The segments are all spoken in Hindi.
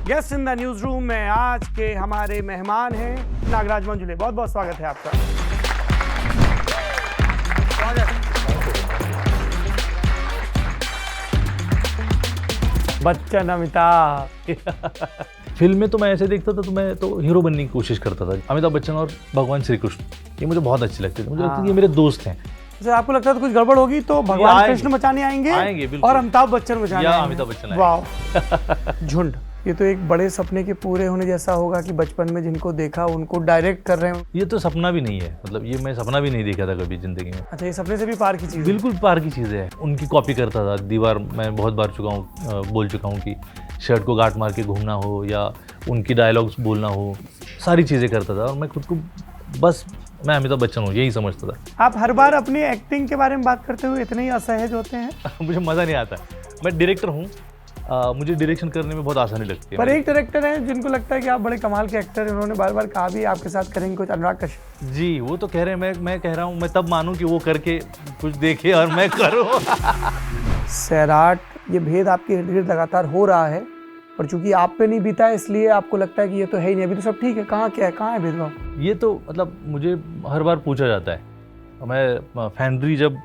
Guest in the news room में आज के हमारे मेहमान हैं नागराज मंजुले। बहुत बहुत स्वागत है आपका। बच्चन अमिताभ। फिल्म में तो मैं ऐसे देखता था तो मैं तो हीरो बनने की कोशिश करता था। अमिताभ बच्चन और भगवान श्री कृष्ण ये मुझे बहुत अच्छे लगते थे। मुझे लगता था ये मेरे दोस्त हैं। जैसे आपको लगता था कुछ गड़बड़ होगी तो भगवान कृष्ण बचाने आएंगे बिल्कुल। और अमिताभ बच्चन बचाने या आएंगे। अमिताभ बच्चन वाह। झुंड, ये तो एक बड़े सपने के पूरे होने जैसा होगा कि बचपन में जिनको देखा उनको डायरेक्ट कर रहे हो। ये तो सपना भी नहीं है, मतलब ये मैं सपना भी नहीं देखा था कभी जिंदगी में। अच्छा, ये सपने से भी पार की चीज है। बिल्कुल पार की चीज़ है। उनकी कॉपी करता था। दीवार मैं बहुत बार बोल चुका हूँ कि शर्ट को गांठ मार के घूमना हो या उनकी डायलॉग्स बोलना हो, सारी चीज़ें करता था और मैं खुद को बस मैं अमिताभ बच्चन हूँ यही समझता था। आप हर बार अपनी एक्टिंग के बारे में बात करते हुए इतने ही असहज होते हैं। मुझे मज़ा नहीं आता। मैं डायरेक्टर हूँ, मुझे डायरेक्शन करने में बहुत आसानी लगती है। पर एक डायरेक्टर है जिनको लगता है कि आप बड़े कमाल के एक्टर हैं, उन्होंने बार बार कहा भी आपके साथ करेंगे कुछ, अनुराग कश्यप जी। वो तो कह रहे हैं, मैं कह रहा हूँ मैं तब मानूं कि वो करके कुछ देखे और मैं करूँ। सैराट, ये भेद आपके इर्द गिर्द लगातार हो रहा है, पर चूंकि आप पे नहीं बीता है इसलिए आपको लगता है कि ये तो है ही नहीं, अभी तो सब ठीक है, कहाँ क्या है, कहाँ है भेदभाव? ये तो मतलब मुझे हर बार पूछा जाता है। मैं फैंड्री जब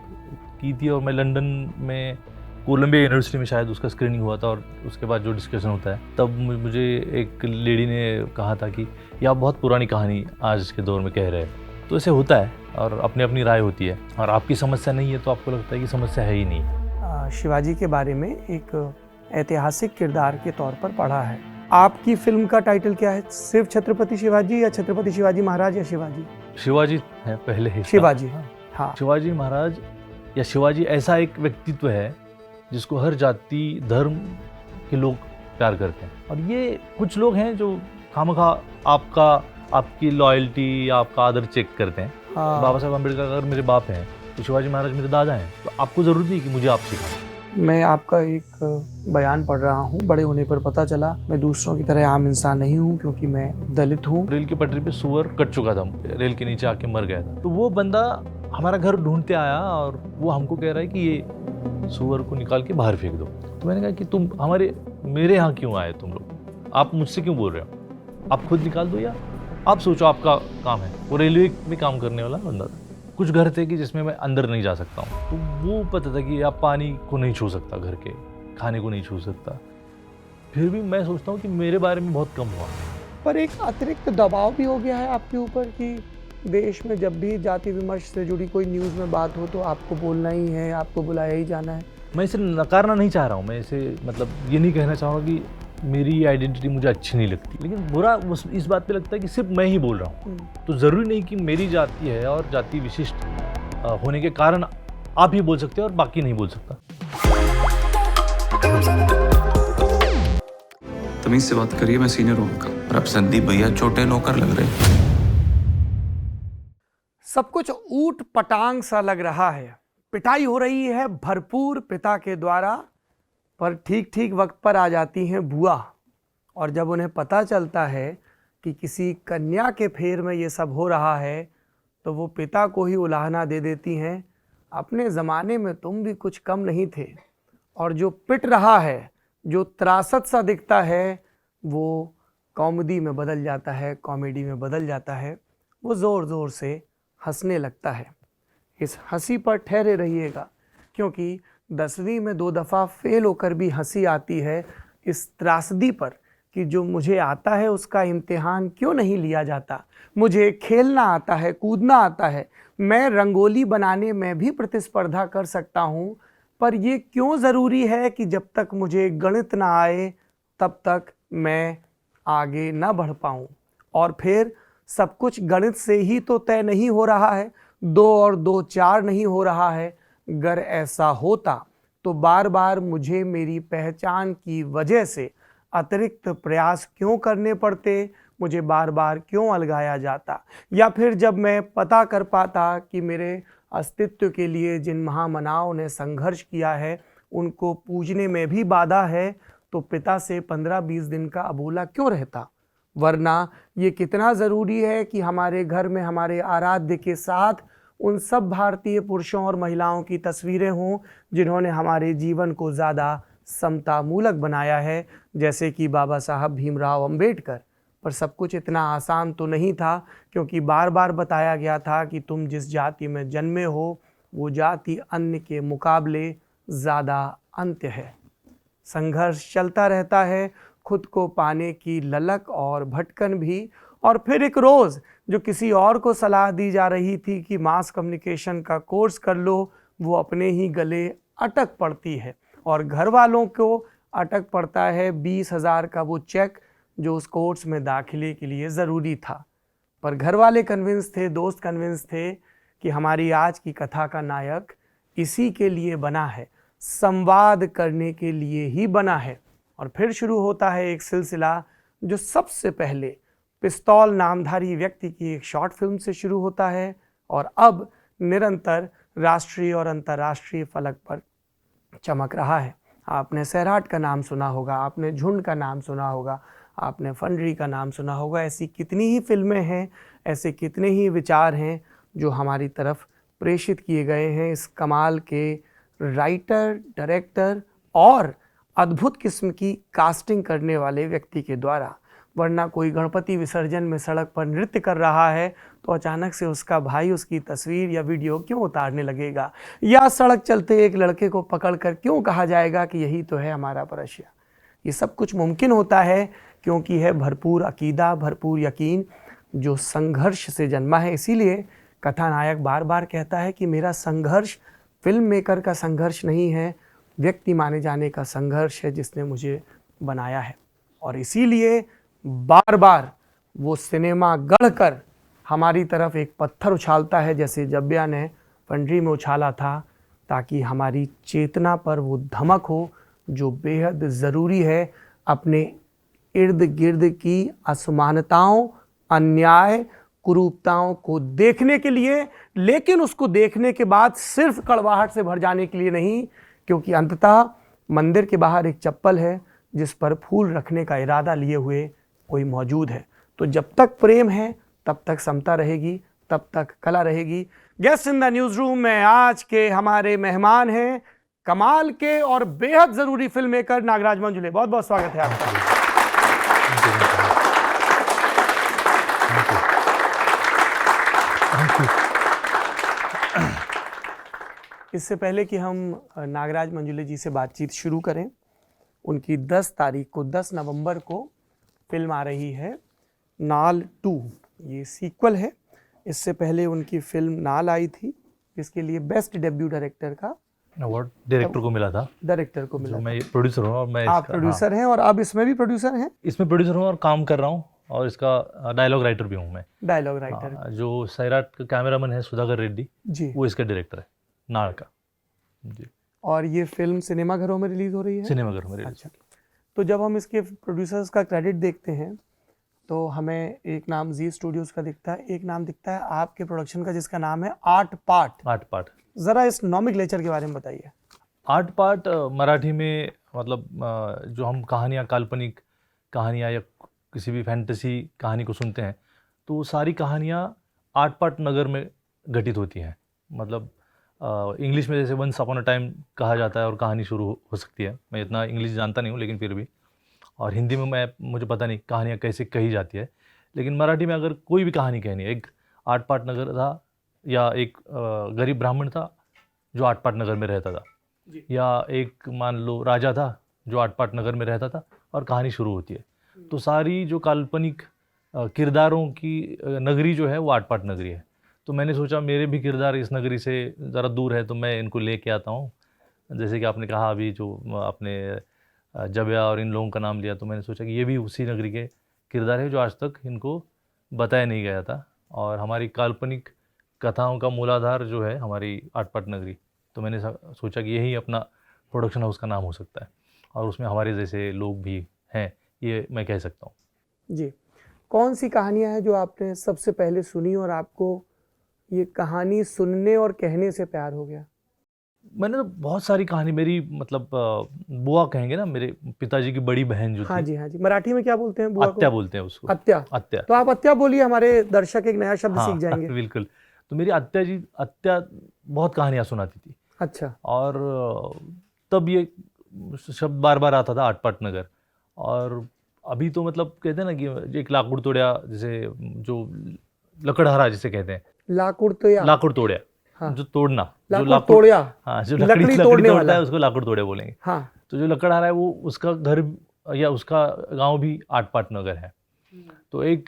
की थी और मैं लंदन में कोलंबिया यूनिवर्सिटी में शायद उसका स्क्रीनिंग हुआ था और उसके बाद जो डिस्कशन होता है तब मुझे एक लेडी ने कहा था कि ये आप बहुत पुरानी कहानी आज के दौर में कह रहे हैं। तो ऐसे होता है और अपनी अपनी राय होती है और आपकी समस्या नहीं है तो आपको लगता है कि समस्या है ही नहीं। शिवाजी के बारे में एक ऐतिहासिक किरदार के तौर पर पढ़ा है। आपकी फिल्म का टाइटल क्या है? सिर्फ छत्रपति शिवाजी या छत्रपति शिवाजी महाराज या शिवाजी? शिवाजी है पहले ही। शिवाजी, हाँ। शिवाजी महाराज या शिवाजी ऐसा एक व्यक्तित्व है जिसको हर जाति धर्म के लोग प्यार करते हैं और ये कुछ लोग हैं जो खामखा आपकी लॉयल्टी या आपका आदर चेक करते हैं। हाँ। बाबा साहब अम्बेडकर अगर मेरे बाप हैं तो शिवाजी महाराज मेरे दादा हैं, तो आपको ज़रूरत नहीं कि मुझे आप सिखाएं। मैं आपका एक बयान पढ़ रहा हूँ, बड़े होने पर पता चला मैं दूसरों की तरह आम इंसान नहीं हूँ क्योंकि मैं दलित हूँ। रेल की पटरी पे सुअर कट चुका था, रेल के नीचे आके मर गया था। तो वो बंदा हमारा घर ढूंढते आया और वो हमको कह रहा है कि ये सुअर को निकाल के बाहर फेंक दो। तो मैंने कहा कि तुम मेरे यहाँ क्यों आए, तुम लोग आप मुझसे क्यों बोल रहे हो? आप खुद निकाल दो या आप सोचो आपका काम है। वो रेलवे में काम करने वाला बंदा था। कुछ घर थे कि जिसमें मैं अंदर नहीं जा सकता हूँ, तो वो पता था कि आप पानी को नहीं छू सकता, घर के खाने को नहीं छू सकता। फिर भी मैं सोचता हूँ कि मेरे बारे में बहुत कम हुआ। पर एक अतिरिक्त दबाव भी हो गया है आपके ऊपर कि देश में जब भी जाति विमर्श से जुड़ी कोई न्यूज़ में बात हो तो आपको बोलना ही है, आपको बुलाया ही जाना है। मैं इसे नकारना नहीं चाह रहा हूँ, मैं इसे मतलब ये नहीं कहना चाहूँगा कि मेरी आइडेंटिटी मुझे अच्छी नहीं लगती, लेकिन बुरा इस बात पे लगता है कि सिर्फ मैं ही बोल रहा हूँ। तो ज़रूरी नहीं कि मेरी जाति है और जाति विशिष्ट होने के कारण आप ही बोल सकते हो और बाकी नहीं बोल सकता। तमीज से बात करिए, मैं सीनियर हूँ आपका। और अब संदीप भैया छोटे नौकर लग रहे हैं। सब कुछ ऊट पटांग सा लग रहा है, पिटाई हो रही है भरपूर पिता के द्वारा, पर ठीक ठीक वक्त पर आ जाती हैं बुआ और जब उन्हें पता चलता है कि किसी कन्या के फेर में ये सब हो रहा है तो वो पिता को ही उलाहना दे देती हैं, अपने ज़माने में तुम भी कुछ कम नहीं थे। और जो पिट रहा है, जो त्रासद सा दिखता है, वो कॉमेडी में बदल जाता है, कॉमेडी में बदल जाता है। वो ज़ोर ज़ोर से हंसने लगता है। इस हंसी पर ठहरे रहिएगा क्योंकि 10वीं में 2 दफ़ा फेल होकर भी हंसी आती है इस त्रासदी पर कि जो मुझे आता है उसका इम्तिहान क्यों नहीं लिया जाता। मुझे खेलना आता है, कूदना आता है, मैं रंगोली बनाने में भी प्रतिस्पर्धा कर सकता हूँ, पर ये क्यों ज़रूरी है कि जब तक मुझे गणित ना आए तब तक मैं आगे ना बढ़ पाऊँ। और फिर सब कुछ गणित से ही तो तय नहीं हो रहा है, 2 और 2 4 नहीं हो रहा है। अगर ऐसा होता तो बार बार मुझे मेरी पहचान की वजह से अतिरिक्त प्रयास क्यों करने पड़ते, मुझे बार बार क्यों अलगाया जाता, या फिर जब मैं पता कर पाता कि मेरे अस्तित्व के लिए जिन महामनाओं ने संघर्ष किया है उनको पूजने में भी बाधा है, तो पिता से 15-20 दिन का अबोला क्यों रहता। वरना ये कितना ज़रूरी है कि हमारे घर में हमारे आराध्य के साथ उन सब भारतीय पुरुषों और महिलाओं की तस्वीरें हों जिन्होंने हमारे जीवन को ज़्यादा समतामूलक बनाया है, जैसे कि बाबा साहब भीमराव अंबेडकर। पर सब कुछ इतना आसान तो नहीं था, क्योंकि बार बार बताया गया था कि तुम जिस जाति में जन्मे हो वो जाति अन्य के मुकाबले ज़्यादा अंत्य है। संघर्ष चलता रहता है, खुद को पाने की ललक और भटकन भी। और फिर एक रोज़ जो किसी और को सलाह दी जा रही थी कि मास कम्युनिकेशन का कोर्स कर लो, वो अपने ही गले अटक पड़ती है और घर वालों को अटक पड़ता है 20,000 का वो चेक जो उस कोर्स में दाखिले के लिए ज़रूरी था। पर घर वाले कन्विंस थे, दोस्त कन्विंस थे कि हमारी आज की कथा का नायक इसी के लिए बना है, संवाद करने के लिए ही बना है। और फिर शुरू होता है एक सिलसिला जो सबसे पहले पिस्तौल नामधारी व्यक्ति की एक शॉर्ट फिल्म से शुरू होता है और अब निरंतर राष्ट्रीय और अंतर्राष्ट्रीय फलक पर चमक रहा है। आपने सैराट का नाम सुना होगा, आपने झुंड का नाम सुना होगा, आपने फंडरी का नाम सुना होगा। ऐसी कितनी ही फिल्में हैं, ऐसे कितने ही विचार हैं जो हमारी तरफ प्रेषित किए गए हैं इस कमाल के राइटर, डायरेक्टर और अद्भुत किस्म की कास्टिंग करने वाले व्यक्ति के द्वारा। वरना कोई गणपति विसर्जन में सड़क पर नृत्य कर रहा है तो अचानक से उसका भाई उसकी तस्वीर या वीडियो क्यों उतारने लगेगा, या सड़क चलते एक लड़के को पकड़कर क्यों कहा जाएगा कि यही तो है हमारा परशिया। ये सब कुछ मुमकिन होता है क्योंकि है भरपूर अकीदा, भरपूर यकीन जो संघर्ष से जन्मा है। इसीलिए कथानायक बार बार कहता है कि मेरा संघर्ष फिल्म मेकर का संघर्ष नहीं है, व्यक्ति माने जाने का संघर्ष है जिसने मुझे बनाया है। और इसीलिए बार बार वो सिनेमा गढ़कर हमारी तरफ एक पत्थर उछालता है, जैसे जब्बिया ने फंडरी में उछाला था, ताकि हमारी चेतना पर वो धमक हो जो बेहद ज़रूरी है अपने इर्द गिर्द की असमानताओं, अन्याय, कुरूपताओं को देखने के लिए, लेकिन उसको देखने के बाद सिर्फ कड़वाहट से भर जाने के लिए नहीं, क्योंकि अंततः मंदिर के बाहर एक चप्पल है जिस पर फूल रखने का इरादा लिए हुए कोई मौजूद है। तो जब तक प्रेम है तब तक समता रहेगी, तब तक कला रहेगी। Guest in the news room में आज के हमारे मेहमान हैं कमाल के और बेहद जरूरी फिल्म मेकर नागराज मंजुले। बहुत बहुत स्वागत है आपका। इससे पहले कि हम नागराज मंजुले जी से बातचीत शुरू करें, उनकी 10 तारीख को 10 नवंबर को फिल्म आ रही है नाल 2। ये सीक्वल है। इससे पहले उनकी फिल्म नाल आई थी जिसके लिए बेस्ट डेब्यू डायरेक्टर का अवार्ड डायरेक्टर को मिला था। डायरेक्टर को मिला। मैं प्रोड्यूसर हूँ और मैं आप प्रोड्यूसर हैं और अब इसमें भी प्रोड्यूसर हैं। इसमें प्रोड्यूसर हूँ और काम कर रहा हूँ और इसका डायलॉग राइटर भी हूँ मैं। Dialogue writer. जो सैराट का कैमरामैन है सुधाकर रेड्डी जी, वो इसका डायरेक्टर है नाल का जी। और ये फिल्म सिनेमा घरों में रिलीज हो रही है। सिनेमाघर में अच्छा, तो जब हम इसके प्रोड्यूसर्स का क्रेडिट देखते हैं तो हमें एक नाम जी स्टूडियोज का दिखता है, एक नाम दिखता है आपके प्रोडक्शन का जिसका नाम है आर्ट पार्ट। ज़रा इस नॉमेनक्लेचर के बारे में बताइए। आर्ट पार्ट मराठी में मतलब जो हम कहानियाँ, काल्पनिक कहानियाँ या किसी भी फैंटेसी कहानी को सुनते हैं तो वो सारी कहानियाँ आर्ट पार्ट नगर में घटित होती हैं। मतलब इंग्लिश में जैसे वंस अपॉन अ टाइम कहा जाता है और कहानी शुरू हो सकती है। मैं इतना इंग्लिश जानता नहीं हूँ लेकिन फिर भी, और हिंदी में मुझे पता नहीं कहानियाँ कैसे कही जाती है, लेकिन मराठी में अगर कोई भी कहानी कहनी है, एक आर्ट पार्ट नगर था या एक गरीब ब्राह्मण था जो आर्ट पार्ट नगर में रहता था, या एक मान लो राजा था जो आर्ट पार्ट नगर में रहता था और कहानी शुरू होती है। तो सारी जो काल्पनिक किरदारों की नगरी जो है वो आर्ट पार्ट नगरी है। तो मैंने सोचा मेरे भी किरदार इस नगरी से ज़रा दूर है तो मैं इनको लेके आता हूँ। जैसे कि आपने कहा अभी जो आपने जब्या और इन लोगों का नाम लिया, तो मैंने सोचा कि ये भी उसी नगरी के किरदार है जो आज तक इनको बताया नहीं गया था। और हमारी काल्पनिक कथाओं का मूलाधार जो है हमारी आर्ट पार्ट नगरी, तो मैंने सोचा कि यही अपना प्रोडक्शन हाउस का नाम हो सकता है और उसमें हमारे जैसे लोग भी हैं, ये मैं कह सकता हूँ। जी, कौन सी कहानियाँ हैं जो आपने सबसे पहले सुनी और आपको ये कहानी सुनने और कहने से प्यार हो गया? मैंने तो बहुत सारी कहानी, मेरी मतलब बुआ कहेंगे ना, मेरे पिताजी की बड़ी बहन जो हाँ थी। जी, हाँ जी। मराठी में क्या बोलते हैं बुआ को? अत्या बोलते हैं उसको। अत्या। अत्या। तो आप अत्या बोलिए, हमारे दर्शक एक नया शब्द हाँ, सीख जाएंगे। बिल्कुल। तो मेरी अत्या बहुत कहानियाँ सुनाती थी। अच्छा। और तब ये शब्द बार बार आता था आर्ट पार्ट नगर, और अभी तो मतलब कहते हैं ना कि एक लाकूड तोड़या, जैसे जो लकड़हारा जिसे कहते हैं, लाकुड़ तो या लाकूड तोड़या, हाँ। जो तोड़ना, जो लाकुड़ लाकूड, तोड़या, हाँ, जो लकड़ी लकड़ी तोड़ने तोड़ता वाला। है उसको लाकूड तोड़या बोलेंगे। हाँ। तो जो लकड़हारा है वो उसका घर या उसका गांव भी आटपाट नगर है। तो एक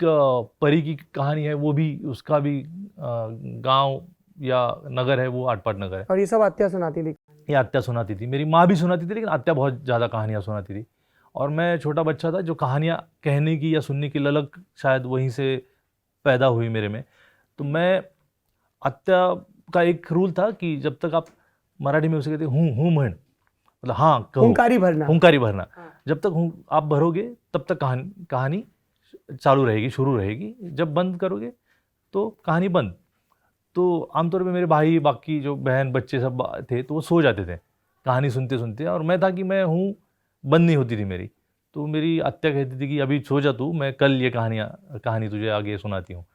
परी की कहानी है, वो भी उसका भी गांव या नगर है, वो आटपाट नगर है। और ये सब आत्या सुनाती थी। ये आत्या सुनाती थी, मेरी माँ भी सुनाती थी, लेकिन आत्या बहुत ज़्यादा कहानियाँ सुनाती थी। और मैं छोटा बच्चा था, जो कहानियाँ कहने की या सुनने की ललक शायद वहीं से पैदा हुई मेरे में। तो मैं, आत्या का एक रूल था कि जब तक आप, मराठी में उसे कहते हूँ म्हण, मतलब हाँ कहो, हुंकारी भरना। हुंकारी भरना। हाँ। जब तक हूँ आप भरोगे तब तक कहानी चालू रहेगी, शुरू रहेगी। जब बंद करोगे तो कहानी बंद। तो आमतौर पे मेरे भाई, बाकी जो बहन बच्चे सब थे, तो वो सो जाते थे कहानी सुनते सुनते, और मैं था कि मैं हूँ बंद नहीं होती थी मेरी। तो मेरी आत्या कहती थी कि अभी सो जा तू, मैं कल ये कहानी तुझे आगे सुनाती हूँ।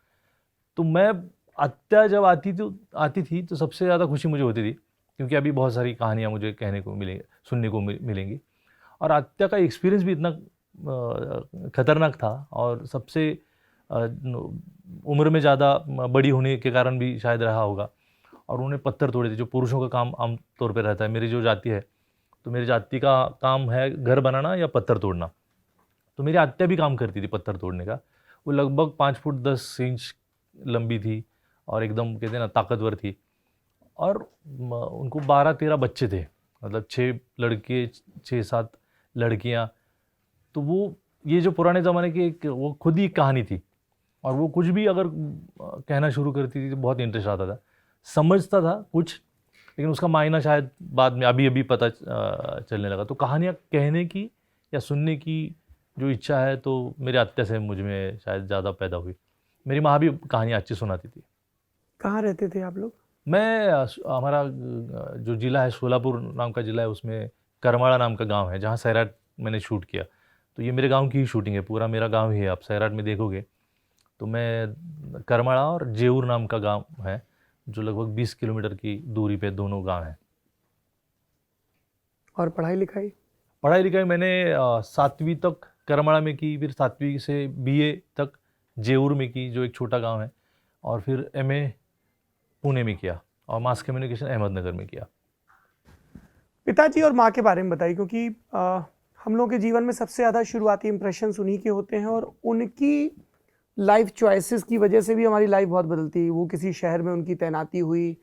तो मैं, आत्या जब आती थी तो सबसे ज़्यादा खुशी मुझे होती थी, क्योंकि अभी बहुत सारी कहानियाँ मुझे कहने को मिलेंगी, सुनने को मिलेंगी। और आत्या का एक्सपीरियंस भी इतना खतरनाक था, और सबसे उम्र में ज़्यादा बड़ी होने के कारण भी शायद रहा होगा। और उन्होंने पत्थर तोड़े थे, जो पुरुषों का काम आम तौर पे रहता है। मेरी जो जाति है, तो मेरी जाति का काम है घर बनाना या पत्थर तोड़ना। तो मेरी आत्या भी काम करती थी पत्थर तोड़ने का। वो लगभग 5 फुट 10 इंच लंबी थी, और एकदम कहते हैं ना ताकतवर थी। और उनको 12-13 बच्चे थे, मतलब 6 लड़के 6-7 लड़कियाँ। तो वो, ये जो पुराने ज़माने की एक, वो खुद ही एक कहानी थी। और वो कुछ भी अगर कहना शुरू करती थी तो बहुत इंटरेस्ट आता था, समझता था कुछ, लेकिन उसका मायना शायद बाद में अभी पता चलने लगा। तो कहानियाँ कहने की या सुनने की जो इच्छा है, तो मेरे आत्या से मुझ में शायद ज़्यादा पैदा हुई। मेरी माँ भी कहानियाँ अच्छी सुनाती थी। कहाँ रहते थे आप लोग? मैं, हमारा जो ज़िला है, सोलापुर नाम का ज़िला है, उसमें करमाड़ा नाम का गांव है, जहाँ सैराट मैंने शूट किया। तो ये मेरे गांव की ही शूटिंग है, पूरा मेरा गांव ही है। आप सैराट में देखोगे तो मैं, करमाड़ा और जेऊर नाम का गांव है, जो लगभग 20 किलोमीटर की दूरी पे दोनों गांव हैं। और पढ़ाई लिखाई? पढ़ाई लिखाई मैंने 7वीं तक करमाड़ा में की, फिर 7वीं से BA तक जेऊर में की, जो एक छोटा गांव है, और फिर MA पुणे में किया, और मास कम्युनिकेशन अहमदनगर में किया। पिताजी और माँ के बारे में बताइए, क्योंकि हम लोग के जीवन में सबसे ज़्यादा शुरुआती इंप्रेशन उन्हीं के होते हैं, और उनकी लाइफ चॉइसेस की वजह से भी हमारी लाइफ बहुत बदलती है। वो किसी शहर में उनकी तैनाती हुई,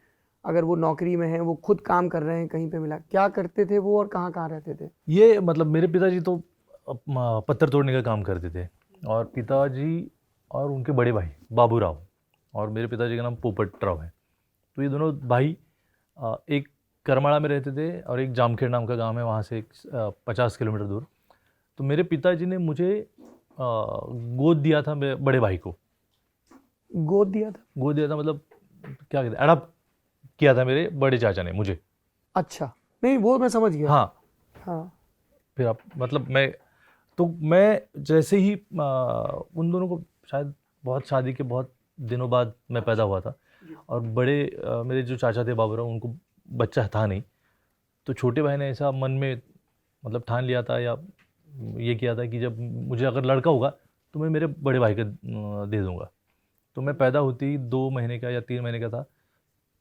अगर वो नौकरी में हैं, वो खुद काम कर रहे हैं, कहीं पे मिला, क्या करते थे वो और कहाँ कहाँ रहते थे? ये मतलब मेरे पिताजी तो पत्थर तोड़ने का काम करते थे, और पिताजी और उनके बड़े भाई बाबूराव, और मेरे पिताजी का नाम पोपटराव है। तो ये दोनों भाई एक करमाड़ा में रहते थे, और एक जामखेड़ नाम का गांव है, वहाँ से 50 किलोमीटर दूर। तो मेरे पिताजी ने मुझे गोद दिया था मेरे बड़े भाई को। गोद दिया था? गोद दिया था मतलब क्या कहते हैं, अडॉप्ट किया था मेरे बड़े चाचा ने मुझे। अच्छा, नहीं वो मैं समझ गया। हाँ। हाँ। फिर आप, मतलब मैं जैसे ही उन दोनों को शायद बहुत, शादी के बहुत दिनों बाद मैं पैदा हुआ था, और बड़े मेरे जो चाचा थे बाबूराव, उनको बच्चा था नहीं। तो छोटे भाई ने ऐसा मन में मतलब ठान लिया था, या ये किया था कि जब मुझे अगर लड़का होगा तो मैं मेरे बड़े भाई को दे दूंगा। तो मैं पैदा होते ही 2 महीने का या 3 महीने का था,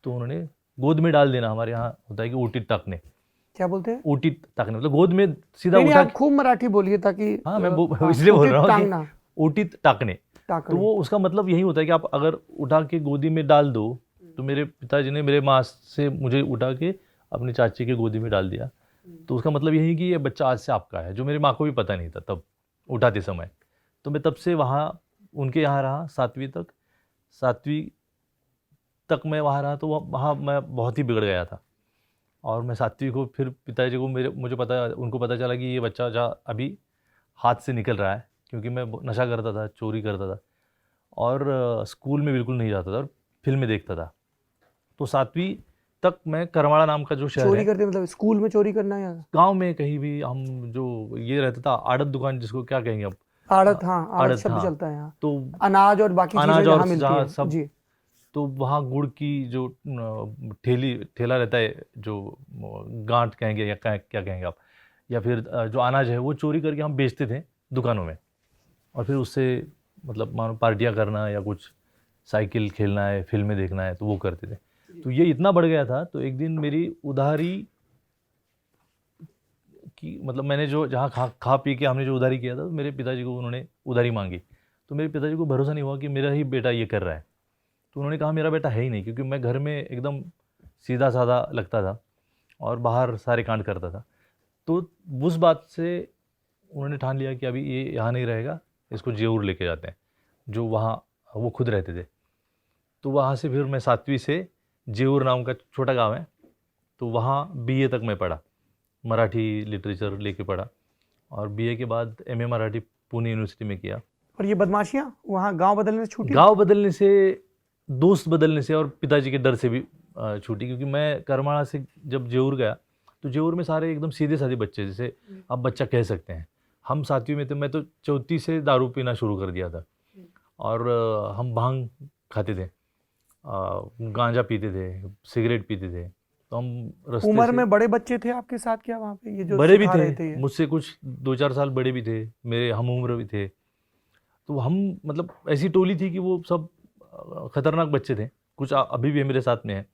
तो उन्होंने गोद में डाल देना, हमारे यहाँ होता है कि ओटीत टाकने। क्या बोलते हैं? ओटीत टाकने मतलब गोद में सीधा नहीं, उठा। आप खूब मराठी बोलिए ताकि हाँ, मैं इसलिए बोल रहा हूँ कि कि ओटीत टाकने। तो वो उसका मतलब यही होता है कि आप अगर उठा के गोदी में डाल दो, तो मेरे पिताजी ने मेरे माँ से मुझे उठा के अपनी चाची के गोदी में डाल दिया। तो उसका मतलब यही कि ये बच्चा आज से आपका है, जो मेरी माँ को भी पता नहीं था तब उठाते समय। तो मैं तब से वहाँ उनके यहाँ रहा 7वीं तक। 7वीं तक मैं वहाँ रहा, तो वहाँ मैं बहुत ही बिगड़ गया था। और मैं 7वीं को फिर पिताजी को उनको पता चला कि ये बच्चा जहाँ अभी हाथ से निकल रहा है, क्योंकि मैं नशा करता था, चोरी करता था, और स्कूल में बिल्कुल नहीं जाता था, और फिल्में देखता था। तो 7वीं तक मैं करमाड़ा नाम का जो शहर चोरी है, करते मतलब स्कूल में चोरी करना या गांव में कहीं भी, हम जो ये रहता था आड़त दुकान, जिसको क्या कहेंगे अब, आड़त? हाँ, आड़त शब्द हाँ। चलता है यहाँ। तो अनाज और बाकी अनाज चीजें और जहाँ मिलती जहाँ हैं। सब, जी। तो वहाँ गुड़ की जो ठेला रहता है, जो गांठ कहेंगे या क्या कहेंगे आप, या फिर जो अनाज है वो चोरी करके हम बेचते थे दुकानों में, और फिर उससे मतलब मानो पार्टियाँ करना या कुछ साइकिल खेलना है, फिल्में देखना है, तो वो करते थे। तो ये इतना बढ़ गया था, तो एक दिन मेरी उधारी की मतलब मैंने जो जहाँ खा पी के हमने जो उधारी किया था, तो मेरे पिताजी को उन्होंने उधारी मांगी। तो मेरे पिताजी को भरोसा नहीं हुआ कि मेरा ही बेटा ये कर रहा है, तो उन्होंने कहा मेरा बेटा है ही नहीं, क्योंकि मैं घर में एकदम सीधा साधा लगता था और बाहर सारे कांड करता था। तो उस बात से उन्होंने ठान लिया कि अभी ये यहाँ नहीं रहेगा, इसको जेऊर लेके जाते हैं, जो वहाँ वो खुद रहते थे। तो वहाँ से फिर मैं 7वीं से जेऊर नाम का छोटा गांव है, तो वहाँ बीए तक मैं पढ़ा, मराठी लिटरेचर लेके पढ़ा, और बीए के बाद एमए मराठी पुणे यूनिवर्सिटी में किया। और ये बदमाशियाँ वहाँ गांव बदलने से छूटी? गांव बदलने से, दोस्त बदलने से और पिताजी के डर से भी छूटी, क्योंकि मैं करमाड़ा से जब जेऊर गया तो जेऊर में सारे एकदम सीधे साधे बच्चे, जैसे आप बच्चा कह सकते हैं। हम 7वीं में थे, मैं तो 4थी से दारू पीना शुरू कर दिया था, और हम भांग खाते थे, गांजा पीते थे, सिगरेट पीते थे। तो हम रास्ते उम्र से, में बड़े बच्चे थे आपके साथ क्या वहाँ पे, ये जो बड़े भी सिखा रहे थे, ये? मुझसे कुछ 2-4 साल बड़े भी थे, मेरे हम उम्र भी थे। तो हम मतलब ऐसी टोली थी कि वो सब खतरनाक बच्चे थे, कुछ अभी भी मेरे साथ में है।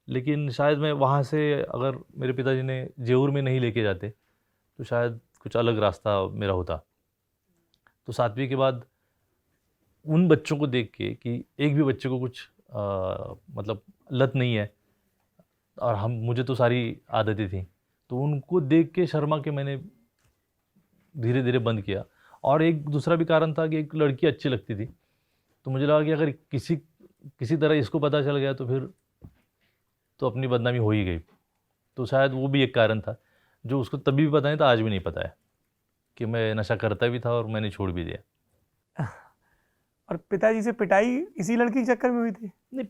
लेकिन शायद मैं वहाँ से, अगर मेरे पिताजी ने जेऊर में नहीं लेके जाते तो शायद कुछ अलग रास्ता मेरा होता। तो 7वीं के बाद उन बच्चों को देख के कि एक भी बच्चे को कुछ मतलब लत नहीं है, और मुझे तो सारी आदतें थी, तो उनको देख के शर्मा के मैंने धीरे धीरे बंद किया। और एक दूसरा भी कारण था कि एक लड़की अच्छी लगती थी, तो मुझे लगा कि अगर किसी तरह इसको पता चल गया तो फिर तो अपनी बदनामी हो ही गई। तो शायद वो भी एक कारण था, जो उसको तभी भी पता नहीं था, आज भी नहीं पता है, कि मैं नशा करता भी था और मैंने छोड़ भी दिया। और पिताजी से पिटाई इसी लड़की के चक्कर में हुई थी? नहीं,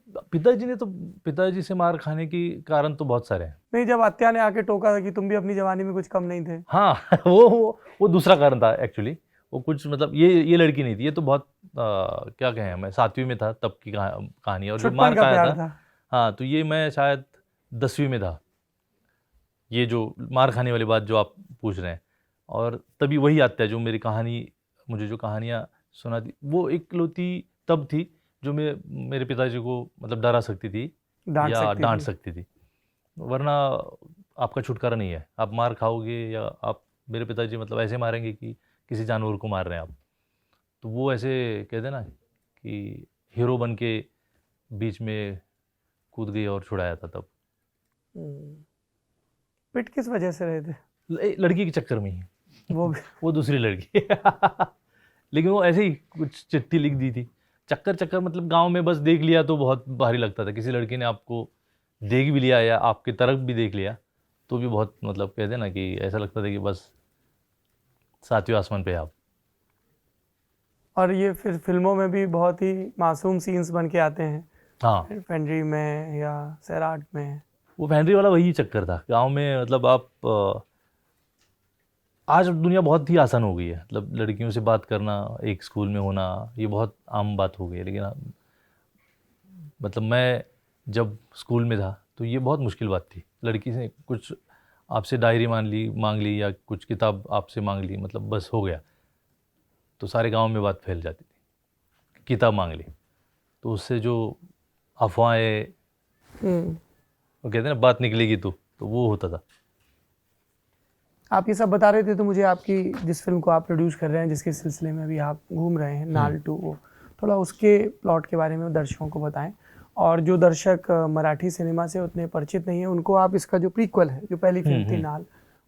पिताजी से मार खाने की कारण तो बहुत सारे हैं। नहीं, जब आत्या ने आके टोका था कि तुम भी अपनी जवानी में कुछ कम नहीं थे? हाँ वो दूसरा कारण था एक्चुअली। वो कुछ मतलब ये लड़की नहीं थी, ये तो बहुत क्या कहें, मैं 7वीं में था तब की कहानी है। और जो छुटपन मार का खाया प्यार था, था। हाँ, तो ये मैं शायद 10वीं में था, ये जो मार खाने वाली बात जो आप पूछ रहे हैं। और तभी वही आत्या जो मेरी कहानी, मुझे जो कहानियाँ सुनाती, वो इकलौती तब थी जो मेरे पिताजी को मतलब डरा सकती थी या डांट सकती थी। वरना आपका छुटकारा नहीं है, आप मार खाओगे या आप, मेरे पिताजी मतलब ऐसे मारेंगे कि किसी जानवर को मार रहे हैं आप। तो वो ऐसे कहते ना कि हीरो बन के बीच में कूद गई और छुड़ाया था तब। पिट किस वजह से रहे थे? लड़की के चक्कर में ही वो भी वो दूसरी लड़की लेकिन वो ऐसे ही कुछ चिट्ठी लिख दी थी। चक्कर मतलब गांव में बस देख लिया तो बहुत भारी लगता था। किसी लड़की ने आपको देख भी लिया या आपकी तरफ भी देख लिया तो भी बहुत मतलब कहते ना कि ऐसा लगता था कि बस 7वें आसमान पे आप। और ये फिर फिल्मों में भी बहुत ही मासूम सीन्स बन के आते हैं। हाँ, फेंड्री में या सैराट में। वो फैंड्री वाला वही चक्कर था गांव में। मतलब आप आज दुनिया बहुत ही आसान हो गई है, मतलब लड़कियों से बात करना, एक स्कूल में होना, ये बहुत आम बात हो गई है। लेकिन मतलब मैं जब स्कूल में था तो ये बहुत मुश्किल बात थी। लड़की से कुछ आपसे डायरी मांग ली या कुछ किताब आपसे मांग ली, मतलब बस हो गया, तो सारे गांव में बात फैल जाती थी। किताब मांग ली तो उससे जो अफवाहें, वो कहते हैं ना बात निकलेगी तो वो होता था। आप ये सब बता रहे थे तो मुझे आपकी जिस फिल्म को आप प्रोड्यूस कर रहे हैं, जिसके सिलसिले में अभी आप घूम रहे हैं, नाल 2, थोड़ा उसके प्लॉट के बारे में दर्शकों को बताएं। और जो दर्शक मराठी सिनेमा से उतने परिचित नहीं है, उनको आप इसका जो प्रीक्वल है, जो पहली फिल्म थी नाल,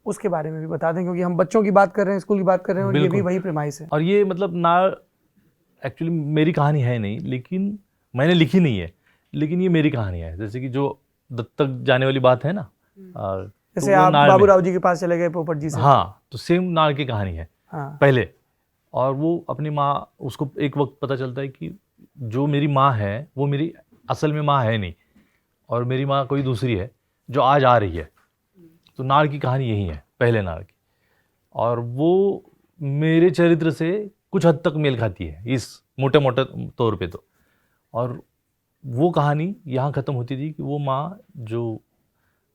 उसके बारे में भी बता दें, क्योंकि हम बच्चों की बात कर रहे हैं, स्कूल की बात कर रहे हैं, और ये भी वही प्रेमाइस है। और ये मतलब नाल एक्चुअली मेरी कहानी है नहीं, लेकिन मैंने लिखी नहीं है, लेकिन ये मेरी कहानी है। जैसे कि जो दत्तक जाने वाली बात है ना, जैसे आप बाबूराव जी के पास चले गए पोपट जी से, हाँ, तो सेम नाल की कहानी है। हाँ। पहले, और वो अपनी माँ, उसको एक वक्त पता चलता है कि जो मेरी माँ है वो मेरी असल में माँ है नहीं, और मेरी माँ कोई दूसरी है जो आज आ रही है। तो नाल की कहानी यही है, पहले नाल की, और वो मेरे चरित्र से कुछ हद तक मेल खाती है इस मोटे तौर पे तो। और वो कहानी यहाँ ख़त्म होती थी कि वो माँ जो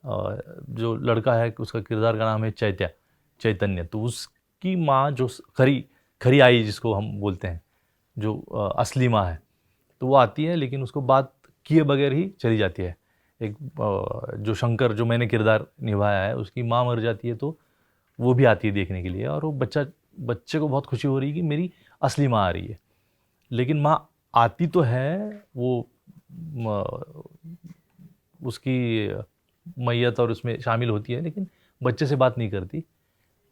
लड़का है, उसका किरदार का नाम है चैत्या, चैतन्य, तो उसकी माँ जो खरी आई जिसको हम बोलते हैं, जो असली माँ है, तो वो आती है लेकिन उसको बात किए बगैर ही चली जाती है। एक जो शंकर जो मैंने किरदार निभाया है, उसकी माँ मर जाती है तो वो भी आती है देखने के लिए, और वो बच्चे को बहुत खुशी हो रही है कि मेरी असली माँ आ रही है। लेकिन माँ आती तो है, वो उसकी मैयत और उसमें शामिल होती है, लेकिन बच्चे से बात नहीं करती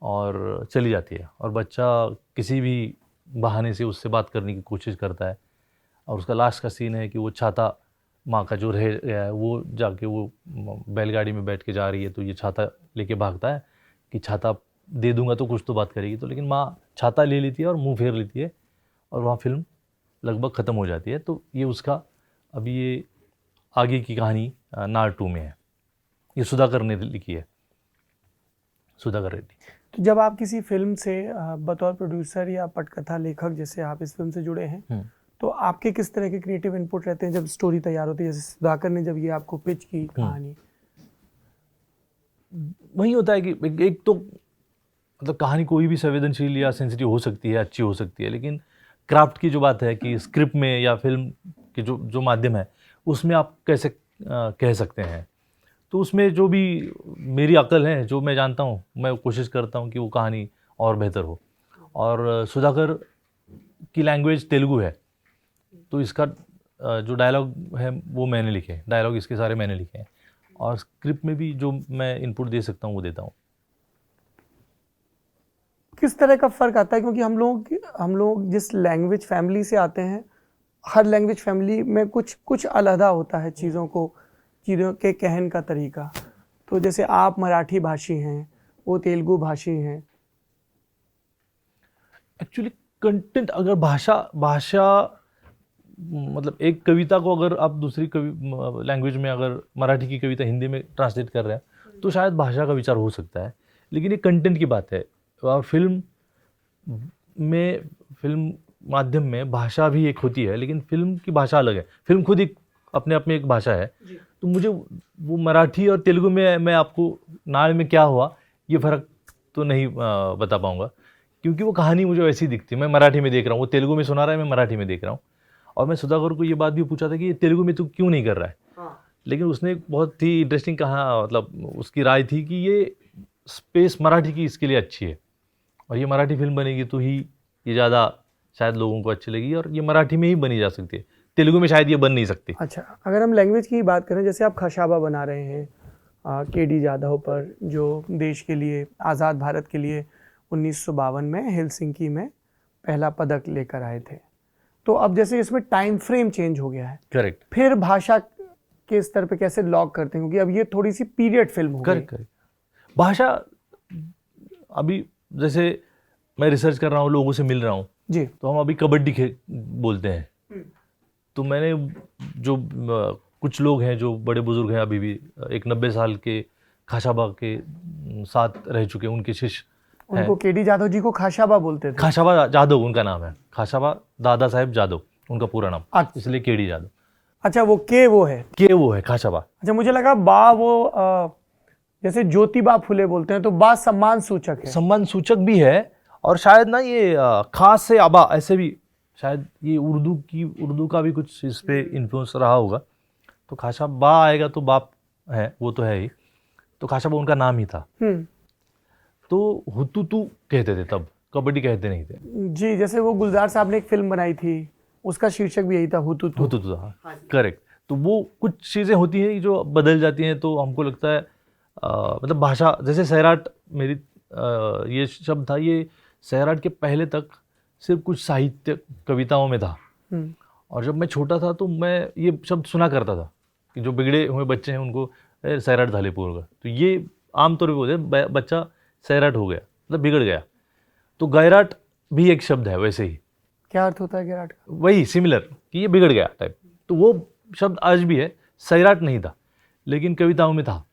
और चली जाती है। और बच्चा किसी भी बहाने से उससे बात करने की कोशिश करता है, और उसका लास्ट का सीन है कि वो छाता माँ का जो रह गया है, वो जाके वो बैलगाड़ी में बैठ के जा रही है, तो ये छाता लेके भागता है कि छाता दे दूंगा तो कुछ तो बात करेगी, तो लेकिन माँ छाता ले लेती है और मुंह फेर लेती है, और वहाँ फिल्म लगभग ख़त्म हो जाती है। तो ये उसका अभी ये आगे की कहानी नार 2 में है। ये सुधाकर ने लिखी है, सुधाकर रेड्डी। तो जब आप किसी फिल्म से बतौर प्रोड्यूसर या पटकथा लेखक, जैसे आप इस फिल्म से जुड़े हैं, तो आपके किस तरह के क्रिएटिव इनपुट रहते हैं जब स्टोरी तैयार होती है? जैसे सुधाकर ने जब ये आपको पिच की कहानी, वही होता है कि एक तो मतलब कहानी कोई भी संवेदनशील या सेंसिटिव हो सकती है, अच्छी हो सकती है, लेकिन क्राफ्ट की जो बात है कि स्क्रिप्ट में या फिल्म के जो माध्यम है उसमें आप कैसे कह सकते हैं, तो उसमें जो भी मेरी अकल है, जो मैं जानता हूँ, मैं कोशिश करता हूँ कि वो कहानी और बेहतर हो। और सुधाकर की लैंग्वेज तेलुगु है, तो इसका जो डायलॉग है वो मैंने लिखे हैं, डायलॉग इसके सारे मैंने लिखे हैं, और स्क्रिप्ट में भी जो मैं इनपुट दे सकता हूँ वो देता हूँ। किस तरह का फ़र्क आता है? क्योंकि हम लोग जिस लैंग्वेज फैमिली से आते हैं, हर लैंग्वेज फैमिली में कुछ अलहदा होता है चीज़ों के कहन का तरीका। तो जैसे आप मराठी भाषी हैं, वो तेलुगु भाषी हैं। एक्चुअली कंटेंट, अगर भाषा मतलब एक कविता को अगर आप दूसरी लैंग्वेज में, अगर मराठी की कविता हिंदी में ट्रांसलेट कर रहे हैं तो शायद भाषा का विचार हो सकता है, लेकिन ये कंटेंट की बात है। और फिल्म माध्यम में भाषा भी एक होती है, लेकिन फिल्म की भाषा अलग है। फिल्म खुद एक अपने आप में एक भाषा है। तो मुझे वो मराठी और तेलुगु में मैं आपको नाड़ में क्या हुआ ये फ़र्क तो नहीं बता पाऊँगा, क्योंकि वो कहानी मुझे वैसी दिखती है। मैं मराठी में देख रहा हूँ, वो तेलुगु में सुना रहा है, मैं मराठी में देख रहा हूँ। और मैं सुधाकर को ये बात भी पूछा था कि ये तेलुगु में तू क्यों नहीं कर रहा है, लेकिन उसने बहुत ही इंटरेस्टिंग कहा, मतलब उसकी राय थी कि ये स्पेस मराठी की इसके लिए अच्छी है, और ये मराठी फिल्म बनेगी तो ही ये ज़्यादा शायद लोगों को अच्छी लगेगी, और ये मराठी में ही बनी जा सकती है, तेलुगु में शायद ये बन नहीं सकती। अच्छा, अगर हम लैंग्वेज की बात करें, जैसे आप खशाबा बना रहे हैं के.डी. जाधव पर, जो देश के लिए, आज़ाद भारत के लिए 1952 में हेलसिंकी में पहला पदक लेकर आए थे, तो अब जैसे इसमें टाइम फ्रेम चेंज हो गया है, करेक्ट, फिर भाषा के स्तर पे कैसे लॉक करते हैं? क्योंकि अब ये थोड़ी सी पीरियड फिल्म हो गई। करेक्ट। भाषा, अभी जैसे मैं रिसर्च कर रहा हूँ, लोगों से मिल रहा हूँ जी, तो हम अभी कबड्डी बोलते हैं, तो मैंने जो कुछ लोग हैं जो बड़े बुजुर्ग हैं, अभी भी एक 90 साल के खाशाबा के साथ रह चुके हैं, उनके शिष्य हैं। उनको के.डी. जाधव जी को खाशाबा बोलते थे। खाशाबा जाधव उनका नाम है, खाशाबा दादा साहेब जाधव उनका पूरा नाम, अच्छा। इसलिए के.डी. जाधव। अच्छा, वो है के वो है खाशाबा। अच्छा, मुझे लगा बा वो जैसे ज्योतिबा फुले बोलते हैं, तो बा सम्मान सूचक है। सम्मान सूचक भी है, और शायद ना ये खास से आबा ऐसे भी, शायद ये उर्दू का भी कुछ इस पे इन्फ्लुएंस रहा होगा। तो खाशाबा आएगा तो बाप है, वो तो है ही, तो खाशाबा उनका नाम ही था। तो हुतुतु कहते थे तब, कबड्डी कहते नहीं थे जी। जैसे वो गुलजार साहब ने एक फिल्म बनाई थी, उसका शीर्षक भी यही था, हुतुतु। हुतुतु, हाँ करेक्ट। तो वो कुछ चीज़ें होती हैं जो बदल जाती हैं, तो हमको लगता है मतलब भाषा, जैसे सैराट मेरी ये शब्द था, ये सैराट के पहले तक सिर्फ कुछ साहित्य कविताओं में था, और जब मैं छोटा था तो मैं ये शब्द सुना करता था कि जो बिगड़े हुए बच्चे हैं उनको सैराट झाले पूर्व का, तो ये आमतौर पर बोलते बच्चा सैराट हो गया, मतलब बिगड़ गया। तो गैराट भी एक शब्द है वैसे ही। क्या अर्थ होता है गैराट का? वही सिमिलर, कि ये बिगड़ गया टाइप। तो वो शब्द आज भी है, सैराट नहीं था, लेकिन कविताओं में था।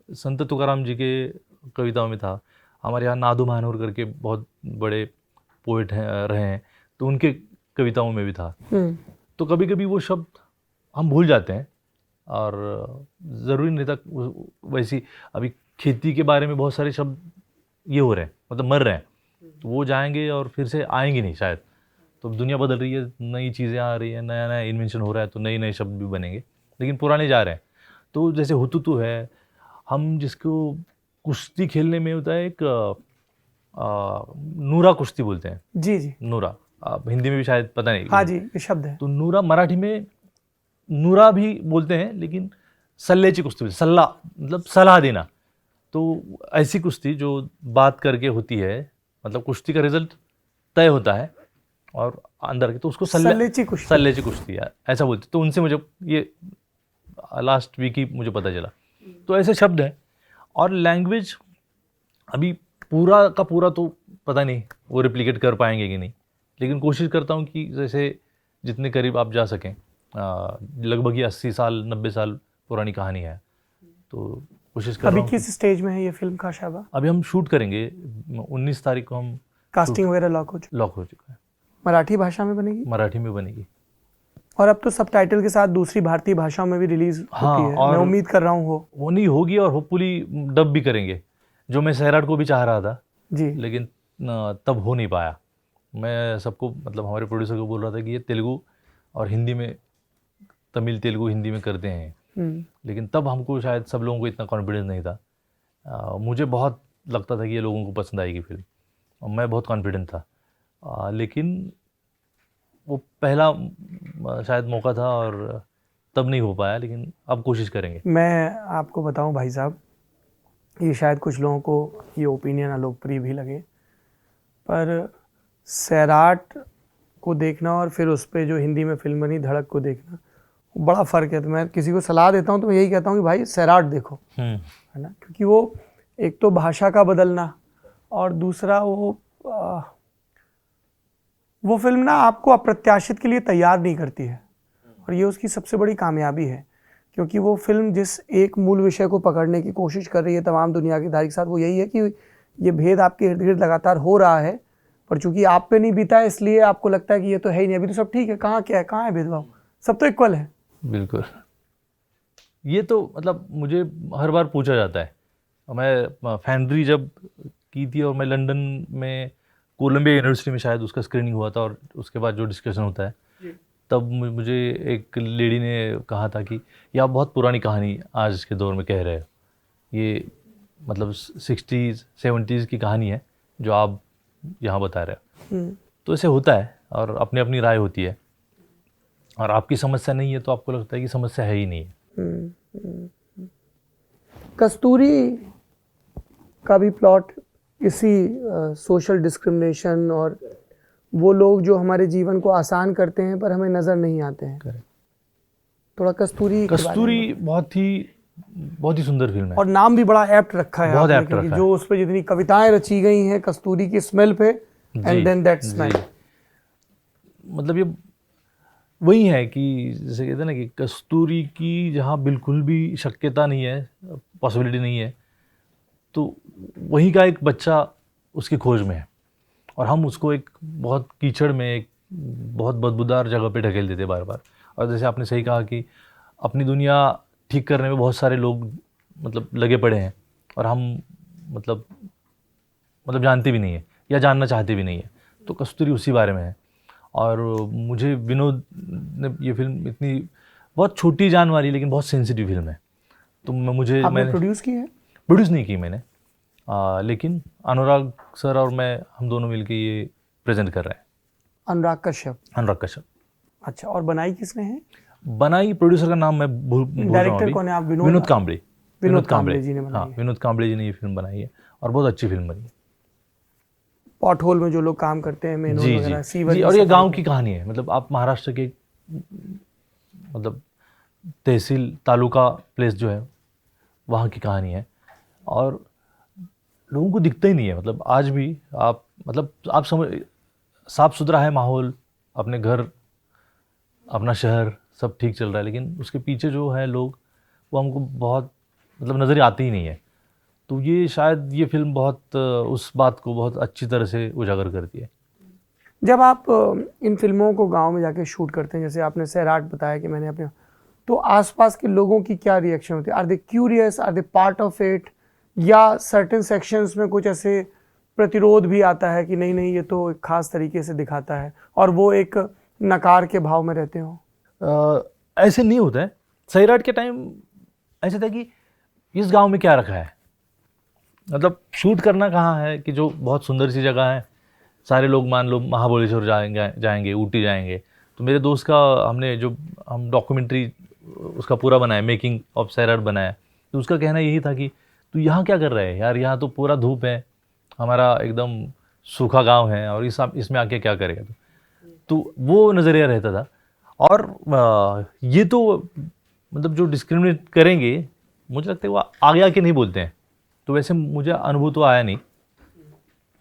संत तुकाराम जी के कविताओं में था। हमारे यहाँ नादू महानोर करके बहुत बड़े पोइट रहे हैं, तो उनके कविताओं में भी था। तो कभी कभी वो शब्द हम भूल जाते हैं, और ज़रूरी नहीं था वैसी। अभी खेती के बारे में बहुत सारे शब्द ये हो रहे हैं, मतलब मर रहे हैं, तो वो जाएंगे और फिर से आएंगे नहीं शायद। तो दुनिया बदल रही है, नई चीज़ें आ रही है, नया नया इन्वेंशन हो रहा है, तो नए नए शब्द भी बनेंगे, लेकिन पुराने जा रहे हैं। तो जैसे हुतुतु है, हम जिसको कुश्ती खेलने में होता है एक नूरा कुश्ती बोलते हैं, जी जी, नूरा, हिंदी में भी शायद पता नहीं। हाँ जी, ये शब्द है। तो नूरा मराठी में नूरा भी बोलते हैं, लेकिन सल्लेची कुश्ती बोलते हैं, सल्ला मतलब सलाह देना। तो ऐसी कुश्ती जो बात करके होती है, मतलब कुश्ती का रिजल्ट तय होता है और अंदर के, तो उसको सल्लेची कुश्ती। सल्लेची कुश्ती है ऐसा बोलते। तो उनसे मुझे ये लास्ट वीक ही मुझे पता चला। तो ऐसे शब्द हैं। और लैंग्वेज अभी पूरा का पूरा तो पता नहीं वो रिप्लिकेट कर पाएंगे कि नहीं, लेकिन कोशिश करता हूँ कि जैसे जितने करीब आप जा सकें। लगभग ये 80 साल 90 साल पुरानी कहानी है, तो कोशिश कर रहा अभी हूँ। किस स्टेज में है ये फिल्म का शाबा? अभी हम शूट करेंगे, 19 तारीख को हम कास्टिंग वगैरह लॉक हो चुका है। मराठी भाषा में बनेगी? मराठी में बनेगी। और अब तो सबटाइटल के साथ दूसरी भारतीय भाषाओं में भी रिलीज हाँ, होती है। और मैं उम्मीद कर रहा हूँ वो नहीं होगी, और होपफुली डब भी करेंगे, जो मैं सैराट को भी चाह रहा था जी। लेकिन तब हो नहीं पाया। मैं सबको, मतलब हमारे प्रोड्यूसर को बोल रहा था कि ये तेलुगु और हिंदी में, तमिल तेलुगु हिंदी में करते हैं, लेकिन तब हमको शायद सब लोगों को इतना कॉन्फिडेंस नहीं था। मुझे बहुत लगता था कि ये लोगों को पसंद आएगी फिल्म, और मैं बहुत कॉन्फिडेंट था, लेकिन वो पहला शायद मौका था और तब नहीं हो पाया, लेकिन अब कोशिश करेंगे। मैं आपको बताऊं भाई साहब, ये शायद कुछ लोगों को ये ओपिनियन अलोकप्रिय भी लगे, पर सैराट को देखना और फिर उस पर जो हिंदी में फिल्म बनी धड़क को देखना, बड़ा फ़र्क है। तो मैं किसी को सलाह देता हूँ तो मैं यही कहता हूँ कि भाई सैराट देखो, है ना, क्योंकि वो एक तो भाषा का बदलना, और दूसरा वो फिल्म ना आपको अप्रत्याशित के लिए तैयार नहीं करती है, और ये उसकी सबसे बड़ी कामयाबी है। क्योंकि वो फिल्म जिस एक मूल विषय को पकड़ने की कोशिश कर रही है तमाम दुनिया की धारी के साथ, वो यही है कि ये भेद आपके इर्द गिर्द लगातार हो रहा है, पर चूंकि आप पे नहीं बीता है इसलिए आपको लगता है कि ये तो है ही नहीं, अभी तो सब ठीक है, कहाँ क्या है, कहाँ है भेदभाव, सब तो इक्वल है। बिल्कुल। ये तो मतलब मुझे हर बार पूछा जाता है। मैं फैंड्री जब की थी और मैं लंदन में कोलंबिया यूनिवर्सिटी में शायद उसका स्क्रीनिंग हुआ था, और उसके बाद जो डिस्कशन होता है, तब मुझे एक लेडी ने कहा था कि ये आप बहुत पुरानी कहानी आज के दौर में कह रहे हो, ये मतलब 60s 70s की कहानी है जो आप यहाँ बता रहे हो। तो ऐसे होता है, और अपनी अपनी राय होती है, और आपकी समस्या नहीं है तो आपको लगता है कि समस्या है ही नहीं है। कस्तूरी का भी प्लॉट इसी सोशल डिस्क्रिमिनेशन और वो लोग जो हमारे जीवन को आसान करते हैं पर हमें नज़र नहीं आते हैं। थोड़ा कस्तूरी बहुत ही सुंदर फिल्म है, और नाम भी बड़ा एप्ट रखा है, बहुत एप्ट रखा है। जो उस पर जितनी कविताएं रची गई हैं कस्तूरी की स्मेल पे, एंड देन दैट स्मेल, मतलब ये वही है कि जैसे कहते हैं ना कि कस्तूरी की जहाँ बिल्कुल भी शक्यता नहीं है, पॉसिबिलिटी नहीं है, तो वहीं का एक बच्चा उसकी खोज में है, और हम उसको एक बहुत कीचड़ में, एक बहुत बदबूदार जगह पे ढकेल देते बार बार। और जैसे आपने सही कहा कि अपनी दुनिया ठीक करने में बहुत सारे लोग मतलब लगे पड़े हैं, और हम मतलब जानते भी नहीं है या जानना चाहते भी नहीं है। तो कस्तूरी उसी बारे में है। और मुझे विनोद ने ये फिल्म इतनी बहुत छोटी जान वाली लेकिन बहुत सेंसिटिव फिल्म है, तो मैंने प्रोड्यूस की है? प्रोड्यूस नहीं की मैंने, लेकिन अनुराग सर और मैं, हम दोनों मिलकर ये प्रेजेंट कर रहे हैं। अनुराग कश्यप। अच्छा, और बनाई किसने है? बनाई, प्रोड्यूसर का नाम मैं भूल डायरेक्टर कौन है? आप? विनोद कांबळे जी ने बनाई। हाँ, विनोद कांबळे जी ने ये फिल्म बनाई है, और बहुत अच्छी फिल्म बनी है। पॉट होल में जो लोग काम करते हैं, मेनोन वगैरह, जी, और ये गांव की कहानी है। मतलब आप महाराष्ट्र के मतलब तहसील तालुका प्लेस जो है वहाँ की कहानी है, और लोगों को दिखता ही नहीं है। मतलब आज भी आप समझ, साफ सुथरा है माहौल, अपने घर अपना शहर सब ठीक चल रहा है, लेकिन उसके पीछे जो है लोग, वो हमको बहुत मतलब नज़र आते ही नहीं है। तो ये शायद ये फिल्म बहुत उस बात को बहुत अच्छी तरह से उजागर करती है। जब आप इन फिल्मों को गांव में जाके शूट करते हैं, जैसे आपने सैराट बताया कि मैंने अपने, तो आसपास के लोगों की क्या रिएक्शन होती है? Are they curious, are they part of it, या सर्टेन सेक्शंस में कुछ ऐसे प्रतिरोध भी आता है कि नहीं नहीं ये तो एक खास तरीके से दिखाता है, और वो एक नकार के भाव में रहते हो? ऐसे नहीं होता है। सैराट के टाइम ऐसा था कि इस गांव में क्या रखा है, मतलब शूट करना कहाँ है कि जो बहुत सुंदर सी जगह है, सारे लोग मान लो महाबलेश्वर जाएंगे, ऊटी जाएंगे। तो मेरे दोस्त का हम डॉक्यूमेंट्री उसका पूरा बनाया, मेकिंग ऑफ सैराट बनाया। तो उसका कहना यही था कि तू यहाँ क्या कर रहा है यार, यहाँ तो पूरा धूप है, हमारा एकदम सूखा गांव है, और इसमें आके क्या करेगा तो वो नज़रिया रहता था। और ये तो मतलब जो डिस्क्रिमिनेट करेंगे, मुझे लगता है वो आगे आके नहीं बोलते हैं। तो वैसे मुझे अनुभव तो आया नहीं,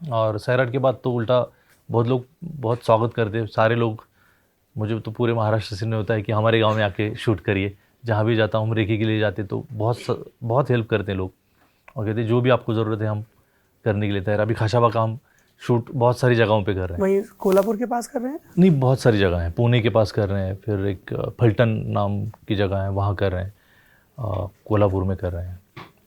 और सैराट के बाद तो उल्टा बहुत लोग बहुत स्वागत करते हैं। सारे लोग, मुझे तो पूरे महाराष्ट्र से नहीं होता है कि हमारे गांव में आके शूट करिए। जहाँ भी जाता हूँ, हम रेकी के लिए जाते तो बहुत हेल्प करते हैं लोग, और कहते हैं जो भी आपको ज़रूरत है हम करने के लिए तैयार। अभी खाशाबा का हम शूट बहुत सारी जगहों पे कर रहे हैं। वहीं कोल्हापुर के पास कर रहे हैं? नहीं, बहुत सारी जगह हैं। पुणे के पास कर रहे हैं, फिर एक फलटन नाम की जगह है वहाँ कर रहे हैं, कोल्हापुर में कर रहे हैं,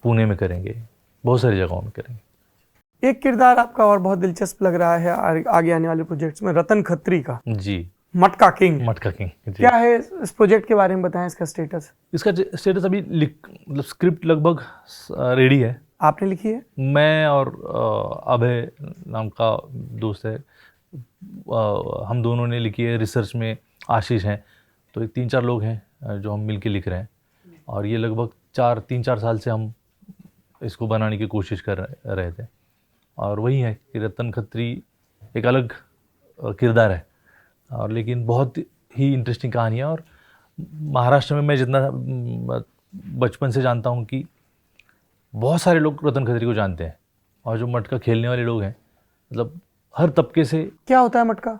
पुणे में करेंगे, बहुत सारी जगहों में करेंगे। एक किरदार आपका और बहुत दिलचस्प लग रहा है आगे आने वाले प्रोजेक्ट्स में, रतन खत्री का। जी, मटका किंग। मटका किंग जी। क्या है इस प्रोजेक्ट के बारे में बताएं, इसका स्टेटस? इसका स्टेटस अभी मतलब स्क्रिप्ट लगभग रेडी है। आपने लिखी है? मैं और अभय नाम का दोस्त है, हम दोनों ने लिखी है। रिसर्च में आशीष हैं, तो एक 3-4 लोग हैं जो हम मिलके लिख रहे हैं। और ये लगभग 3-4 साल से हम इसको बनाने की कोशिश कर रहे थे। और वही है कि रतन खत्री एक अलग किरदार है, और लेकिन बहुत ही इंटरेस्टिंग कहानी है। और महाराष्ट्र में मैं जितना बचपन से जानता हूँ कि बहुत सारे लोग रतन खत्री को जानते हैं, और जो मटका खेलने वाले लोग हैं, मतलब हर तबके से। क्या होता है मटका?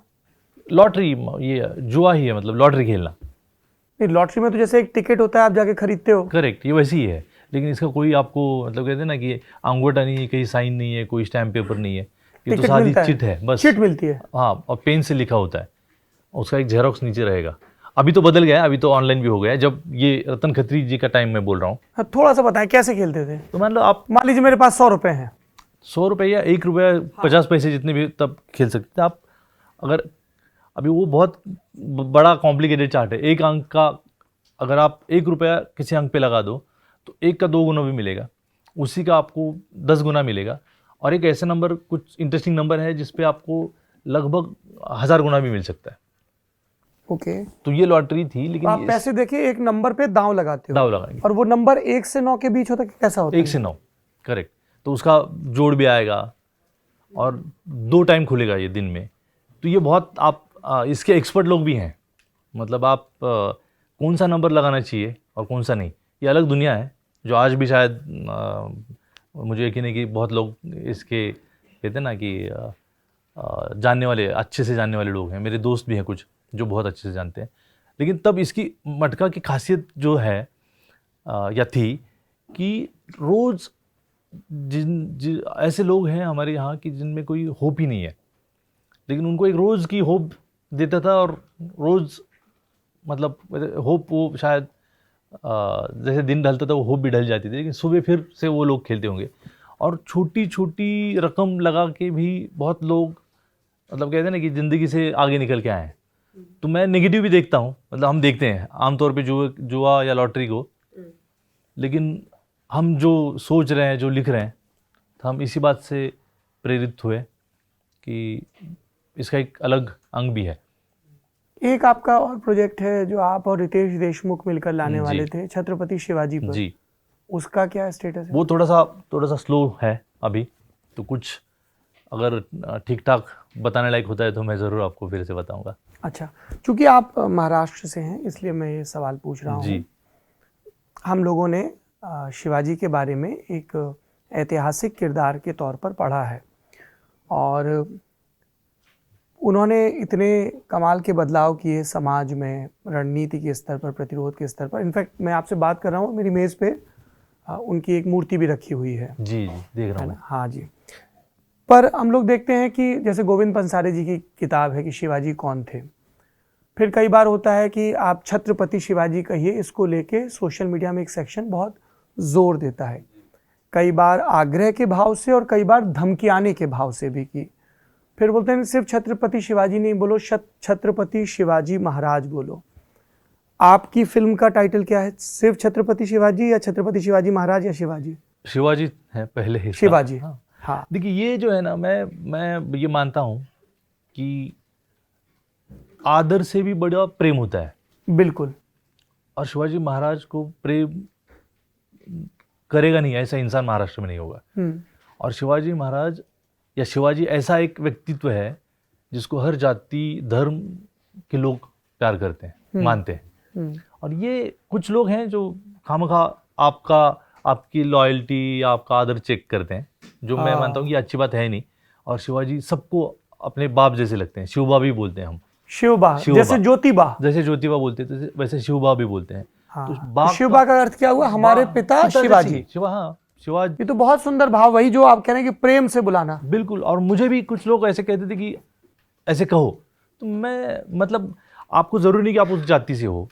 लॉटरी, ये जुआ ही है, मतलब लॉटरी खेलना। नहीं, लॉटरी में तो जैसे एक टिकट होता है, आप जाके खरीदते हो। करेक्ट, ये वैसे ही है, लेकिन इसका कोई आपको मतलब कहते हैं ना कि अंगूठा नहीं है, कहीं साइन नहीं है, कोई स्टैम्प पेपर नहीं है, ये तो सादी चिट है बस। चिट मिलती है, हाँ, और पेन से लिखा होता है, उसका एक जेरोक्स नीचे रहेगा। अभी तो बदल गया है, अभी तो ऑनलाइन भी हो गया है। जब ये रतन खत्री जी का टाइम मैं बोल रहा हूँ। हाँ, थोड़ा सा बताएं कैसे खेलते थे। तो मान लो आप, मान लीजिए मेरे पास 100 रुपए हैं। 100 रुपये या 1 रुपया 50 पैसे जितने भी तब खेल सकते थे आप। अगर अभी वो बहुत बड़ा कॉम्प्लिकेटेड चार्ट है। एक अंक का अगर आप 1 रुपया किसी अंक पे लगा दो तो 1 का 2 गुना भी मिलेगा, उसी का आपको 10 गुना मिलेगा। और एक ऐसा नंबर, कुछ इंटरेस्टिंग नंबर है जिस पे आपको लगभग 1000 गुना भी मिल सकता है। ओके। तो ये लॉटरी थी, लेकिन आप पैसे देखिए, एक नंबर पे दांव लगाते हो। दाव लगाएंगे, और वो नंबर 1 से 9 के बीच होता है कि कैसा होता है? 1 से 9, करेक्ट। तो उसका जोड़ भी आएगा, और 2 टाइम खुलेगा ये दिन में। तो ये बहुत आप इसके एक्सपर्ट लोग भी हैं, मतलब आप कौन सा नंबर लगाना चाहिए और कौन सा नहीं, ये अलग दुनिया है जो आज भी शायद मुझे यकीन है कि बहुत लोग इसके कहते हैं ना कि जानने वाले, अच्छे से जानने वाले लोग हैं। मेरे दोस्त भी हैं कुछ जो बहुत अच्छे से जानते हैं। लेकिन तब इसकी मटका की खासियत जो है या थी कि रोज़ ऐसे लोग हैं हमारे यहाँ कि जिनमें कोई होप ही नहीं है, लेकिन उनको एक रोज़ की होप देता था। और रोज़ मतलब होप, वो शायद जैसे दिन ढलता था वो होप भी ढल जाती थी, लेकिन सुबह फिर से वो लोग खेलते होंगे। और छोटी छोटी रकम लगा के भी बहुत लोग मतलब कहते हैं ना कि ज़िंदगी से आगे निकल के आए हैं। तो मैं नेगेटिव भी देखता हूँ, मतलब हम देखते हैं आमतौर पे जुआ या लॉटरी को, लेकिन हम जो सोच रहे हैं, जो लिख रहे हैं, तो हम इसी बात से प्रेरित हुए कि इसका एक अलग अंग भी है। एक आपका और प्रोजेक्ट है जो आप और रितेश देशमुख मिलकर लाने वाले थे, छत्रपति शिवाजी पर। जी, उसका क्या स्टेटस है? वो थोड़ा सा स्लो है अभी, तो कुछ अगर ठीक ठाक बताने लायक होता है तो मैं ज़रूर आपको फिर से बताऊंगा। अच्छा, क्योंकि आप महाराष्ट्र से हैं इसलिए मैं ये सवाल पूछ रहा हूँ। हम लोगों ने शिवाजी के बारे में एक ऐतिहासिक किरदार के तौर पर पढ़ा है, और उन्होंने इतने कमाल के बदलाव किए समाज में, रणनीति के स्तर पर, प्रतिरोध के स्तर पर। इनफैक्ट मैं आपसे बात कर रहा हूँ, मेरी मेज़ पे उनकी एक मूर्ति भी रखी हुई है। जी देख रहा हूँ। हाँ जी। पर हम लोग देखते हैं कि जैसे गोविंद पंसारे जी की किताब है कि शिवाजी कौन थे, फिर कई बार होता है कि आप छत्रपति शिवाजी कहिए, इसको लेके सोशल मीडिया में एक सेक्शन बहुत जोर देता है। कई बार आग्रह के भाव से और कई बार धमकियाने के भाव से भी की। फिर बोलते हैं सिर्फ छत्रपति शिवाजी नहीं बोलो, छत्रपति शिवाजी महाराज बोलो। आपकी फिल्म का टाइटल क्या है? सिर्फ छत्रपति शिवाजी या छत्रपति शिवाजी महाराज या शिवाजी? शिवाजी है पहले ही। शिवाजी। हाँ। हाँ, देखिए ये जो है ना, मैं ये मानता हूँ कि आदर से भी बड़ा प्रेम होता है। बिल्कुल। और शिवाजी महाराज को प्रेम करेगा नहीं ऐसा इंसान महाराष्ट्र में नहीं होगा। और शिवाजी महाराज या शिवाजी ऐसा एक व्यक्तित्व है जिसको हर जाति धर्म के लोग प्यार करते हैं, मानते हैं। और ये कुछ लोग हैं जो खामखा आपकी लॉयल्टी या आपका आदर चेक करते हैं, जो मैं मानता हूँ कि अच्छी बात है नहीं। और शिवाजी सबको अपने बाप जैसे लगते हैं, शिवबा भी बोलते हैं हम। शिवबा, जैसे ज्योतिबा बोलते थे वैसे शिवबा भी बोलते हैं। हाँ। तो शिवबा का अर्थ क्या हुआ? हमारे पिता शिवाजी। शिवाजी। ये तो बहुत सुंदर भाव, वही जो आप कह रहे हैं कि प्रेम से बुलाना। बिल्कुल। और मुझे भी कुछ लोग ऐसे कहते थे कि ऐसे कहो, तो मैं मतलब आपको जरूरी नहीं कि आप उस जाति से हो।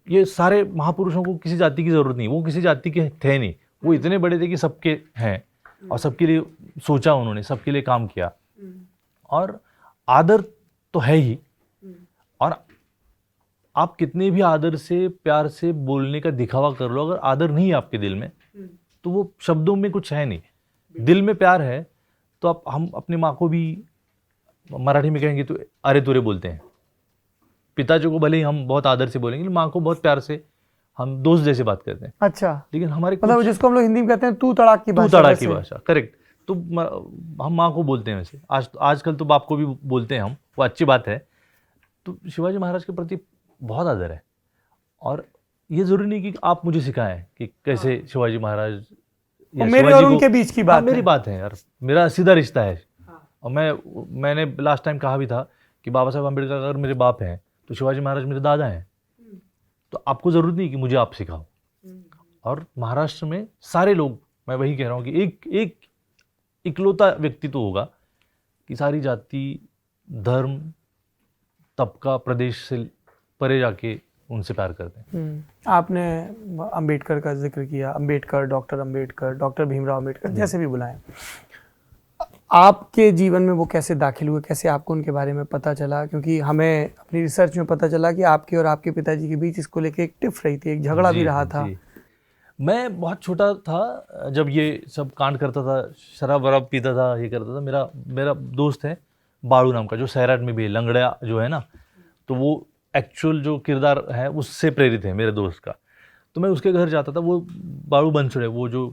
ये सारे महापुरुषों को किसी जाति की जरूरत नहीं, वो किसी जाति के थे नहीं, वो इतने बड़े थे कि सबके हैं और सबके लिए सोचा उन्होंने, सबके लिए काम किया। और आदर तो है ही, और आप कितने भी आदर से प्यार से बोलने का दिखावा कर लो, अगर आदर नहीं है आपके दिल में तो वो शब्दों में कुछ है नहीं। दिल में प्यार है तो हम अपनी माँ को भी मराठी में कहेंगे तो अरे तुरे बोलते हैं। पिताजी को भले ही हम बहुत आदर से बोलेंगे, माँ को बहुत प्यार से हम दोस्त जैसे बात करते हैं। अच्छा। लेकिन हमारे मतलब जिसको हम लोग हिंदी में कहते हैं तू तड़ाक की भाषा। करेक्ट। तो हम माँ को बोलते हैं वैसे, आजकल तो बाप को भी बोलते हैं हम, वो अच्छी बात है। तो शिवाजी महाराज के प्रति बहुत आदर है। और ये जरूरी नहीं कि आप मुझे सिखाएं कि कैसे शिवाजी महाराज या मेरे और उनके बीच की बात मेरी बात है यार, मेरा सीधा रिश्ता है। और मैंने लास्ट टाइम कहा भी था कि बाबा साहब अम्बेडकर अगर मेरे बाप हैं तो शिवाजी महाराज मेरे दादा हैं। तो आपको जरूरत नहीं कि मुझे आप सिखाओ। और महाराष्ट्र में सारे लोग, मैं वही कह रहा हूँ कि एक इकलौता व्यक्तित्व होगा कि सारी जाति धर्म तबका प्रदेश से परे जाके उनसे प्यार करते हैं। आपने अंबेडकर का जिक्र किया, अंबेडकर, डॉक्टर भीमराव अंबेडकर, जैसे भी बुलाएं। आपके जीवन में वो कैसे दाखिल हुए, कैसे आपको उनके बारे में पता चला? क्योंकि हमें अपनी रिसर्च में पता चला कि आपके और आपके पिताजी के बीच इसको लेके एक टिफ रही थी, एक झगड़ा भी रहा था। मैं बहुत छोटा था जब ये सब कांड करता था, शराब वराब पीता था, ये करता था। मेरा दोस्त है बाड़ू नाम का, जो सैराट में भी है, लंगड़ा जो है ना, तो वो एक्चुअल जो किरदार है उससे प्रेरित है मेरे दोस्त का। तो मैं उसके घर जाता था। वो बाड़ू बंसुड़े, वो जो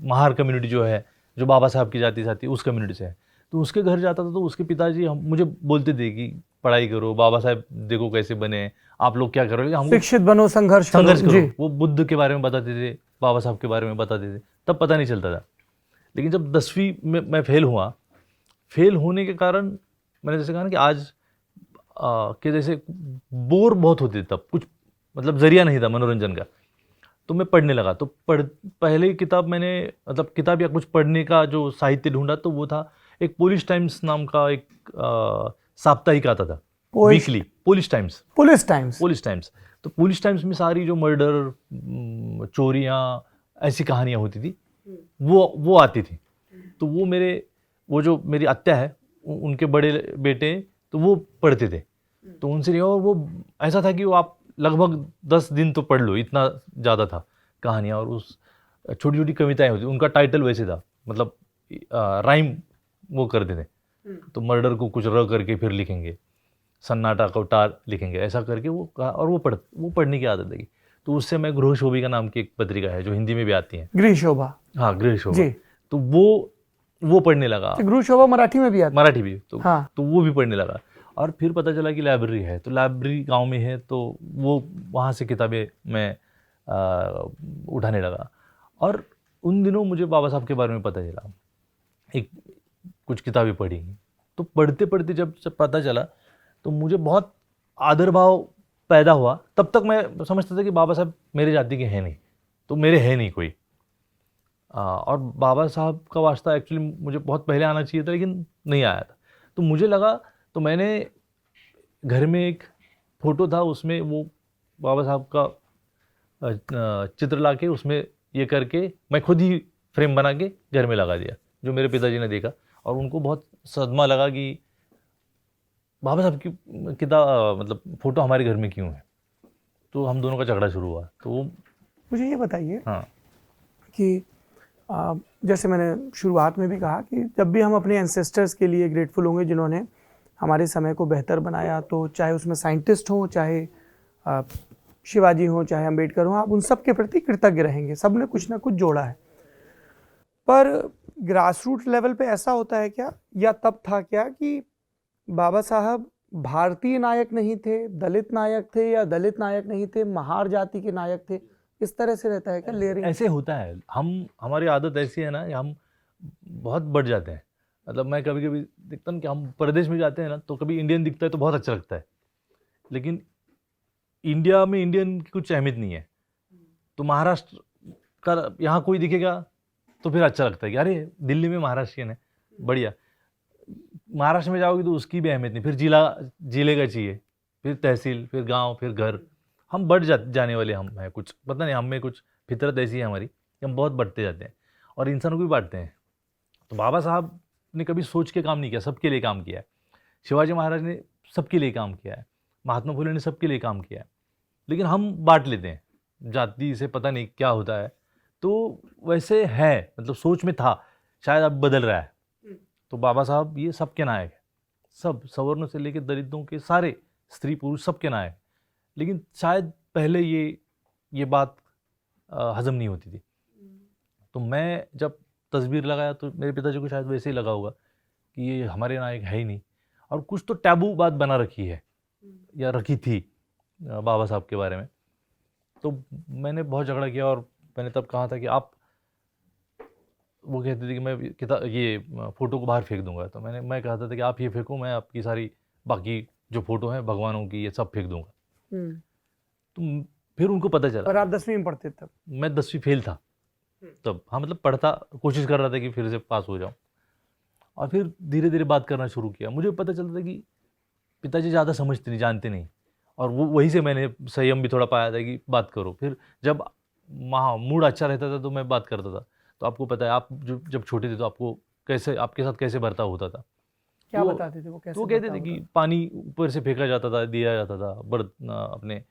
महार कम्युनिटी जो है, जो बाबा साहब की जाति साथी उस कम्युनिटी से है, तो उसके घर जाता था। तो उसके पिताजी मुझे बोलते थे कि पढ़ाई करो, बाबा साहब देखो कैसे बने, आप लोग क्या करोगे, हम शिक्षित बनो, संघर्ष करो। वो बुद्ध के बारे में बताते थे, बाबा साहब के बारे में बताते थे। तब पता नहीं चलता था। लेकिन जब 10वीं में मैं फेल हुआ, फेल होने के कारण मैंने जैसे कहा ना कि आज कि जैसे बोर बहुत होते, तब कुछ मतलब जरिया नहीं था मनोरंजन का। तो मैं पढ़ने लगा। तो पहले किताब मैंने मतलब किताब या कुछ पढ़ने का जो साहित्य ढूंढा तो वो था एक पोलिश टाइम्स नाम का एक साप्ताहिक आता था, वीकली, पोलिश टाइम्स। तो पोलिश टाइम्स में सारी जो मर्डर, चोरियाँ, ऐसी कहानियाँ होती थी वो आती थी। तो वो जो मेरी आत्या है, उनके बड़े बेटे तो वो पढ़ते थे। तो उनसे नहीं, और वो ऐसा था कि वो आप लगभग 10 दिन तो पढ़ लो, इतना ज़्यादा था कहानियाँ। और उस छोटी छोटी कविताएं होती, उनका टाइटल वैसे था, मतलब राइम वो करते थे। तो मर्डर को कुछ र करके फिर लिखेंगे, सन्नाटा को टार लिखेंगे, ऐसा करके वो और वो पढ़ने की आदत लगी। तो उससे मैं गृह शोभी का नाम की एक पत्रिका है जो हिंदी में भी आती है, गृह शोभा। हाँ, गृह शोभा। तो वो पढ़ने लगा। गृह शोभा मराठी में भी आती है? मराठी भी। तो हाँ। तो वो भी पढ़ने लगा। और फिर पता चला कि लाइब्रेरी है, तो लाइब्रेरी गांव में है, तो वो वहाँ से किताबें मैं उठाने लगा। और उन दिनों मुझे बाबा साहब के बारे में पता चला, कुछ किताबें पढ़ी। तो पढ़ते पढ़ते जब पता चला तो मुझे बहुत आदर भाव पैदा हुआ। तब तक मैं समझता था कि बाबा साहब मेरे जाति के हैं नहीं, तो मेरे है नहीं कोई। और बाबा साहब का वास्ता एक्चुअली मुझे बहुत पहले आना चाहिए था, लेकिन नहीं आया था। तो मुझे लगा, तो मैंने घर में एक फ़ोटो था, उसमें वो बाबा साहब का चित्र लाके उसमें ये करके मैं खुद ही फ्रेम बना के घर में लगा दिया, जो मेरे पिताजी ने देखा और उनको बहुत सदमा लगा कि बाबा साहब की किताब मतलब फ़ोटो हमारे घर में क्यों है। तो हम दोनों का झगड़ा शुरू हुआ। तो वो मुझे ये बताइए हाँ कि जैसे मैंने शुरुआत में भी कहा कि जब भी हम अपने एंसेस्टर्स के लिए ग्रेटफुल होंगे जिन्होंने हमारे समय को बेहतर बनाया, तो चाहे उसमें साइंटिस्ट हों, चाहे शिवाजी हों, चाहे अंबेडकर हों, आप उन सब के प्रति कृतज्ञ रहेंगे। सब ने कुछ ना कुछ जोड़ा है। पर ग्रासरूट लेवल पे ऐसा होता है क्या, या तब था क्या, कि बाबा साहब भारतीय नायक नहीं थे, दलित नायक थे, या दलित नायक नहीं थे, महार जाति के नायक थे? इस तरह से रहता है क्या लेयरिंग? ऐसे होता है। हमारी आदत ऐसी है ना कि हम बहुत बढ़ जाते हैं। मतलब मैं कभी कभी देखता हूँ कि हम प्रदेश में जाते हैं ना, तो कभी इंडियन दिखता है तो बहुत अच्छा लगता है, लेकिन इंडिया में इंडियन की कुछ अहमियत नहीं है। तो महाराष्ट्र का यहाँ कोई दिखेगा तो फिर अच्छा लगता है कि अरे दिल्ली में महाराष्ट्रियन है, बढ़िया। महाराष्ट्र में जाओगे तो उसकी भी अहमियत नहीं, फिर जिले का चाहिए, फिर तहसील, फिर गांव, फिर घर। हम बढ़ जाने वाले हम हैं, कुछ पता नहीं, हम में कुछ फितरत ऐसी है हमारी कि हम बहुत बढ़ते जाते हैं और इंसानों को भी बांटते हैं। तो बाबा साहब ने कभी सोच के काम नहीं किया, सबके लिए काम किया है। शिवाजी महाराज ने सबके लिए काम किया है, महात्मा फुले ने सबके लिए काम किया है, लेकिन हम बांट लेते हैं जाति से, पता नहीं क्या होता है। तो वैसे है, मतलब सोच में था, शायद अब बदल रहा है। तो बाबा साहब ये सबके नायक है, सब सवर्णों से लेकर दलितों के सारे, स्त्री पुरुष सबके नायक। लेकिन शायद पहले ये बात हजम नहीं होती थी। तो मैं जब तस्वीर लगाया तो मेरे पिताजी को शायद वैसे ही लगा होगा कि ये हमारे नायक है ही नहीं, और कुछ तो टैबू बात बना रखी है या रखी थी बाबा साहब के बारे में। तो मैंने बहुत झगड़ा किया और मैंने तब कहा था कि आप, वो कहते थे कि मैं ये फ़ोटो को बाहर फेंक दूंगा, तो मैं कहता था कि आप ये फेंको, मैं आपकी सारी बाकी जो फ़ोटो हैं भगवानों की ये सब फेंक दूंगा। तो फिर उनको पता चला। और आप 10वीं में पढ़ते तब? मैं 10वीं फेल था तब, हाँ, मतलब पढ़ता, कोशिश कर रहा था कि फिर से पास हो जाऊँ। और फिर धीरे धीरे बात करना शुरू किया। मुझे पता चलता था कि पिताजी ज़्यादा समझते नहीं, जानते नहीं, और वो वहीं से मैंने संयम भी थोड़ा पाया था कि बात करो। फिर जब मूड अच्छा रहता था तो मैं बात करता था। तो आपको पता है, आप जब छोटे थे तो आपको कैसे, आपके साथ कैसे बर्ताव होता था? क्या बताते थे वो, कैसे? तो वो कहते थे कि पानी ऊपर से फेंका जाता था, दिया जाता था, अपने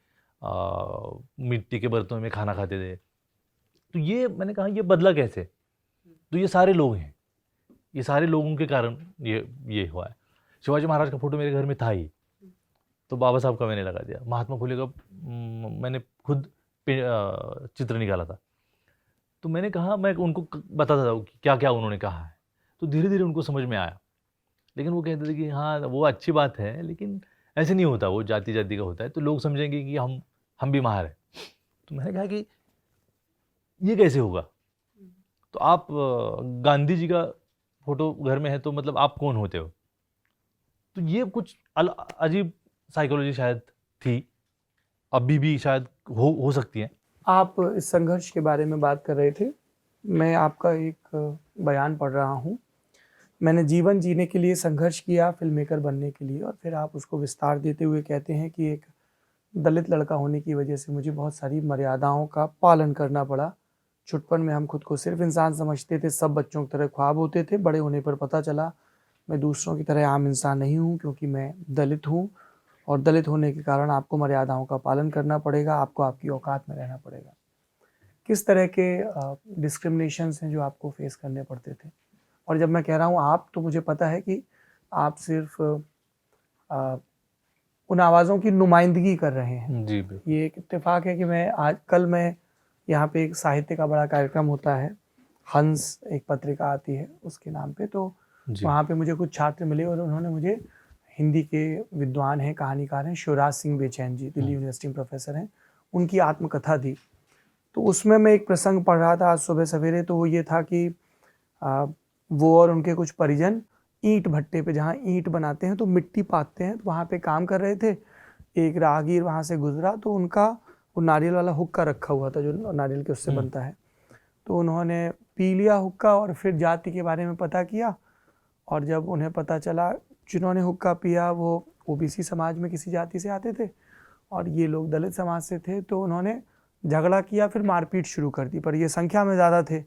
मिट्टी के बर्तनों में खाना खाते थे। तो ये मैंने कहा ये बदला कैसे? तो ये सारे लोग हैं, ये सारे लोगों के कारण ये हुआ है। शिवाजी महाराज का फोटो मेरे घर में था ही, तो बाबा साहब का मैंने लगा दिया। महात्मा फुले का मैंने खुद चित्र निकाला था। तो मैंने कहा, मैं उनको बताता था कि क्या क्या उन्होंने कहा है। तो धीरे धीरे उनको समझ में आया, लेकिन वो कहते थे कि हाँ वो अच्छी बात है, लेकिन ऐसे नहीं होता, वो जाति जाति का होता है, तो लोग समझेंगे कि हम भी महार हैं। तो मैंने कहा कि ये कैसे होगा? तो आप गांधी जी का फोटो घर में है तो मतलब आप कौन होते हो? तो ये कुछ अजीब साइकोलॉजी शायद थी, अभी भी शायद हो सकती है। आप इस संघर्ष के बारे में बात कर रहे थे, मैं आपका एक बयान पढ़ रहा हूँ। मैंने जीवन जीने के लिए संघर्ष किया, फिल्म मेकर बनने के लिए, और फिर आप उसको विस्तार देते हुए कहते हैं कि एक दलित लड़का होने की वजह से मुझे बहुत सारी मर्यादाओं का पालन करना पड़ा। छुटपन में हम खुद को सिर्फ इंसान समझते थे, सब बच्चों की तरह ख्वाब होते थे। बड़े होने पर पता चला मैं दूसरों की तरह आम इंसान नहीं हूँ, क्योंकि मैं दलित हूँ, और दलित होने के कारण आपको मर्यादाओं का पालन करना पड़ेगा, आपको आपकी औकात में रहना पड़ेगा। किस तरह के डिस्क्रिमिनेशंस हैं जो आपको फेस करने पड़ते थे? और जब मैं कह रहा हूँ आप, तो मुझे पता है कि आप सिर्फ उन आवाज़ों की नुमाइंदगी कर रहे हैं। जी, ये एक इत्तेफाक है कि कल मैं यहाँ पे एक साहित्य का बड़ा कार्यक्रम होता है, हंस एक पत्रिका आती है उसके नाम पे, तो वहाँ पे मुझे कुछ छात्र मिले और उन्होंने मुझे, हिंदी के विद्वान हैं, कहानीकार हैं, शिवराज सिंह बेचैन जी, दिल्ली यूनिवर्सिटी में प्रोफेसर हैं, उनकी आत्मकथा थी। तो उसमें मैं एक प्रसंग पढ़ रहा था आज सुबह सवेरे। तो वो ये था कि वो और उनके कुछ परिजन ईंट भट्टे पे, जहाँ ईंट बनाते हैं तो मिट्टी पाथते हैं, तो वहाँ पे काम कर रहे थे। एक राहगीर वहाँ से गुजरा, तो उनका वो नारियल वाला हुक्का रखा हुआ था जो नारियल के उससे बनता है, तो उन्होंने पी लिया हुक्का और फिर जाति के बारे में पता किया। और जब उन्हें पता चला, जिन्होंने हुक्का पिया वो ओबीसी समाज में किसी जाति से आते थे और ये लोग दलित समाज से थे, तो उन्होंने झगड़ा किया, फिर मारपीट शुरू कर दी। पर ये संख्या में ज़्यादा थे,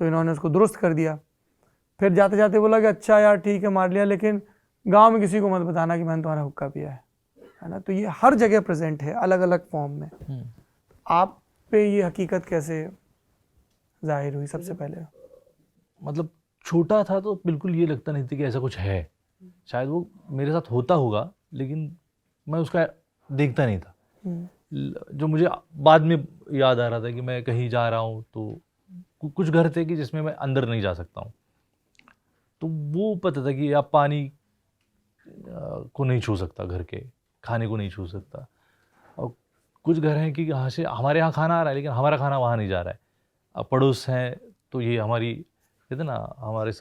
तो इन्होंने उसको दुरुस्त कर दिया। फिर जाते जाते बोला कि अच्छा यार ठीक है मार लिया, लेकिन गांव में किसी को मत बताना कि मैंने तुम्हारा हुक्का पिया है ना। तो ये हर जगह प्रेजेंट है अलग अलग फॉर्म में। आप पे ये हकीकत कैसे जाहिर हुई सबसे पहले? मतलब छोटा था तो बिल्कुल ये लगता नहीं था कि ऐसा कुछ है, शायद वो मेरे साथ होता होगा लेकिन मैं उसका देखता नहीं था। जो मुझे बाद में याद आ रहा था कि मैं कहीं जा रहा हूँ तो कुछ घर थे कि जिसमें मैं अंदर नहीं जा सकता हूँ, तो वो पता था कि आप पानी को नहीं छू सकता, घर के खाने को नहीं छू सकता। और कुछ घर हैं कि यहाँ से हमारे यहाँ खाना आ रहा है लेकिन हमारा खाना वहाँ नहीं जा रहा है। अब पड़ोस हैं तो ये हमारी कहते हैं ना हमारे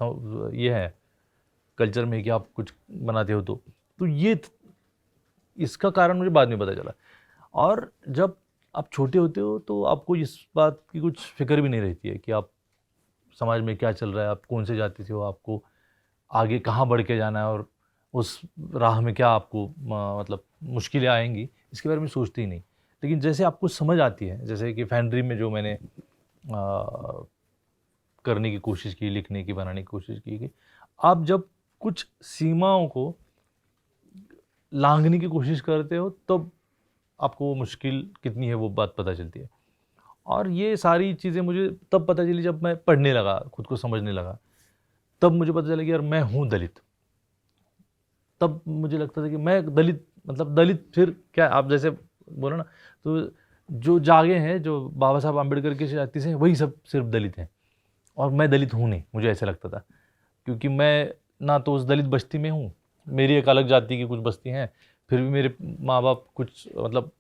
ये है कल्चर में कि आप कुछ बनाते हो तो ये इसका कारण मुझे बाद में पता चला। और जब आप छोटे होते हो तो आपको इस बात की कुछ फिक्र भी नहीं रहती है कि आप समाज में क्या चल रहा है, आप कौन से जाति से हो, आपको आगे कहाँ बढ़ के जाना है और उस राह में क्या आपको मतलब मुश्किलें आएंगी, इसके बारे में सोचते ही नहीं। लेकिन जैसे आपको समझ आती है, जैसे कि फैंड्री में जो मैंने करने की कोशिश की, लिखने की, बनाने की कोशिश की कि आप जब कुछ सीमाओं को लांघने की कोशिश करते हो तब आपको वो मुश्किल कितनी है वो बात पता चलती है। और ये सारी चीज़ें मुझे तब पता चली जब मैं पढ़ने लगा, खुद को समझने लगा, तब मुझे पता चला कि यार मैं हूँ दलित। तब मुझे लगता था कि मैं दलित, मतलब दलित फिर क्या, आप जैसे बोलो ना, तो जो जागे हैं, जो बाबा साहब आम्बेडकर की जाति से हैं, वही सब सिर्फ दलित हैं और मैं दलित हूँ नहीं, मुझे ऐसा लगता था। क्योंकि मैं ना तो उस दलित बस्ती में हूँ, मेरी एक अलग जाति की कुछ बस्ती हैं, फिर भी मेरे माँ बाप कुछ मतलब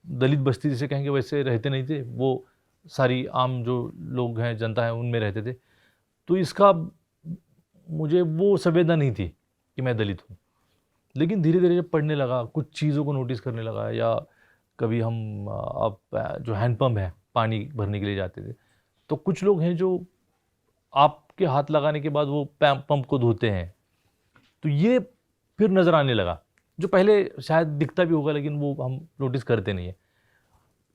दलित बस्ती जिसे कहेंगे वैसे रहते नहीं थे, वो सारी आम जो लोग हैं, जनता है, उनमें रहते थे। तो इसका मुझे वो संवेदना नहीं थी कि मैं दलित हूँ। लेकिन धीरे धीरे जब पढ़ने लगा, कुछ चीज़ों को नोटिस करने लगा, या कभी हम अब जो हैंडपम्प है पानी भरने के लिए जाते थे, तो कुछ लोग हैं जो आपके हाथ लगाने के बाद वो पंप को धोते हैं, तो ये फिर नज़र आने लगा, जो पहले शायद दिखता भी होगा लेकिन वो हम नोटिस करते नहीं है।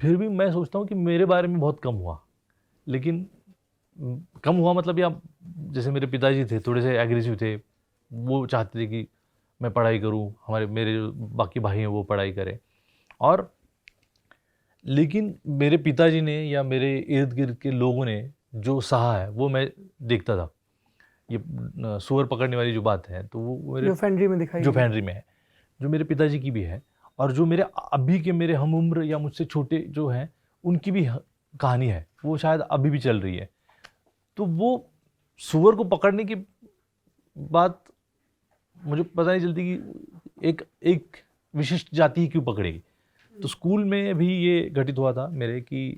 फिर भी मैं सोचता हूँ कि मेरे बारे में बहुत कम हुआ, लेकिन कम हुआ मतलब, या जैसे मेरे पिताजी थे थोड़े से एग्रेसिव थे, वो चाहते थे कि मैं पढ़ाई करूँ, मेरे जो बाकी भाई हैं वो पढ़ाई करें। और लेकिन मेरे पिताजी ने या मेरे इर्द गिर्द के लोगों ने जो सहा है वो मैं देखता था। ये सुअर पकड़ने वाली जो बात है, तो वो मेरे जो फैंड्री में दिखाई, जो फैंड्री में है, जो मेरे पिताजी की भी है, और जो मेरे अभी के मेरे हम उम्र या मुझसे छोटे जो हैं उनकी भी कहानी है, वो शायद अभी भी चल रही है। तो वो सुअर को पकड़ने की बात मुझे पता नहीं चलती कि एक विशिष्ट जाति ही क्यों पकड़ेगी। तो स्कूल में भी ये घटित हुआ था मेरे कि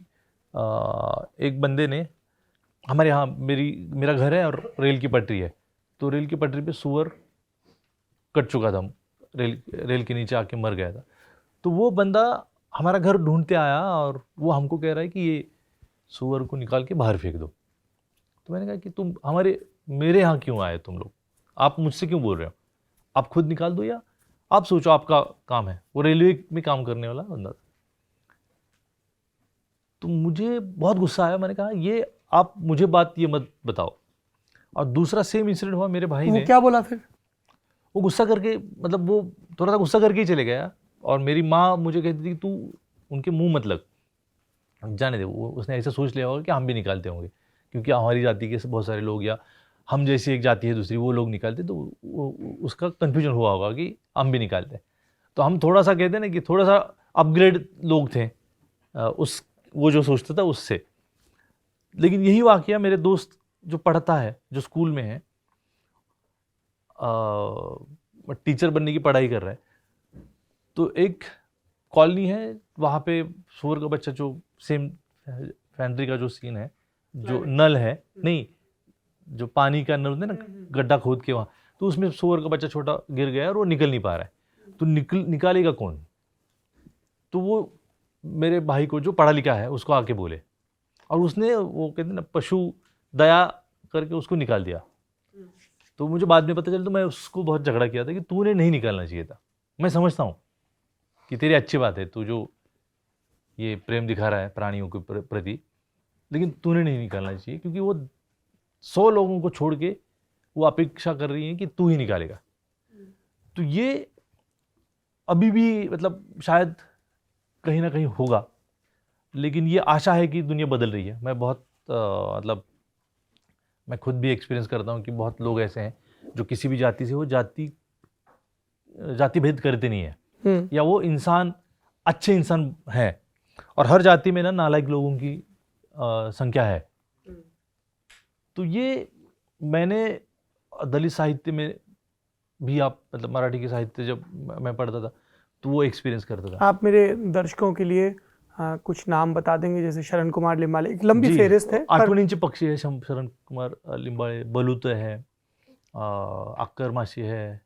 एक बंदे ने, हमारे यहाँ मेरा घर है और रेल की पटरी है, तो रेल की पटरी पे सुअर कट चुका था, रेल के नीचे आके मर गया था। तो वो बंदा हमारा घर ढूंढते आया और वो हमको कह रहा है कि ये सुअर को निकाल के बाहर फेंक दो। तो मैंने कहा कि तुम मेरे यहाँ क्यों आए तुम लोग, आप मुझसे क्यों बोल रहे हो, आप खुद निकाल दो या आप सोचो आपका काम है। वो रेलवे में काम करने वाला बंदा था। तो मुझे बहुत गुस्सा आया, मैंने कहा ये आप मुझे बात ये मत बताओ। और दूसरा सेम इंसिडेंट हुआ मेरे भाई ने। वो क्या बोला फिर? वो गुस्सा करके, मतलब वो थोड़ा सा गुस्सा करके ही चले गया, और मेरी माँ मुझे कहती थी कि तू उनके मुंह मत लग, जाने दे। वो उसने ऐसा सोच लिया होगा कि हम भी निकालते होंगे, क्योंकि हमारी जाति के बहुत सारे लोग या हम जैसी एक जाति है दूसरी, वो लोग निकालते, तो उसका कन्फ्यूजन हुआ होगा कि हम भी निकालते हैं। तो हम थोड़ा सा कहते हैं ना कि थोड़ा सा अपग्रेड लोग थे वो जो सोचता था उससे। लेकिन यही वाकया मेरे दोस्त जो पढ़ता है, जो स्कूल में है, टीचर बनने की पढ़ाई कर रहा है, तो एक कॉलोनी है वहाँ पे सुअर का बच्चा, जो सेम फैंड्री का जो सीन है, जो नल है, नहीं जो पानी का नल होता है ना, गड्ढा खोद के वहाँ, तो उसमें सुअर का बच्चा छोटा गिर गया और वो निकल नहीं पा रहा है। तो निकालेगा कौन? तो वो मेरे भाई को जो पढ़ा लिखा है उसको आके बोले, और उसने वो कहते हैं ना पशु दया करके उसको निकाल दिया। तो मुझे बाद में पता चला, तो मैं उसको बहुत झगड़ा किया था कि तूने नहीं निकालना चाहिए था। मैं समझता हूँ कि तेरी अच्छी बात है, तू जो ये प्रेम दिखा रहा है प्राणियों के प्रति, लेकिन तूने नहीं निकालना चाहिए, क्योंकि वो 100 लोगों को छोड़ के वो अपेक्षा कर रही हैं कि तू ही निकालेगा। तो ये अभी भी मतलब शायद कहीं ना कहीं होगा, लेकिन ये आशा है कि दुनिया बदल रही है। मैं बहुत मतलब मैं खुद भी एक्सपीरियंस करता हूँ कि बहुत लोग ऐसे हैं जो किसी भी जाति से हो, जाति भेद करते नहीं है, या वो इंसान अच्छे इंसान है, और हर जाति में ना नालायक लोगों की संख्या है। तो ये मैंने दलित साहित्य में भी, आप मतलब मराठी के साहित्य जब मैं पढ़ता था तो वो एक्सपीरियंस करता था। आप मेरे दर्शकों के लिए कुछ नाम बता देंगे? जैसे शरण कुमार लिंबाले, एक लंबी फेहरिस्त है। आठवणींचे पक्षी है शरण कुमार लिंबाळे, बलूत है, अक्कर माशी है,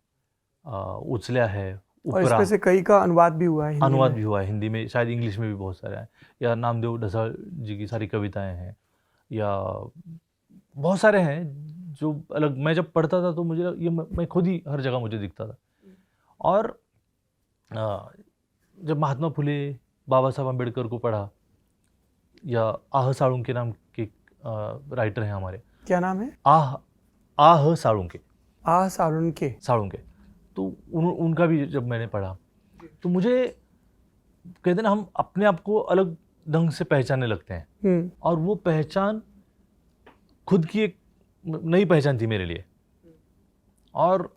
उचल्या है, और इसमें से कई का अनुवाद भी हुआ है, अनुवाद भी हुआ है हिंदी में, शायद इंग्लिश में भी बहुत सारे हैं। या नामदेव ढसाळ जी की सारी कविताएं हैं, या बहुत सारे हैं जो अलग। मैं जब पढ़ता था तो मुझे ये मैं खुद ही हर जगह मुझे दिखता था। और जब महात्मा फुले, बाबा साहब अम्बेडकर को पढ़ा, या आह साळुंके नाम के राइटर हैं हमारे। क्या नाम है? आह साळुंके। आह साळुंके। तो उनका भी जब मैंने पढ़ा तो मुझे कहते ना, हम अपने आप को अलग ढंग से पहचानने लगते हैं, और वो पहचान खुद की एक नई पहचान थी मेरे लिए। और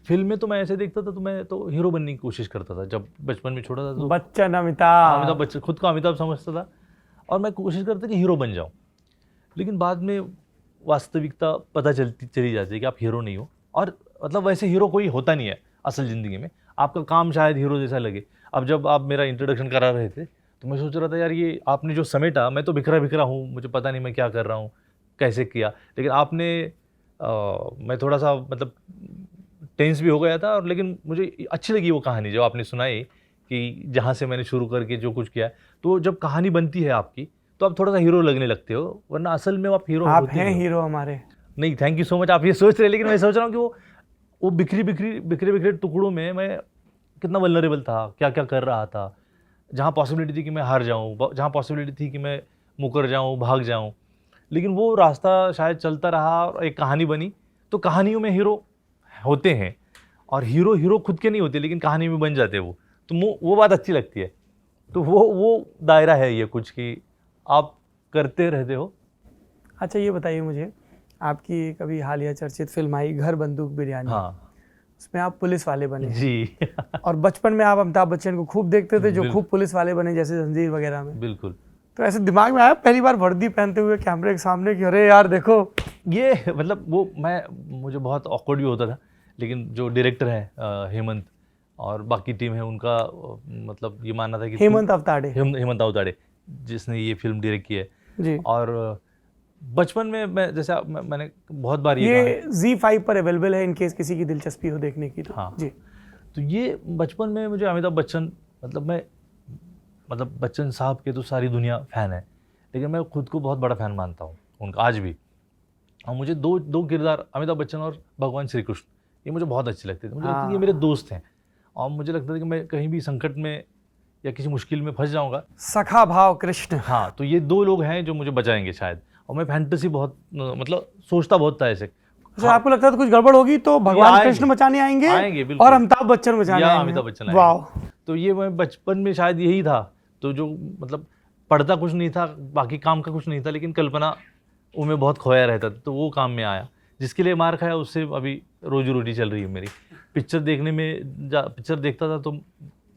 फिल्म में तो मैं ऐसे देखता था तो मैं तो हीरो बनने की कोशिश करता था। जब बचपन में छोटा था तो अमिताभ बच्चन, खुद को अमिताभ समझता था, और मैं कोशिश करता कि हीरो बन जाऊं। लेकिन बाद में वास्तविकता पता चली जाती है कि आप हीरो नहीं हो। और मतलब वैसे हीरो कोई होता नहीं है असल ज़िंदगी में, आपका काम शायद हीरो जैसा लगे। अब जब आप मेरा इंट्रोडक्शन करा रहे थे तो मैं सोच रहा था यार, ये आपने जो समेटा, मैं तो बिखरा हूँ, मुझे पता नहीं मैं क्या कर रहा हूँ, कैसे किया। लेकिन आपने मैं थोड़ा सा मतलब टेंस भी हो गया था, और लेकिन मुझे अच्छी लगी वो कहानी जो आपने सुनाई, कि जहाँ से मैंने शुरू करके जो कुछ किया। तो जब कहानी बनती है आपकी तो आप थोड़ा सा हीरो लगने लगते हो, वरना असल में आप हीरो आप हैं हीरो हमारे। नहीं, थैंक यू सो मच, आप ये सोच रहे हैं। लेकिन मैं सोच रहा हूँ कि वो बिखरे टुकड़ों में मैं कितना वल्नरेबल था, क्या क्या कर रहा था। जहाँ पॉसिबिलिटी थी कि मैं हार जाऊँ, जहाँ पॉसिबिलिटी थी कि मैं मुकर जाऊँ, भाग जाऊँ, लेकिन वो रास्ता शायद चलता रहा और एक कहानी बनी। तो कहानियों में हीरो होते हैं, और हीरो खुद के नहीं होते, लेकिन कहानी में बन जाते वो। तो वो बात अच्छी लगती है। तो वो दायरा है ये कुछ कि आप करते रहते हो। अच्छा, ये बताइए मुझे, आपकी कभी हालिया चर्चित फिल्म आई घर बंदूक बिरयानी। हाँ, उसमें आप पुलिस वाले बने जी। और बचपन में आप अमिताभ बच्चन को खूब देखते थे, जो खूब पुलिस वाले बने, जैसे जंजीर वगैरह में। बिल्कुल। तो ऐसे दिमाग में आया पहली बार वर्दी पहनते हुए कैमरे के सामने कि अरे यार देखो ये मतलब वो मुझे बहुत ऑकवर्ड भी होता था, लेकिन जो डायरेक्टर है हेमंत और बाकी टीम है, उनका मतलब ये मानना था कि हेमंत अवताड़े जिसने ये फिल्म डायरेक्ट की है जी। और बचपन में मैं जैसे मैंने बहुत बार ये ZEE5 पर अवेलेबल है, इन केस किसी की दिलचस्पी हो देखने की। तो हाँ जी। तो ये बचपन में मुझे अमिताभ बच्चन मतलब बच्चन साहब के तो सारी दुनिया फ़ैन है, लेकिन मैं खुद को बहुत बड़ा फ़ैन मानता हूँ उनका आज भी। और मुझे दो किरदार, अमिताभ बच्चन और भगवान श्री कृष्ण, ये मुझे बहुत अच्छे लगते थे। मुझे लगता था ये मेरे दोस्त हैं, और मुझे लगता था कि मैं कहीं भी संकट में या किसी मुश्किल में फंस जाऊंगा, सखा भाव कृष्ण। हाँ, तो ये दो लोग हैं जो मुझे बचाएंगे शायद। और मैं फैंटेसी बहुत मतलब सोचता बहुत था ऐसे। हाँ। आपको लगता था कुछ गड़बड़ होगी तो भगवान कृष्ण बचाने आएंगे और अमिताभ बच्चन बचाने आएंगे, अमिताभ बच्चन। वाह। तो ये मैं बचपन में शायद यही था। तो जो मतलब पढ़ता कुछ नहीं था, बाकी काम का कुछ नहीं था, लेकिन कल्पना में बहुत खोया रहता था, तो वो काम में आया। जिसके लिए मार खाया उससे अभी रोजी रोटी चल रही है मेरी। पिक्चर पिक्चर देखता था तो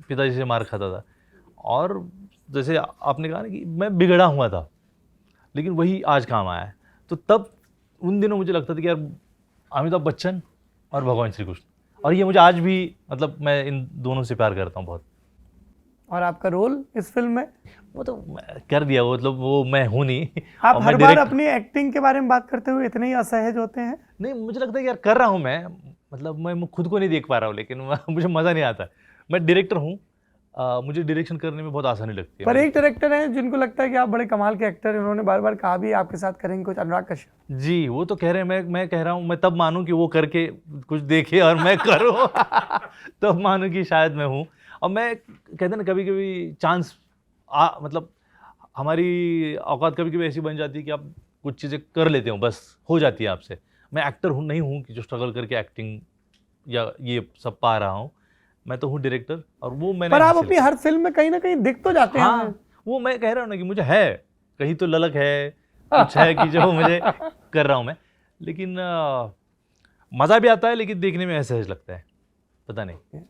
पिताजी से मार खाता था। और जैसे आपने कहा ना कि मैं बिगड़ा हुआ था, लेकिन वही आज काम आया है। तो तब उन दिनों मुझे लगता था कि यार अमिताभ बच्चन और भगवान श्री कृष्ण, और ये मुझे आज भी मतलब मैं इन दोनों से प्यार करता हूँ बहुत। और आपका रोल इस फिल्म में? वो तो कर दिया, वो मतलब वो मैं हूँ नहीं। आप हर बार अपनी एक्टिंग के बारे में बात करते हुए इतने ही असहज होते हैं? नहीं, मुझे लगता है कि यार कर रहा हूँ मैं, मतलब मैं खुद को नहीं देख पा रहा हूँ, लेकिन मुझे मज़ा नहीं आता। मैं डायरेक्टर हूँ, मुझे डायरेक्शन करने में बहुत आसानी लगती है। पर एक डायरेक्टर है जिनको लगता है कि आप बड़े कमाल के एक्टर हैं, उन्होंने बार बार कहा भी आपके साथ करेंगे कुछ, अनुराग कश्यप जी। वो तो कह रहे हैं, मैं कह रहा हूँ मैं तब मानूँ कि वो करके कुछ देखे और मैं करूँ तब मानूँ कि शायद मैं हूँ। और मैं कहते हैं ना, कभी कभी चांस मतलब हमारी औकात कभी कभी ऐसी बन जाती है कि आप कुछ चीज़ें कर लेते हो, बस हो जाती है आपसे। मैं एक्टर नहीं हूँ कि जो स्ट्रगल करके एक्टिंग या ये सब पा रहा हूँ। मैं तो हूँ डायरेक्टर, और वो मैंने पर आप हासिल अपनी किया। हर फिल्म में कहीं ना कहीं दिख तो जाते हैं हमें। हाँ, वो मैं कह रहा हूँ ना कि मुझे है, कहीं तो ललक है, कुछ है कि जो मुझे कर रहा हूँ मैं। लेकिन मज़ा भी आता है, लेकिन देखने में असहज लगता है, पता नहीं।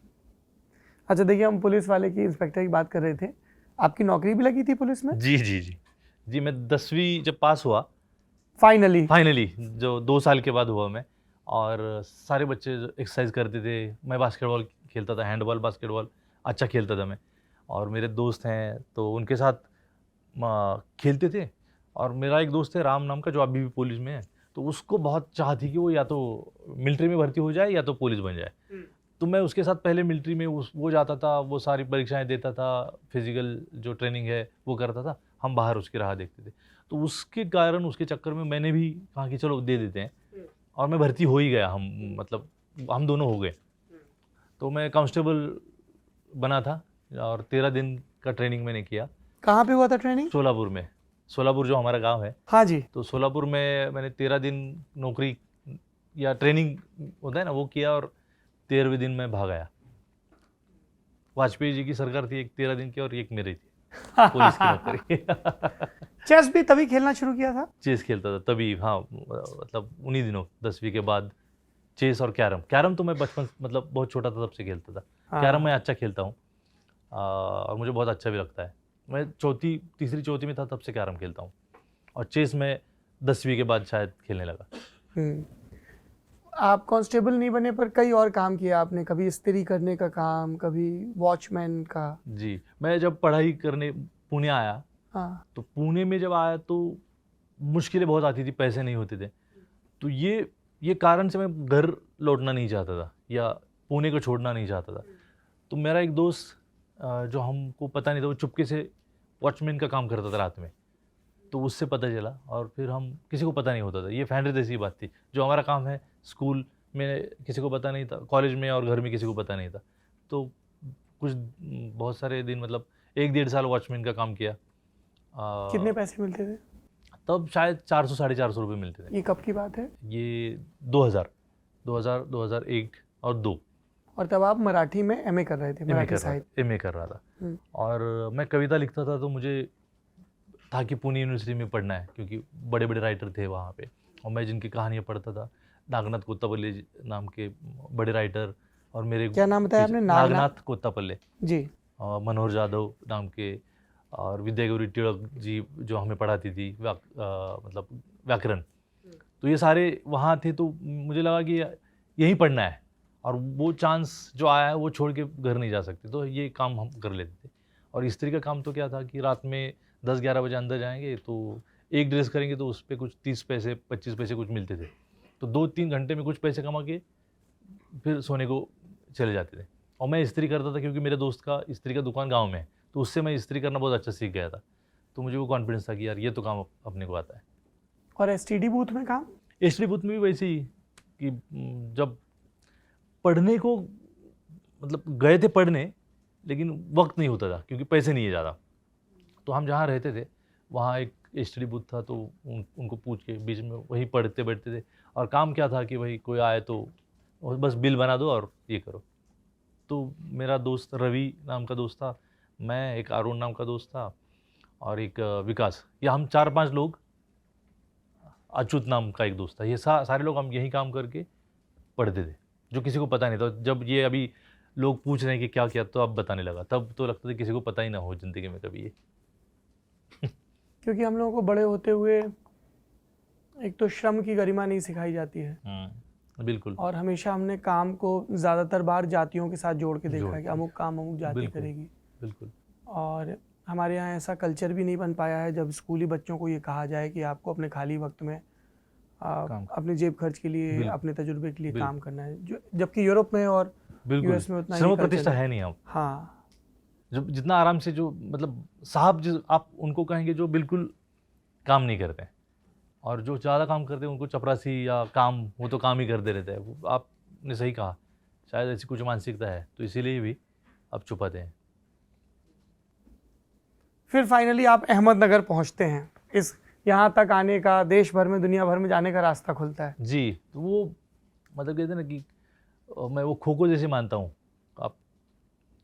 अच्छा देखिए, हम पुलिस वाले की, इंस्पेक्टर की बात कर रहे थे, आपकी नौकरी भी लगी थी पुलिस में? जी जी जी जी, मैं 10वीं जब पास हुआ फाइनली फाइनली, जो 2 साल के बाद हुआ मैं, और सारे बच्चे एक्सरसाइज करते थे, मैं बास्केटबॉल खेलता था, हैंडबॉल बास्केटबॉल अच्छा खेलता था मैं, और मेरे दोस्त हैं तो उनके साथ खेलते थे। और मेरा एक दोस्त है राम नाम का, जो अभी भी पुलिस में है, तो उसको बहुत चाह थी कि वो या तो मिलिट्री में भर्ती हो जाए या तो पुलिस बन जाए। तो मैं उसके साथ पहले मिलिट्री में वो जाता था, वो सारी परीक्षाएं देता था, फिजिकल जो ट्रेनिंग है वो करता था, हम बाहर उसकी राह देखते थे। तो उसके कारण, उसके चक्कर में मैंने भी कहा कि चलो दे देते हैं, और मैं भर्ती हो ही गया। मतलब हम दोनों हो गए। तो मैं कांस्टेबल बना था, और 13 दिन का ट्रेनिंग मैंने किया। कहाँ पे हुआ था ट्रेनिंग? सोलापुर में, सोलापुर जो हमारा गांव है, हाँ जी। तो सोलापुर में मैंने 13 दिन नौकरी या ट्रेनिंग होता है ना, वो किया, और 13वें दिन मैं भाग आया। वाजपेयी जी की सरकार थी, एक 13 दिन की, और एक मेरी थी, पुलिस की नौकरी। चेस भी तभी खेलना शुरू किया था? चेस खेलता था तभी, हाँ, मतलब उन्हीं दिनों 10वीं के बाद चेस और कैरम तो मैं बचपन, मतलब बहुत छोटा था तब से खेलता था। हाँ। कैरम मैं अच्छा खेलता हूँ, और मुझे बहुत अच्छा भी लगता है। मैं तीसरी चौथी में था तब से कैरम खेलता हूँ, और चेस मैं 10वीं के बाद शायद खेलने लगा। आप कांस्टेबल नहीं बने पर कई और काम किया आपने, कभी इस्त्री करने का काम, कभी वॉचमैन का। जी, मैं जब पढ़ाई करने पुणे आया, हाँ। तो पुणे में जब आया तो मुश्किलें बहुत आती थी, पैसे नहीं होते थे। तो ये कारण से मैं घर लौटना नहीं चाहता था, या पुणे को छोड़ना नहीं चाहता था। तो मेरा एक दोस्त, जो हमको पता नहीं था, वो चुपके से वॉचमैन का काम करता था रात में, तो उससे पता चला, और फिर हम, किसी को पता नहीं होता था, ये फैंड्रे जैसी बात थी। जो हमारा काम है स्कूल में किसी को पता नहीं था, कॉलेज में और घर में किसी को पता नहीं था। तो कुछ बहुत सारे दिन, मतलब 1-1.5 साल वॉचमैन का काम किया। कितने पैसे मिलते थे? तब शायद 400-450 रुपये मिलते थे। ये कब की बात है? ये 2001 और 2। और तब आप मराठी में एमए कर रहे थे, मराठी साहित्य। एमए कर रहा था। और मैं कविता लिखता था, तो मुझे था कि पुणे यूनिवर्सिटी में पढ़ना है, क्योंकि बड़े बड़े राइटर थे वहाँ पे, और मैं जिनकी कहानियाँ पढ़ता था, नागनाथ कोत्तापल्ले नाम के बड़े राइटर, और मेरे, क्या नाम बताया आपने? नागनाथ कोत्तापल्ले जी। मनोहर जाधव नाम के, और विद्यागौरी टिळक जी जो हमें पढ़ाती थी मतलब व्याकरण। तो ये सारे वहाँ थे, तो मुझे लगा कि यहीं पढ़ना है, और वो चांस जो आया है वो छोड़ के घर नहीं जा सकते, तो ये काम हम कर लेते थे। और इस्त्री का काम तो क्या था कि रात में 10-11 बजे अंदर जाएंगे, तो एक ड्रेस करेंगे तो उस पर कुछ 30 पैसे 25 पैसे कुछ मिलते थे, तो 2-3 घंटे में कुछ पैसे कमा के फिर सोने को चले जाते थे। और मैं इस्त्री करता था, क्योंकि मेरे दोस्त का इस्त्री का दुकान गाँव में है, तो उससे मैं इस्त्री करना बहुत अच्छा सीख गया था। तो मुझे वो कॉन्फिडेंस था कि यार ये तो काम अपने को आता है। और एसटीडी बूथ में काम? एसटीडी बूथ में भी वैसे ही, कि जब पढ़ने को, मतलब गए थे पढ़ने, लेकिन वक्त नहीं होता था, क्योंकि पैसे नहीं है ज़्यादा। तो हम जहाँ रहते थे वहाँ एक एसटीडी बूथ था, तो उनको पूछ के बीच में वहीं पढ़ते बैठते थे। और काम क्या था कि भाई कोई आए तो बस बिल बना दो और ये करो। तो मेरा दोस्त रवि नाम का दोस्त था, मैं, एक अरुण नाम का दोस्त था, और एक विकास, या हम 4-5 लोग, अच्युत नाम का एक दोस्त था, ये सारे लोग हम यही काम करके पढ़ते थे, जो किसी को पता नहीं था। जब ये अभी लोग पूछ रहे हैं कि क्या किया, तो अब बताने लगा, तब तो लगता था किसी को पता ही ना हो ज़िंदगी में कभी ये। क्योंकि हम लोगों को बड़े होते हुए एक तो श्रम की गरिमा नहीं सिखाई जाती है, बिल्कुल। और हमेशा हमने काम को ज़्यादातर बार जातियों के साथ जोड़ के देखा है कि अमुक काम अमुक जाति करेगी। बिल्कुल। और हमारे यहाँ ऐसा कल्चर भी नहीं बन पाया है जब स्कूली बच्चों को ये कहा जाए कि आपको अपने खाली वक्त में अपने जेब खर्च के लिए, अपने तजुर्बे के लिए काम करना है, जबकि यूरोप में और यूएस में उतना श्रम प्रतिष्ठा है नहीं। अब हाँ, जब जितना आराम से, जो मतलब साहब आप उनको कहेंगे जो बिल्कुल काम नहीं करते हैं, और जो ज़्यादा काम करते हैं उनको चपरासी या काम, वो तो काम ही करते रहते हैं। वो आपने सही कहा, शायद ऐसी कुछ मानसिकता है, तो इसीलिए भी अब छुपाते हैं। फिर फाइनली आप अहमदनगर पहुंचते हैं। यहाँ तक आने का, देश भर में दुनिया भर में जाने का रास्ता खुलता है। जी, तो वो मतलब कहते हैं ना कि मैं वो खो जैसे मानता हूँ।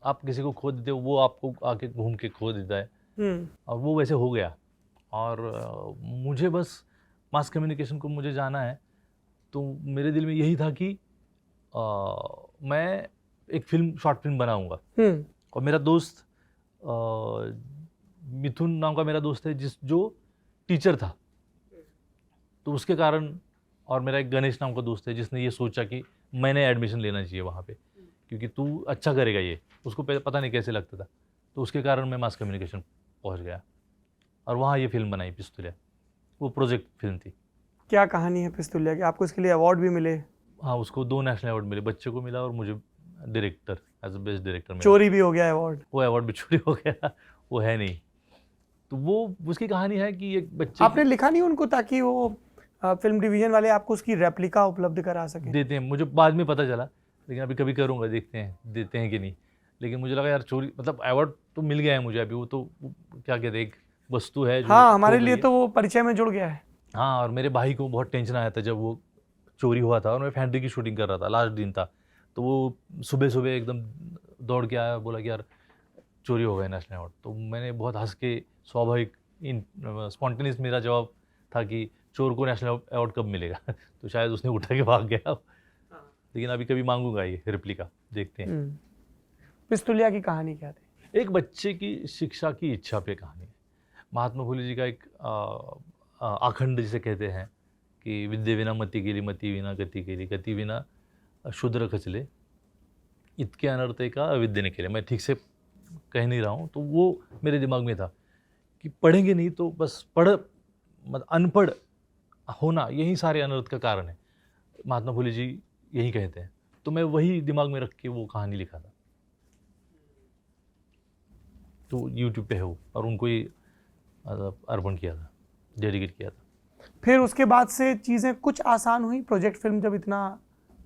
आप किसी को खो देते हो, वो आपको आके घूम के खो देता है, और वो वैसे हो गया। और मुझे बस मास कम्युनिकेशन को मुझे जाना है, तो मेरे दिल में यही था कि मैं एक शॉर्ट फिल्म बनाऊंगा। और मेरा दोस्त मिथुन नाम का मेरा दोस्त है जो टीचर था, तो उसके कारण, और मेरा एक गणेश नाम का दोस्त है जिसने ये सोचा कि मैंने एडमिशन लेना चाहिए वहाँ पे, क्योंकि तू अच्छा करेगा ये। उसको पता नहीं कैसे लगता था, तो उसके कारण मैं मास कम्युनिकेशन पहुँच गया और वहाँ ये फिल्म बनाई पिस्तुलिया। वो प्रोजेक्ट फिल्म थी। क्या कहानी है पिस्तुलिया की? आपको इसके लिए अवार्ड भी मिले? हाँ, उसको 2 नेशनल अवार्ड मिले, बच्चे को मिला और मुझे director as a best director मिला। चोरी भी हो गया अवार्ड? वो अवार्ड भी चोरी हो गया, वो है नहीं। तो वो उसकी कहानी है कि एक बच्चे आपने लिखा नहीं उनको ताकि वो फिल्म डिवीजन वाले आपको उसकी रेप्लिका उपलब्ध करा सके? देते हैं, मुझे बाद में पता चला, लेकिन अभी कभी करूँगा, देखते हैं देते हैं कि नहीं। लेकिन मुझे लगा यार चोरी, मतलब अवार्ड तो मिल गया है मुझे अभी, वो तो क्या कहते हैं, एक वस्तु है जो हाँ, हमारे लिए तो वो परिचय में जुड़ गया है। हाँ, और मेरे भाई को बहुत टेंशन आया था जब वो चोरी हुआ था, और मैं फैंड्री की शूटिंग कर रहा था, लास्ट दिन था। तो वो सुबह सुबह एकदम दौड़ के आया, बोला कि यार चोरी हो गया नेशनल अवार्ड। तो मैंने बहुत हंस के, स्वाभाविक स्पॉन्टेनियस मेरा जवाब था कि चोर को नेशनल अवार्ड कब मिलेगा? तो शायद उसने उठा के भाग गया। लेकिन अभी कभी मांगूंगा ये रेप्लिका, देखते हैं। पिस्तुलिया की कहानी क्या थी? एक बच्चे की शिक्षा की इच्छा पे कहानी है। महात्मा फुले जी का एक आखंड जिसे कहते हैं कि विद्ये विना मती केली, मती विना गती केली, गती विना शूद्र खचले, इतके अनर्थ का अविद्येने केले। मैं ठीक से कह नहीं रहा हूँ, तो वो मेरे दिमाग में था कि पढ़ेंगे नहीं तो बस मतलब अनपढ़ होना यही सारे अनर्थ का कारण है। महात्मा फुले जी यही कहते हैं। तो मैं वही दिमाग में रख के वो कहानी लिखा था। तो यूट्यूब पे है वो, और उनको ही अर्पण किया था, डेडिकेट किया था। फिर उसके बाद से चीज़ें कुछ आसान हुई? प्रोजेक्ट फिल्म जब इतना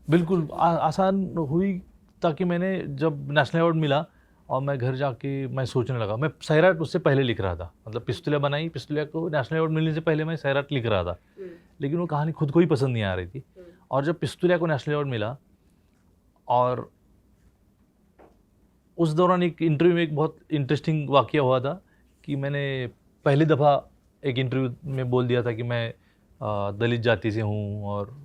बिल्कुल आसान हुई, ताकि मैंने जब नेशनल अवार्ड मिला और मैं घर जाके मैं सोचने लगा, मैं सैराट उससे पहले लिख रहा था। मतलब पिस्तुलिया बनाई, पिस्तुलिया को नेशनल अवार्ड मिलने से पहले मैं सैराट लिख रहा था, लेकिन वो कहानी खुद को ही पसंद नहीं आ रही थी। और जब पिस्तुलिया को नेशनल अवार्ड मिला, और उस दौरान एक इंटरव्यू में एक बहुत इंटरेस्टिंग वाक़या हुआ था कि मैंने पहली दफ़ा एक इंटरव्यू में बोल दिया था कि मैं दलित जाति से हूँ, और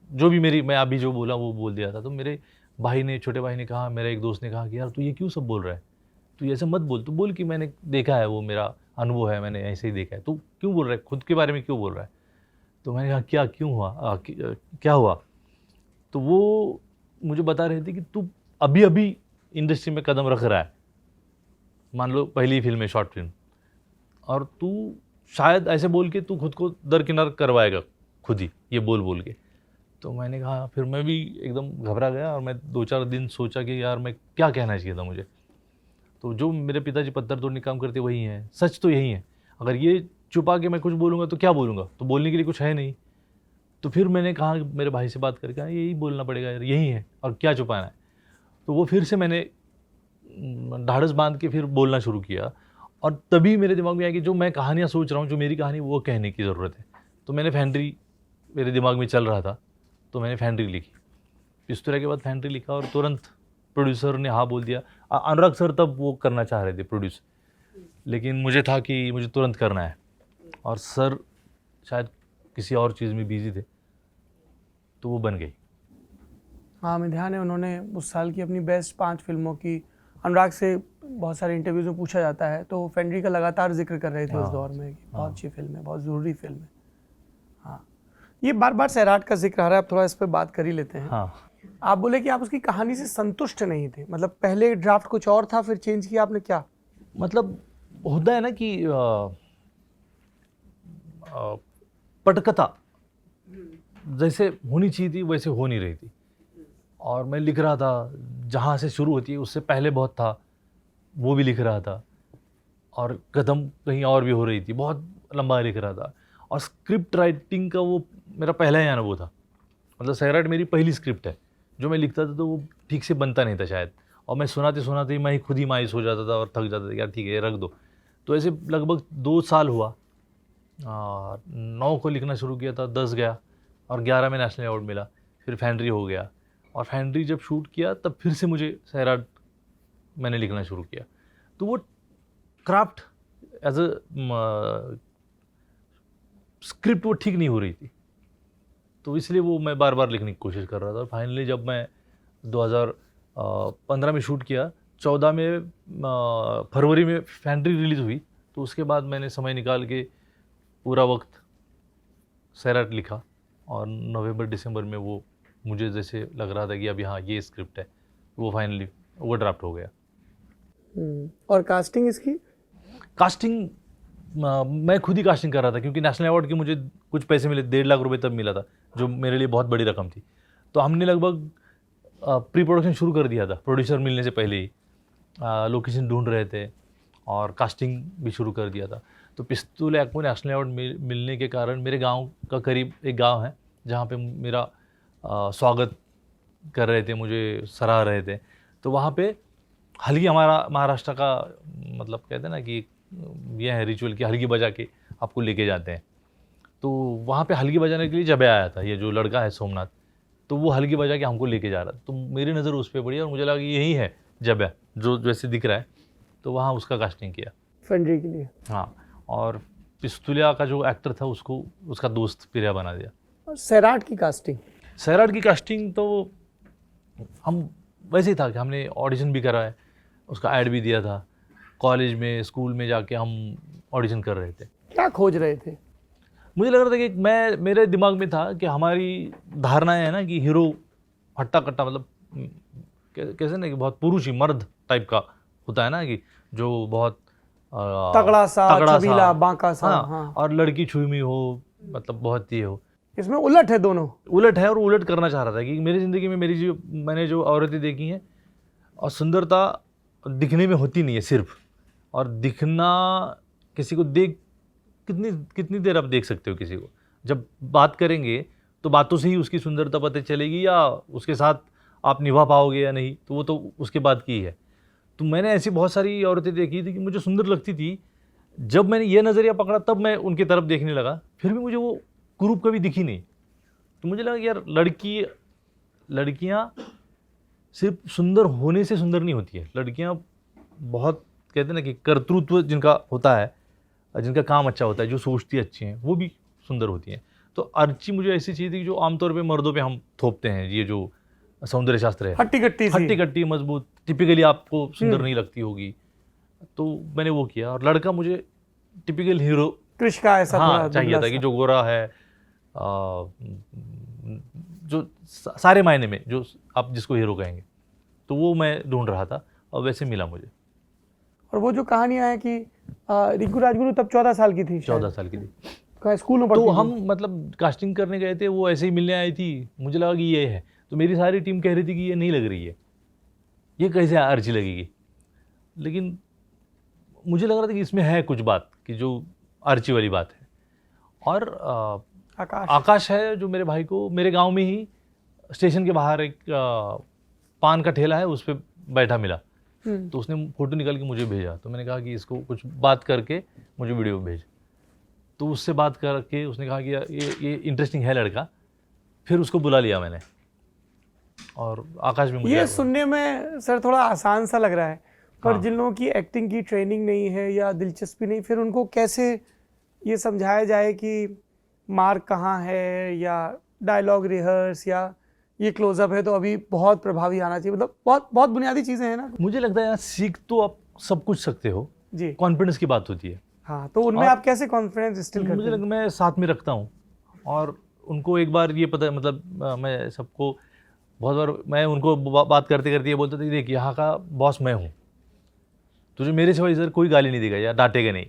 जो भी मैं अभी जो बोला वो बोल दिया था। तो मेरे भाई ने, छोटे भाई ने कहा, मेरा एक दोस्त ने कहा कि यार तू ये क्यों सब बोल रहा है, तू ऐसे मत बोल, तू बोल कि मैंने देखा है, वो मेरा अनुभव है, मैंने ऐसे ही देखा है, तू क्यों बोल रहा है, खुद के बारे में क्यों बोल रहा है? तो मैंने कहा क्या क्यों हुआ, क्या हुआ? तो वो मुझे बता रहे थे कि तू अभी अभी इंडस्ट्री में कदम रख रहा है, मान लो पहली फिल्म है, शॉर्ट फिल्म, और तू शायद ऐसे बोल के तू खुद को दरकिनार करवाएगा खुद ही, ये बोल के। तो मैंने कहा, फिर मैं भी एकदम घबरा गया, और मैं 2-4 दिन सोचा कि यार मैं क्या कहना चाहिए था मुझे। तो जो मेरे पिताजी पत्थर तोड़ने काम करते वही हैं, सच तो यही है। अगर ये छुपा के मैं कुछ बोलूँगा तो क्या बोलूँगा, तो बोलने के लिए कुछ है नहीं। तो फिर मैंने कहा, मेरे भाई से बात करके, यही बोलना पड़ेगा यार, यही है, और क्या छुपाना है। तो वो फिर से मैंने ढाढ़स बांध के फिर बोलना शुरू किया, और तभी मेरे दिमाग में आया कि जो मैं कहानियाँ सोच रहा हूँ, जो मेरी कहानी, वो कहने की ज़रूरत है। तो मैंने फैंड्री मेरे दिमाग में चल रहा था, तो मैंने फैंड्री लिखी। पिस्तुलिया के बाद फैंड्री लिखा, और तुरंत प्रोड्यूसर ने हाँ बोल दिया। अनुराग सर तब वो करना चाह रहे थे प्रोड्यूस, लेकिन मुझे था कि मुझे तुरंत करना है, और सर शायद किसी और चीज़ में बिजी थे, तो वो बन गई। हाँ, मैं ध्यान है, उन्होंने उस साल की अपनी बेस्ट 5 फिल्मों की, अनुराग से बहुत सारे इंटरव्यूज़ में पूछा जाता है, तो फैंड्री का लगातार जिक्र कर रहे थे उस दौर में कि बहुत अच्छी फिल्म है, बहुत ज़रूरी फिल्म है। हाँ, ये बार बार सैराट का जिक्र आ रहा है, अब थोड़ा इस पर बात कर ही लेते हैं। हाँ, आप बोले कि आप उसकी कहानी से संतुष्ट नहीं थे, मतलब पहले ड्राफ्ट कुछ और था, फिर चेंज किया आपने, क्या? मतलब होता है ना कि पटकथा जैसे होनी चाहिए थी वैसे हो नहीं रही थी, और मैं लिख रहा था, जहाँ से शुरू होती है उससे पहले बहुत था, वो भी लिख रहा था, और कदम कहीं और भी हो रही थी, बहुत लंबा लिख रहा था। और स्क्रिप्ट राइटिंग का वो मेरा पहला ही अनुभव था। मतलब सैराट मेरी पहली स्क्रिप्ट है, जो मैं लिखता था तो वो ठीक से बनता नहीं था शायद, और मैं सुनाते ही मैं खुद ही मायूस हो जाता था और थक जाता था, यार ठीक है रख दो। तो ऐसे लगभग 2 साल हुआ 9 को लिखना शुरू किया था, 10 गया और 11 में नेशनल अवार्ड मिला। फिर फैंड्री हो गया और फैंड्री जब शूट किया तब फिर से मुझे सैराट मैंने लिखना शुरू किया। तो वो क्राफ्ट एज अ स्क्रिप्ट वो ठीक नहीं हो रही थी, तो इसलिए वो मैं बार बार लिखने की कोशिश कर रहा था। फाइनली जब मैं 2015 में शूट किया, 14 में फरवरी में फैंड्री रिलीज़ हुई, तो उसके बाद मैंने समय निकाल के पूरा वक्त सैराट लिखा और नवंबर दिसंबर में वो मुझे जैसे लग रहा था कि अब हाँ ये स्क्रिप्ट है, वो फाइनली ओवर ड्राफ्ट हो गया। और कास्टिंग इसकी? कास्टिंग मैं खुद ही कास्टिंग कर रहा था, क्योंकि नेशनल अवार्ड के मुझे कुछ पैसे मिले, 1.5 लाख रुपए तब मिला था, जो मेरे लिए बहुत बड़ी रकम थी। तो हमने लगभग प्री प्रोडक्शन शुरू कर दिया था, प्रोड्यूसर मिलने से पहले ही लोकेशन ढूंढ रहे थे और कास्टिंग भी शुरू कर दिया था। तो पिस्तूल एक्मो नेशनल अवार्ड मिलने के कारण मेरे गांव का करीब एक गांव है जहां पे मेरा स्वागत कर रहे थे, मुझे सराह रहे थे। तो वहाँ पे हल्गी, हमारा महाराष्ट्र का मतलब कहते हैं ना कि यह है रिचुअल कि हल्गी बजा के आपको लेके जाते हैं। तो वहाँ पे हल्गी बजाने के लिए जब आया था ये जो लड़का है सोमनाथ, तो वो हल्गी बजा के हमको लेके जा रहा था। तो मेरी नज़र उस पर पड़ी और मुझे लगा कि यही है जब जो जैसे दिख रहा है, तो वहाँ उसका कास्टिंग किया फैंड्री के लिए। हाँ, और पिस्तुलिया का जो एक्टर था उसको उसका दोस्त प्रिया बना दिया। और सैराट की कास्टिंग? सैराट की कास्टिंग तो हम वैसे ही था कि हमने ऑडिशन भी करा है, उसका ऐड भी दिया था, कॉलेज में स्कूल में जाके हम ऑडिशन कर रहे थे। क्या खोज रहे थे? मुझे लग रहा था कि मेरे दिमाग में था कि हमारी धारणाएं है ना कि हीरो हट्टा कट्टा, मतलब कैसे ना कि बहुत पुरुष ही मर्द टाइप का होता है ना, कि जो बहुत तगड़ा सा, छबीला, बांका सा। हाँ, हाँ। और लड़की छुई हो, मतलब बहुत ये हो। इसमें उलट है, दोनों उलट है और उलट करना चाह रहा था कि मेरी ज़िंदगी में मैंने जो औरतें देखी हैं, और सुंदरता दिखने में होती नहीं है सिर्फ, और दिखना किसी को देख कितनी देर आप देख सकते हो किसी को, जब बात करेंगे तो बातों से ही उसकी सुंदरता पता चलेगी या उसके साथ आप निभा पाओगे या नहीं, तो वो तो उसके बाद की है। तो मैंने ऐसी बहुत सारी औरतें देखी थी कि मुझे सुंदर लगती थी। जब मैंने ये नज़रिया पकड़ा तब मैं उनकी तरफ देखने लगा, फिर भी मुझे वो कुरूप कभी दिखी नहीं। तो मुझे लगा कि यार लड़कियाँ सिर्फ सुंदर होने से सुंदर नहीं होती है, लड़कियाँ बहुत कहते हैं ना कि कर्तृत्व जिनका होता है, जिनका काम अच्छा होता है, जो सोचती अच्छी हैं, वो भी सुंदर होती हैं। तो अर्ची मुझे ऐसी चीज़ थी जो आमतौर पे मर्दों पे हम थोपते हैं, ये जो सौंदर्य शास्त्र है, हट्टी कट्टी मजबूत, टिपिकली आपको सुंदर नहीं लगती होगी। तो मैंने वो किया और लड़का मुझे टिपिकल हीरो कृष का ऐसा हाँ चाहिए था कि जो गोरा है, जो सारे मायने में जो आप जिसको हीरो कहेंगे, तो वो मैं ढूंढ रहा था और वैसे मिला मुझे। और वो जो कहानियां है कि रिंकू राजगुरु तब 14 साल की थी, 14 साल की थी, कहाँ स्कूल में पढ़ती तो थी? हम मतलब कास्टिंग करने गए थे, वो ऐसे ही मिलने आई थी, मुझे लगा कि ये है, तो मेरी सारी टीम कह रही थी कि ये नहीं लग रही है, ये कैसे अर्ची लगेगी, लेकिन मुझे लग रहा था कि इसमें है कुछ बात कि जो अर्ची वाली बात है। और आकाश है जो मेरे भाई को मेरे गांव में ही स्टेशन के बाहर एक पान का ठेला है, उस पर बैठा मिला, तो उसने फोटो निकाल के मुझे भेजा। तो मैंने कहा कि इसको कुछ बात करके मुझे वीडियो भेज। तो उससे बात करके उसने कहा कि ये इंटरेस्टिंग है लड़का, फिर उसको बुला लिया मैंने। और आकाश भी मुझे ये सुनने में सर थोड़ा आसान सा लग रहा है, पर हाँ। जिन लोगों की एक्टिंग की ट्रेनिंग नहीं है या दिलचस्पी नहीं, फिर उनको कैसे ये समझाया जाए कि मार्क कहाँ है, या डायलॉग रिहर्स, या ये क्लोजअप है तो अभी बहुत प्रभावी आना चाहिए, मतलब बहुत बहुत बुनियादी चीज़ें हैं ना। मुझे लगता है यार, सीख तो आप सब कुछ सकते हो जी, कॉन्फिडेंस की बात होती है। हाँ, तो उनमें आप कैसे कॉन्फिडेंस इंस्टिल करते मुझे हैं? लगता मैं साथ में रखता हूँ, और उनको एक बार ये पता, मतलब मैं सबको बहुत बार मैं उनको बात करते करते ये बोलता था कि देख, यहाँ का बॉस मैं हूँ, तुझे मेरे सिवा इधर कोई गाली नहीं देगा या डांटेगा नहीं,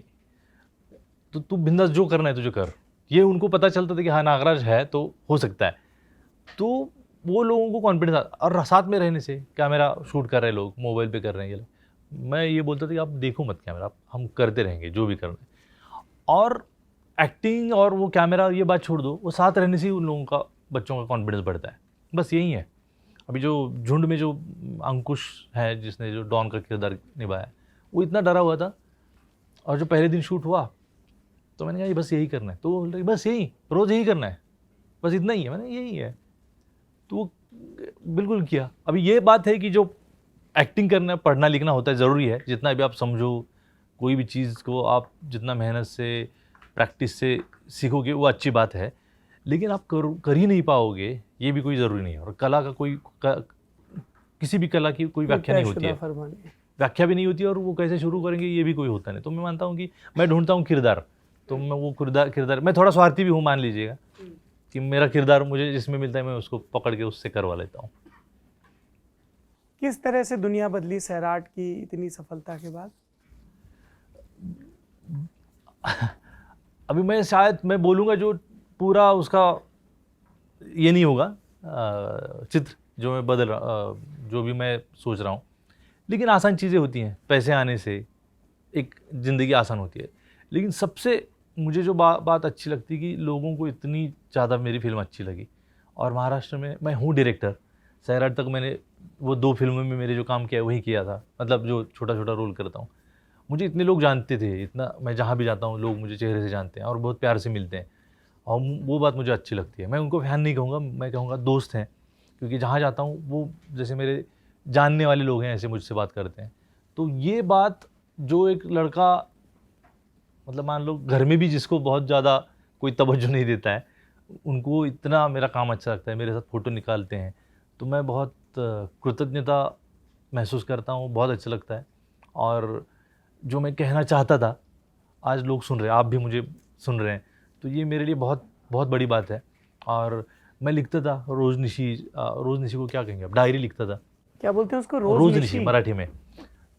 तो तू बिंदास जो करना है तुझे कर। ये उनको पता चलता था कि हाँ नागराज है तो हो सकता है, तो वो लोगों को कॉन्फिडेंस। और साथ में रहने से, कैमरा शूट कर रहे लोग, मोबाइल पे कर रहे हैं ये लोग, मैं ये बोलता था कि आप देखो मत कैमरा, हम करते रहेंगे जो भी करना है। और एक्टिंग और वो कैमरा ये बात छोड़ दो, वो साथ रहने से ही उन लोगों का, बच्चों का कॉन्फिडेंस बढ़ता है, बस यही है। अभी जो झुंड में जो अंकुश है जिसने जो डॉन का किरदार निभाया, वो इतना डरा हुआ था, और जो पहले दिन शूट हुआ तो मैंने कहा बस यही करना है। तो वो बोल रही बस यही रोज़ यही करना है, बस इतना ही है। मैंने यही है। तो वो बिल्कुल किया। अभी ये बात है कि जो एक्टिंग करना, पढ़ना लिखना होता है, ज़रूरी है। जितना भी आप समझो, कोई भी चीज़ को आप जितना मेहनत से, प्रैक्टिस से सीखोगे वो अच्छी बात है, लेकिन आप कर ही नहीं पाओगे ये भी कोई ज़रूरी नहीं है। और कला का किसी भी कला की कोई व्याख्या नहीं होती है, व्याख्या भी नहीं होती है, और वो कैसे शुरू करेंगे ये भी कोई होता नहीं। तो मैं मानता हूँ कि मैं ढूंढता हूँ किरदार, तो मैं वो किरदार मैं थोड़ा स्वार्थी भी हूँ, मान लीजिएगा, कि मेरा किरदार मुझे जिसमें मिलता है मैं उसको पकड़ के उससे करवा लेता हूँ। किस तरह से दुनिया बदली सैराट की इतनी सफलता के बाद? अभी मैं बोलूँगा जो पूरा उसका ये नहीं होगा चित्र जो मैं बदल रहा, जो भी मैं सोच रहा हूँ, लेकिन आसान चीज़ें होती हैं। पैसे आने से एक ज़िंदगी आसान होती है। लेकिन सबसे मुझे जो बात अच्छी लगती है कि लोगों को इतनी ज़्यादा मेरी फिल्म अच्छी लगी। और महाराष्ट्र में मैं हूँ डायरेक्टर, सैराट तक मैंने वो 2 फिल्मों में मेरे जो काम किया वही किया था, मतलब जो छोटा छोटा रोल करता हूँ। मुझे इतने लोग जानते थे, इतना मैं जहाँ भी जाता हूँ लोग मुझे चेहरे से जानते हैं और बहुत प्यार से मिलते हैं, और वो बात मुझे अच्छी लगती है। मैं उनको फैन नहीं कहूँगा, मैं कहूँगा दोस्त हैं, क्योंकि जहाँ जाता हूँ वो जैसे मेरे जानने वाले लोग हैं, ऐसे मुझसे बात करते हैं। तो ये बात जो एक लड़का, मतलब मान लो घर में भी जिसको बहुत ज़्यादा कोई तवज्जो नहीं देता है, उनको इतना मेरा काम अच्छा लगता है, मेरे साथ फ़ोटो निकालते हैं, तो मैं बहुत कृतज्ञता महसूस करता हूँ, बहुत अच्छा लगता है। और जो मैं कहना चाहता था आज लोग सुन रहे हैं, आप भी मुझे सुन रहे हैं, तो ये मेरे लिए बहुत बहुत बड़ी बात है। और मैं लिखता था रोज़निशी को क्या कहेंगे आप, डायरी लिखता था। क्या बोलते हैं उसको? रोज़निशी मराठी में,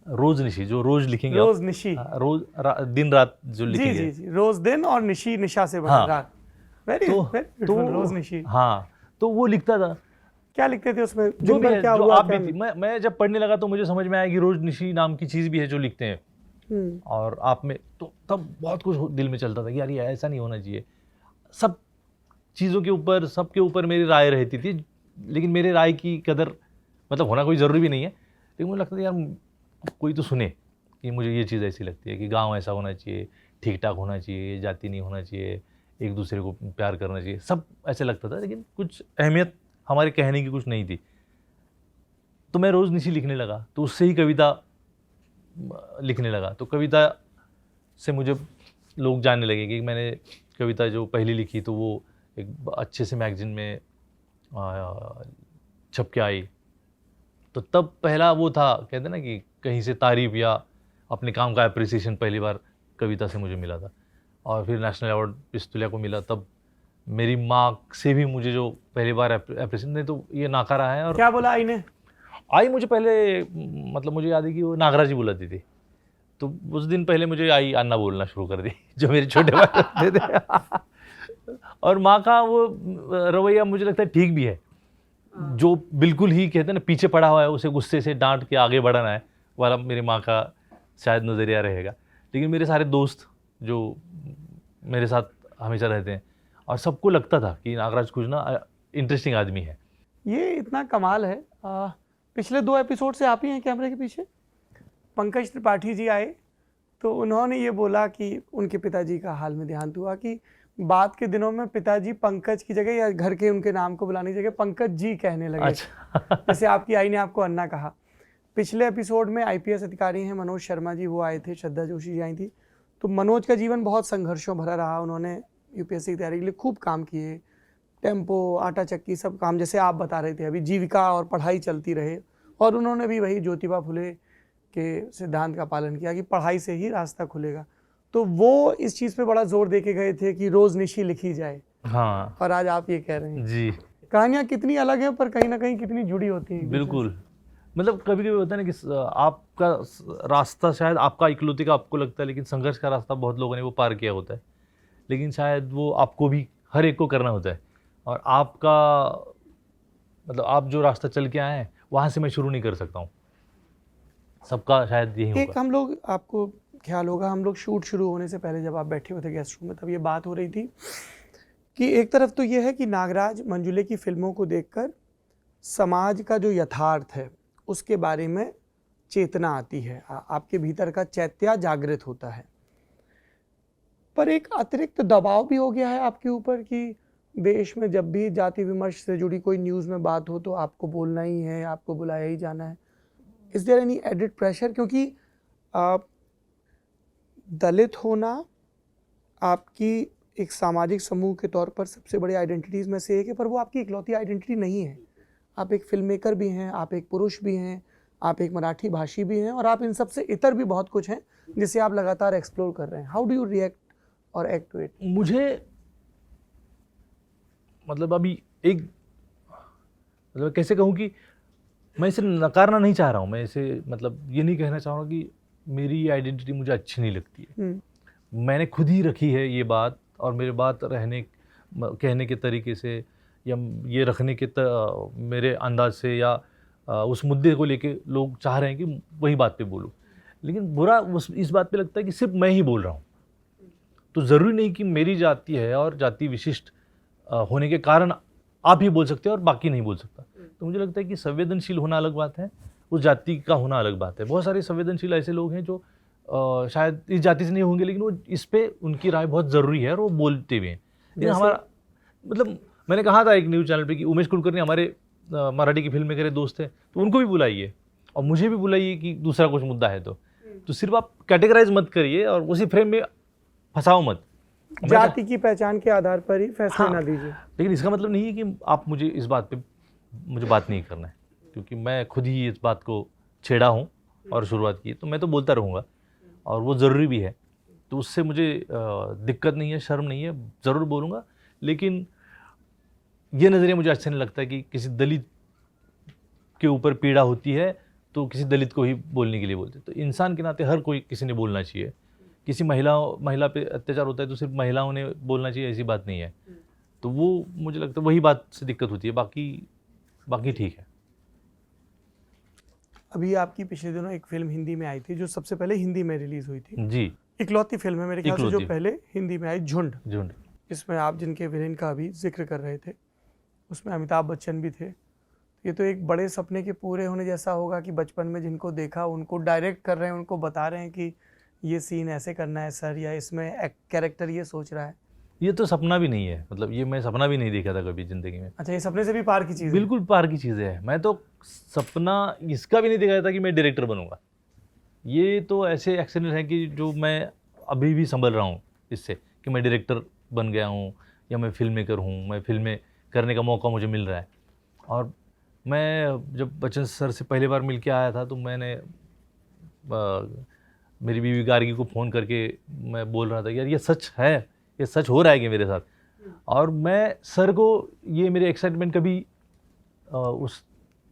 रोज़निशी जो रोज़ लिखेंगे, रोज़निशी, रोज़ दिन रात जो लिखेंगे। जी जी, रोज़ दिन और निशी निशा से बना रात। वेरी ब्यूटीफुल, रोज़निशी। हाँ, तो वो लिखता था। क्या लिखते थे उसमें? जो भी है, जो आप भी थी, मैं जब पढ़ने लगा तो मुझे समझ में आया कि रोज़निशी नाम की चीज़ भी है जो लिखते हैं। और आप में तो तब बहुत कुछ दिल में चलता था कि यार ये ऐसा नहीं होना चाहिए। सब चीज़ों के ऊपर, सबके ऊपर मेरी राय रहती थी, लेकिन मेरे राय की कदर मतलब होना कोई ज़रूरी भी नहीं है, लेकिन मुझे लगता था यार कोई तो सुने कि मुझे ये चीज़ ऐसी लगती है कि गांव ऐसा होना चाहिए, ठीक ठाक होना चाहिए, जाति नहीं होना चाहिए, एक दूसरे को प्यार करना चाहिए, सब ऐसे लगता था, लेकिन कुछ अहमियत हमारे कहने की कुछ नहीं थी। तो मैं रोज़निशी लिखने लगा, तो उससे ही कविता लिखने लगा। तो कविता से मुझे लोग जानने लगे कि मैंने कविता जो पहली लिखी तो वो एक अच्छे से मैगजीन में छप के आई। तो तब पहला वो था, कहते ना कि कहीं से तारीफ या अपने काम का अप्रिसिएशन पहली बार कविता से मुझे मिला था। और फिर नेशनल अवार्ड पिस्तुलिया को मिला, तब मेरी माँ से भी मुझे जो पहली बार अप्रिसिएशन, नहीं तो ये नाकारा है। और क्या बोला आई ने? आई मुझे पहले, मतलब मुझे याद है कि वो नागराज जी बुलाती थी, तो उस दिन पहले मुझे आई अन्ना बोलना शुरू कर दी, जो मेरे छोटे भाई होते थे। और माँ का वो रवैया मुझे लगता है ठीक भी है, जो बिल्कुल ही कहते हैं ना पीछे पड़ा हुआ है, उसे गुस्से से डांट के आगे बढ़ाना है वाला मेरी माँ का शायद नज़रिया रहेगा। लेकिन मेरे सारे दोस्त जो मेरे साथ हमेशा रहते हैं, और सबको लगता था कि नागराज कुछ ना इंटरेस्टिंग आदमी है। ये इतना कमाल है। पिछले 2 एपिसोड से आप ही हैं कैमरे के पीछे। पंकज त्रिपाठी जी आए तो उन्होंने ये बोला कि उनके पिताजी का हाल में देहांत हुआ, कि बाद के दिनों में पिताजी पंकज की जगह या घर के उनके नाम को बुलाने की जगह पंकज जी कहने लगे। अच्छा। जैसे आपकी आई ने आपको अन्ना कहा। पिछले एपिसोड में IPS अधिकारी हैं मनोज शर्मा जी, वो आए थे, श्रद्धा जोशी जी आई थी। तो मनोज का जीवन बहुत संघर्षों भरा रहा। उन्होंने UPSC की तैयारी के लिए खूब काम किए, टेम्पो, आटा चक्की, सब काम जैसे आप बता रहे थे अभी, जीविका और पढ़ाई चलती रहे। और उन्होंने भी वही ज्योतिबा फुले के सिद्धांत का पालन किया कि पढ़ाई से ही रास्ता खुलेगा। तो वो इस चीज़ पे बड़ा जोर दे के गए थे कि रोज़निशी लिखी जाए। हाँ, और आज आप ये कह रहे हैं। जी, कहानियाँ कितनी अलग हैं पर कहीं ना कहीं कितनी जुड़ी होती हैं। बिल्कुल। मतलब कभी कभी होता है ना कि आपका रास्ता शायद आपका इकलौती का आपको लगता है, लेकिन संघर्ष का रास्ता बहुत लोगों ने वो पार किया होता है, लेकिन शायद वो आपको भी हर एक को करना होता है। और आपका मतलब आप जो रास्ता चल के आए हैं वहाँ से मैं शुरू नहीं कर सकता हूँ, सबका शायद यही होगा। एक हम लोग, आपको ख्याल होगा, हम लोग शूट शुरू होने से पहले जब आप बैठे हुए थे गेस्ट रूम में, तब ये बात हो रही थी कि एक तरफ तो ये है कि नागराज मंजुले की फिल्मों को देखकर समाज का जो यथार्थ है उसके बारे में चेतना आती है, आपके भीतर का चैत्य जागृत होता है। पर एक अतिरिक्त दबाव भी हो गया है आपके ऊपर कि देश में जब भी जाति विमर्श से जुड़ी कोई न्यूज़ में बात हो तो आपको बोलना ही है, आपको बुलाया ही जाना है। Is there any added pressure? क्योंकि दलित होना आपकी एक सामाजिक समूह के तौर पर सबसे बड़ी आइडेंटिटीज़ में से एक है, पर वो आपकी इकलौती आइडेंटिटी नहीं है। आप एक फिल्म मेकर भी हैं, आप एक पुरुष भी हैं, आप एक मराठी भाषी भी हैं, और आप इन सब से इतर भी बहुत कुछ हैं जिसे आप लगातार एक्सप्लोर कर रहे हैं। हाउ डू यू रिएक्ट और एक्ट टू इट? मुझे मतलब अभी एक मतलब कैसे कहूँ कि मैं इसे नकारना नहीं चाह रहा हूँ, मैं इसे मतलब ये नहीं कहना चाह रहा हूँ कि मेरी आइडेंटिटी मुझे अच्छी नहीं लगती है। मैंने खुद ही रखी है ये बात, और मेरे बात कहने के तरीके से या ये रखने के मेरे अंदाज से या उस मुद्दे को लेके लोग चाह रहे हैं कि वही बात पे बोलूं, लेकिन बुरा इस बात पे लगता है कि सिर्फ मैं ही बोल रहा हूँ। तो ज़रूरी नहीं कि मेरी जाति है और जाति विशिष्ट होने के कारण आप ही बोल सकते हैं और बाकी नहीं बोल सकता। तो मुझे लगता है कि संवेदनशील होना अलग बात है, उस जाति का होना अलग बात है। बहुत सारे संवेदनशील ऐसे लोग हैं जो शायद इस जाति से नहीं होंगे, लेकिन वो इस पे उनकी राय बहुत ज़रूरी है और वो बोलते भी हैं। लेकिन हमारा मतलब मैंने कहा था एक न्यूज़ चैनल पे कि उमेश कुलकर्णी हमारे मराठी की फिल्म मेकर दोस्त है, तो उनको भी बुलाइए और मुझे भी बुलाइए कि दूसरा कुछ मुद्दा है तो सिर्फ आप कैटेगराइज मत करिए और उसी फ्रेम में फंसाओ मत। जाति की पहचान के आधार पर ही फैसले ना दीजिए। लेकिन इसका मतलब नहीं है कि आप मुझे इस बात पे मुझे बात नहीं करना है, क्योंकि मैं खुद ही इस बात को छेड़ा हूँ और शुरुआत की, तो मैं तो बोलता रहूँगा और वो ज़रूरी भी है। तो उससे मुझे दिक्कत नहीं है, शर्म नहीं है, ज़रूर बोलूँगा। लेकिन ये नज़रिया मुझे अच्छा नहीं लगता कि किसी दलित के ऊपर पीड़ा होती है तो किसी दलित को ही बोलने के लिए बोलते। तो इंसान के नाते हर कोई किसी ने बोलना चाहिए। किसी महिला पे अत्याचार होता है तो सिर्फ महिलाओं ने बोलना चाहिए, ऐसी बात नहीं है। तो वो मुझे लगता है वही बात से दिक्कत होती है, बाकी ठीक है। अभी आपकी पिछले दिनों एक फिल्म हिंदी में आई थी जो सबसे पहले हिंदी में रिलीज हुई थी जी, इकलौती फिल्म है मेरे ख्याल से जो पहले हिंदी में आई, झुंड। इसमें आप जिनके विलेन का भी जिक्र कर रहे थे, उसमें अमिताभ बच्चन भी थे। ये तो एक बड़े सपने के पूरे होने जैसा होगा कि बचपन में जिनको देखा उनको डायरेक्ट कर रहे हैं, उनको बता रहे हैं कि ये सीन ऐसे करना है सर, या इसमें कैरेक्टर ये सोच रहा है। ये तो सपना भी नहीं है, मतलब ये मैं सपना भी नहीं देखा था कभी ज़िंदगी में। अच्छा, ये सपने से भी पार की चीज़ है? बिल्कुल पार की चीज़ें है। मैं तो सपना इसका भी नहीं देखा था कि मैं डायरेक्टर बनूंगा। ये तो ऐसे एक्सीडेंट है कि जो मैं अभी भी संभल रहा हूँ इससे कि मैं डायरेक्टर बन गया हूँ या मैं फिल्म मेकर हूँ, मैं फिल्में करने का मौका मुझे मिल रहा है। और मैं जब बच्चन सर से पहली बार मिल के आया था तो मैंने मेरी बीवी गार्गी को फ़ोन करके मैं बोल रहा था कि यार ये सच है, ये सच हो रहा है कि मेरे साथ। और मैं सर को ये मेरे एक्साइटमेंट कभी उस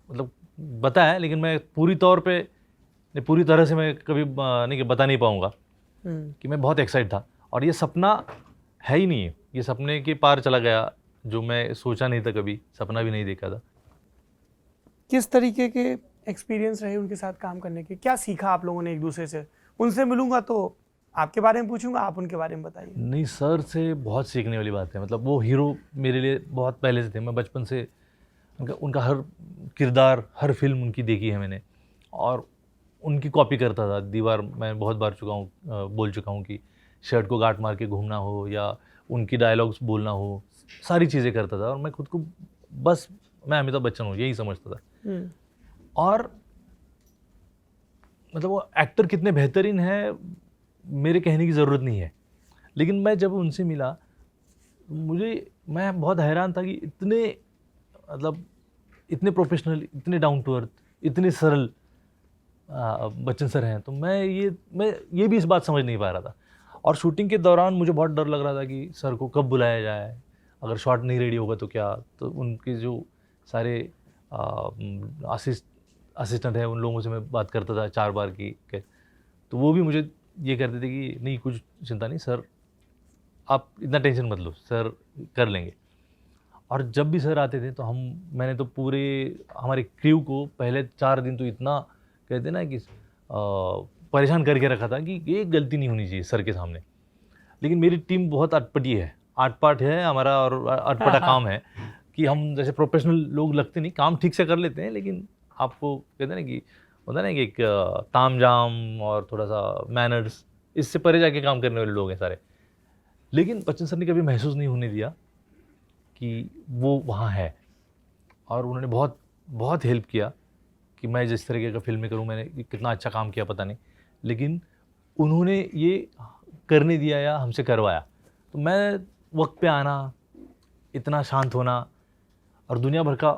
मतलब बताया, लेकिन मैं पूरी तरह से मैं कभी नहीं बता नहीं पाऊँगा कि मैं बहुत एक्साइट था। और ये सपना है ही नहीं है, ये सपने के पार चला गया, जो मैं सोचा नहीं था, कभी सपना भी नहीं देखा था। किस तरीके के एक्सपीरियंस रहे उनके साथ काम करने के? क्या सीखा आप लोगों ने एक दूसरे से? उनसे मिलूंगा तो आपके बारे में पूछूंगा, आप उनके बारे में बताइए। नहीं, सर से बहुत सीखने वाली बात है। मतलब वो हीरो मेरे लिए बहुत पहले से थे। मैं बचपन से उनका हर किरदार, हर फिल्म उनकी देखी है मैंने और उनकी कॉपी करता था। दीवार मैं बहुत बार बोल चुका हूँ कि शर्ट को गांठ मार के घूमना हो या उनकी डायलॉग्स बोलना हो, सारी चीज़ें करता था। और मैं खुद को बस मैं अमिताभ बच्चन हूँ यही समझता था। और मतलब वो एक्टर कितने बेहतरीन है मेरे कहने की ज़रूरत नहीं है, लेकिन मैं जब उनसे मिला मैं बहुत हैरान था कि इतने प्रोफेशनल, इतने डाउन टू अर्थ, इतने सरल बच्चन सर हैं। तो मैं ये भी इस बात समझ नहीं पा रहा था। और शूटिंग के दौरान मुझे बहुत डर लग रहा था कि सर को कब बुलाया जाए, अगर शॉट नहीं रेडी होगा तो क्या। तो उनके जो सारे असिस्टेंट है उन लोगों से मैं बात करता था 4 बार की, तो वो भी मुझे ये कहते थे कि नहीं कुछ चिंता नहीं सर, आप इतना टेंशन मत लो, सर कर लेंगे। और जब भी सर आते थे तो मैंने तो पूरे हमारे क्रू को पहले 4 दिन तो इतना कहते ना कि परेशान करके रखा था कि एक गलती नहीं होनी चाहिए सर के सामने। लेकिन मेरी टीम बहुत अटपटी है, आटपाट है हमारा, और अटपटा काम है कि हम जैसे प्रोफेशनल लोग लगते नहीं, काम ठीक से कर लेते हैं, लेकिन आपको कहते हैं ना कि होता है ना कि एक ताम झाम और थोड़ा सा मैनर्स, इससे परे जाके काम करने वाले लोग हैं सारे। लेकिन बच्चन सर ने कभी महसूस नहीं होने दिया कि वो वहाँ है, और उन्होंने बहुत बहुत हेल्प किया कि मैं जिस तरीके का फिल्में करूँ। मैंने कितना अच्छा काम किया पता नहीं, लेकिन उन्होंने ये करने दिया या हमसे करवाया। तो मैं वक्त पे आना, इतना शांत होना, और दुनिया भर का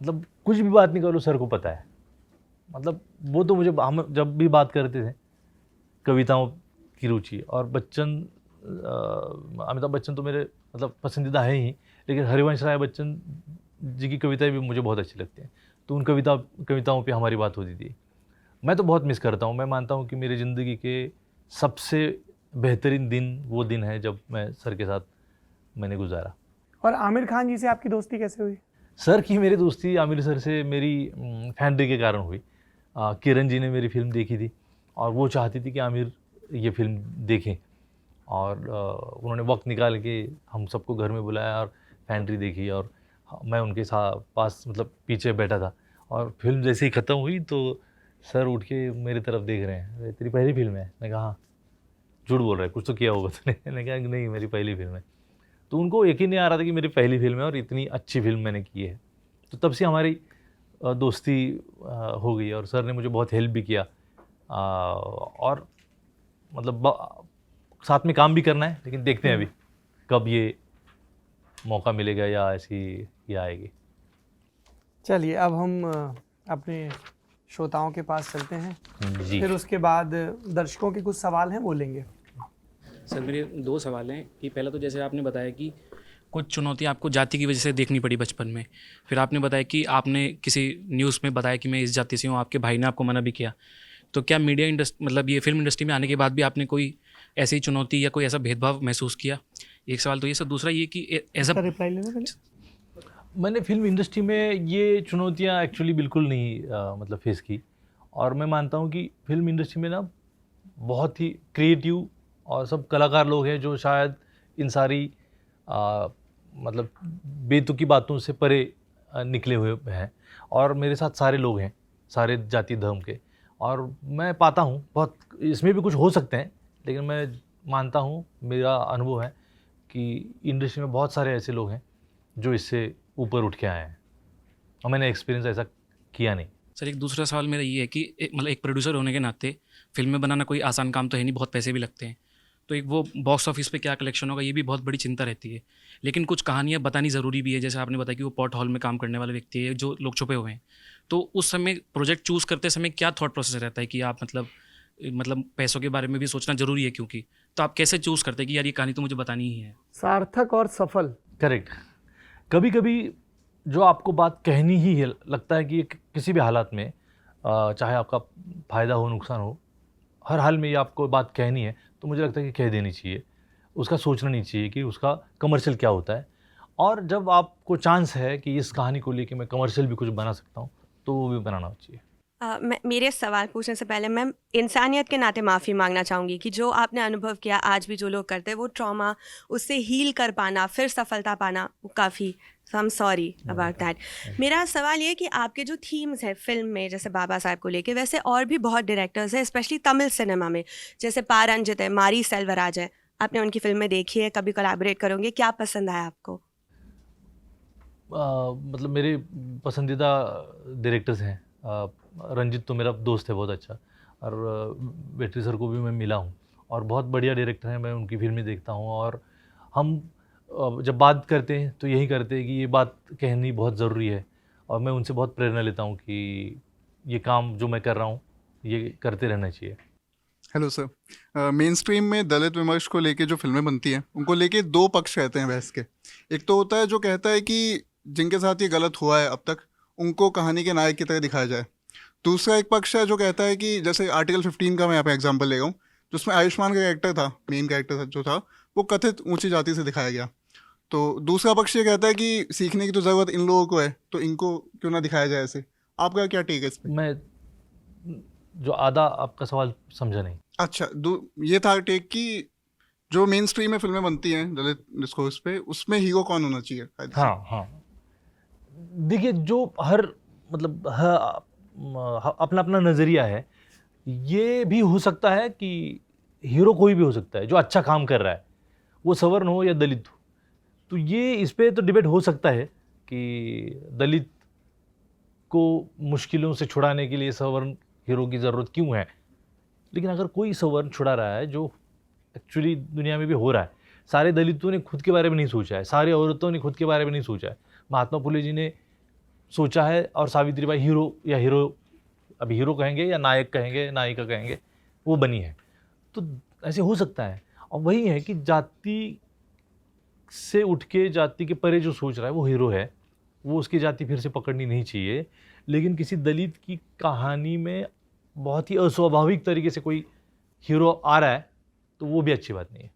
मतलब कुछ भी बात नहीं करो सर को पता है। मतलब वो तो मुझे, हम जब भी बात करते थे कविताओं की रुचि, और बच्चन, अमिताभ बच्चन तो मेरे मतलब पसंदीदा है ही, लेकिन हरिवंश राय बच्चन जी की कविताएं भी मुझे बहुत अच्छी लगती हैं। तो उन कविताओं पे हमारी बात होती थी। मैं तो बहुत मिस करता हूँ। मैं मानता हूँ कि मेरी ज़िंदगी के सबसे बेहतरीन दिन वो दिन है जब मैं सर के साथ मैंने गुजारा। और आमिर खान जी से आपकी दोस्ती कैसे हुई? सर की मेरी दोस्ती आमिर सर से मेरी फैंड्री के कारण हुई। किरण जी ने मेरी फिल्म देखी थी और वो चाहती थी कि आमिर ये फिल्म देखें, और उन्होंने वक्त निकाल के हम सबको घर में बुलाया और फैंड्री देखी, और मैं उनके साथ पास मतलब पीछे बैठा था। और फिल्म जैसे ही ख़त्म हुई तो सर उठ के मेरी तरफ देख रहे हैं, अरे तेरी पहली फिल्म है? मैं कहा हाँ। झूठ बोल रहा है, कुछ तो किया होगा तूने। मैंने कहा नहीं, मेरी पहली फिल्म है। तो उनको यकीन नहीं आ रहा था कि मेरी पहली फिल्म है और इतनी अच्छी फिल्म मैंने की है। तो तब से हमारी दोस्ती हो गई, और सर ने मुझे बहुत हेल्प भी किया, और मतलब साथ में काम भी करना है, लेकिन देखते हैं अभी कब ये मौका मिलेगा या ऐसी ये आएगी। चलिए अब हम अपने श्रोताओं के पास चलते हैं, जी। फिर उसके बाद दर्शकों के कुछ सवाल हैं वो लेंगे। सर मेरे 2 सवाल हैं कि पहला तो जैसे आपने बताया कि कुछ चुनौतियाँ आपको जाति की वजह से देखनी पड़ी बचपन में, फिर आपने बताया कि आपने किसी न्यूज़ में बताया कि मैं इस जाति से हूँ, आपके भाई ने आपको मना भी किया। तो क्या मीडिया इंडस्ट्री मतलब ये फिल्म इंडस्ट्री में आने के बाद भी आपने कोई ऐसी चुनौती या कोई ऐसा भेदभाव महसूस किया? एक सवाल तो ये सर। दूसरा ये कि एज अ रिप्लाई लेना पहले। मैंने फिल्म इंडस्ट्री में ये चुनौतियाँ एक्चुअली बिल्कुल नहीं मतलब फेस की, और मैं मानता हूँ कि फिल्म इंडस्ट्री में ना बहुत ही क्रिएटिव और सब कलाकार लोग हैं जो शायद इन सारी मतलब बेतुकी बातों से परे निकले हुए हैं, और मेरे साथ सारे लोग हैं, सारे जाति धर्म के, और मैं पाता हूँ बहुत इसमें भी कुछ हो सकते हैं, लेकिन मैं मानता हूँ, मेरा अनुभव है कि इंडस्ट्री में बहुत सारे ऐसे लोग हैं जो इससे ऊपर उठ के आए हैं, और मैंने एक्सपीरियंस ऐसा किया नहीं। सर एक दूसरा सवाल मेरा ये है कि मतलब एक प्रोड्यूसर होने के नाते फिल्में बनाना कोई आसान काम तो है नहीं, बहुत पैसे भी लगते हैं। तो एक वो बॉक्स ऑफिस पे क्या कलेक्शन होगा ये भी बहुत बड़ी चिंता रहती है, लेकिन कुछ कहानियाँ बतानी ज़रूरी भी है। जैसे आपने बताया कि वो पॉट हॉल में काम करने वाले व्यक्ति है, जो लोग छुपे हुए हैं। तो उस समय प्रोजेक्ट चूज़ करते समय क्या थॉट प्रोसेस रहता है कि आप मतलब पैसों के बारे में भी सोचना ज़रूरी है, क्योंकि तो आप कैसे चूज़ करते हैं कि यार ये कहानी तो मुझे बतानी ही है? सार्थक और सफल। करेक्ट। कभी कभी जो आपको बात कहनी ही है, लगता है कि किसी भी हालात में चाहे आपका फ़ायदा हो नुकसान हो, हर हाल में ये आपको बात कहनी है, तो मुझे लगता है कि कह देनी चाहिए। उसका सोचना नहीं चाहिए कि उसका कमर्शियल क्या होता है, और जब आपको चांस है कि इस कहानी को लेके मैं कमर्शियल भी कुछ बना सकता हूँ तो वो भी बनाना चाहिए। मेरे सवाल पूछने से पहले मैं इंसानियत के नाते माफ़ी मांगना चाहूँगी कि जो आपने अनुभव किया, आज भी जो लोग करते हैं वो ट्रॉमा, उससे हील कर पाना, फिर सफलता पाना, काफ़ी I am sorry about that. मेरा सवाल ये कि आपके जो थीम्स हैं फिल्म में, जैसे बाबा साहब को लेके, वैसे और भी बहुत डायरेक्टर्स हैं स्पेशली तमिल सिनेमा में, जैसे पारंजित है, मारी सेल्वराज है, आपने उनकी फिल्में देखी है, कभी कोलैबोरेट करोगे? क्या पसंद आया आपको? मतलब मेरे पसंदीदा डायरेक्टर्स हैं, रंजित तो मेरा दोस्त है बहुत अच्छा, और वेट्री सर को भी मैं मिला हूँ, और बहुत बढ़िया डायरेक्टर हैं, मैं उनकी फिल्में देखता हूँ। और हम जब बात करते हैं तो यही करते हैं कि ये बात कहनी बहुत ज़रूरी है, और मैं उनसे बहुत प्रेरणा लेता हूँ कि ये काम जो मैं कर रहा हूँ ये करते रहना चाहिए। हेलो सर, मेन स्ट्रीम में दलित विमर्श को लेके जो फिल्में बनती हैं उनको लेके 2 पक्ष रहते हैं बहस के। एक तो होता है जो कहता है कि जिनके साथ ये गलत हुआ है अब तक उनको कहानी के नायक की तरह दिखाया जाए। दूसरा एक पक्ष है जो कहता है कि जैसे आर्टिकल 15 का मैं यहाँ पे एग्जांपल ले रहा हूँ, जिसमें आयुष्मान का कैरेक्टर था, मेन कैरेक्टर जो था, वो कथित ऊंची जाति से दिखाया गया। तो दूसरा पक्ष ये कहता है कि सीखने की तो ज़रूरत इन लोगों को है, तो इनको क्यों ना दिखाया जाए ऐसे। आपका क्या टेक है इस पर? मैं जो आधा आपका सवाल समझा नहीं। अच्छा, ये था टेक कि जो मेन स्ट्रीम में फिल्में बनती हैं दलित डिस्कोर्स पे, उसमें हीरो कौन होना चाहिए? हाँ, देखिए जो हर मतलब अपना अपना नज़रिया है। ये भी हो सकता है कि हीरो कोई भी हो सकता है जो अच्छा काम कर रहा है, वो सवर्ण हो या दलित हो। तो ये इस पे तो डिबेट हो सकता है कि दलित को मुश्किलों से छुड़ाने के लिए सवर्ण हीरो की ज़रूरत क्यों है। लेकिन अगर कोई सवर्ण छुड़ा रहा है, जो एक्चुअली दुनिया में भी हो रहा है, सारे दलितों ने खुद के बारे में नहीं सोचा है, सारी औरतों ने खुद के बारे में नहीं सोचा है। महात्मा फुले जी ने सोचा है और सावित्रीबाई हीरो अभी हीरो कहेंगे या नायक कहेंगे, नायिका कहेंगे, वो बनी है। तो ऐसे हो सकता है। और वही है कि जाति से उठ के जाति के परे जो सोच रहा है वो हीरो है, वो उसकी जाति फिर से पकड़नी नहीं चाहिए। लेकिन किसी दलित की कहानी में बहुत ही अस्वाभाविक तरीके से कोई हीरो आ रहा है तो वो भी अच्छी बात नहीं है।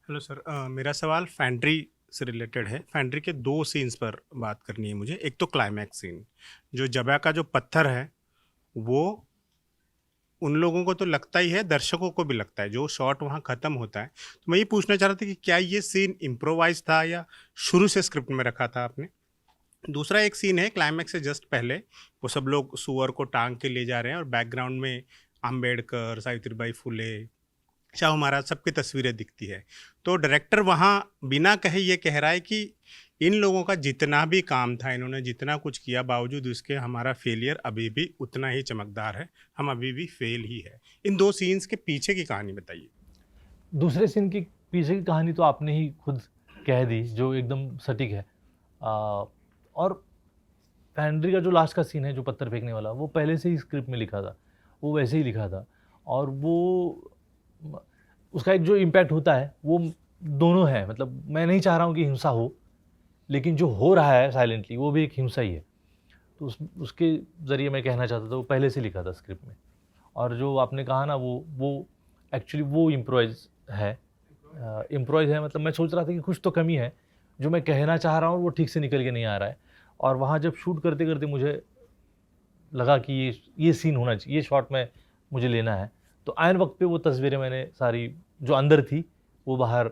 हेलो सर, मेरा सवाल फैंड्री से रिलेटेड है। फैंड्री के 2 सीन्स पर बात करनी है मुझे। एक तो क्लाइमैक्स सीन, जो जबा का जो पत्थर है वो उन लोगों को तो लगता ही है, दर्शकों को भी लगता है, जो शॉट वहाँ ख़त्म होता है। तो मैं ये पूछना चाह रहा था कि क्या ये सीन इम्प्रोवाइज था या शुरू से स्क्रिप्ट में रखा था आपने। दूसरा एक सीन है क्लाइमैक्स से जस्ट पहले, वो सब लोग सुअर को टांग के ले जा रहे हैं और बैकग्राउंड में अम्बेडकर, सावित्रीबाई फुले, शाहू महाराज सबकी तस्वीरें दिखती है। तो डायरेक्टर वहाँ बिना कहे ये कह रहा है कि इन लोगों का जितना भी काम था, इन्होंने जितना कुछ किया, बावजूद उसके हमारा फेलियर अभी भी उतना ही चमकदार है, हम अभी भी फेल ही है। इन 2 सीन्स के पीछे की कहानी बताइए। दूसरे सीन की पीछे की कहानी तो आपने ही खुद कह दी, जो एकदम सटीक है। और फैंड्री का जो लास्ट का सीन है, जो पत्थर फेंकने वाला, वो पहले से ही स्क्रिप्ट में लिखा था, वो वैसे ही लिखा था। और वो उसका एक जो इम्पैक्ट होता है वो दोनों है। मतलब मैं नहीं चाह रहा हूँ कि हिंसा हो, लेकिन जो हो रहा है साइलेंटली वो भी एक हिंसा ही है। तो उसके ज़रिए मैं कहना चाहता था, वो पहले से लिखा था स्क्रिप्ट में। और जो आपने कहा ना, वो एक्चुअली वो इम्प्रोवाइज है। इम्प्रोवाइज है मतलब मैं सोच रहा था कि कुछ तो कमी है, जो मैं कहना चाह रहा हूँ वो ठीक से निकल के नहीं आ रहा है। और वहाँ जब शूट करते करते मुझे लगा कि ये सीन होना चाहिए, ये शॉट में मुझे लेना है। तो आयन वक्त पे वो तस्वीरें मैंने सारी जो अंदर थी वो बाहर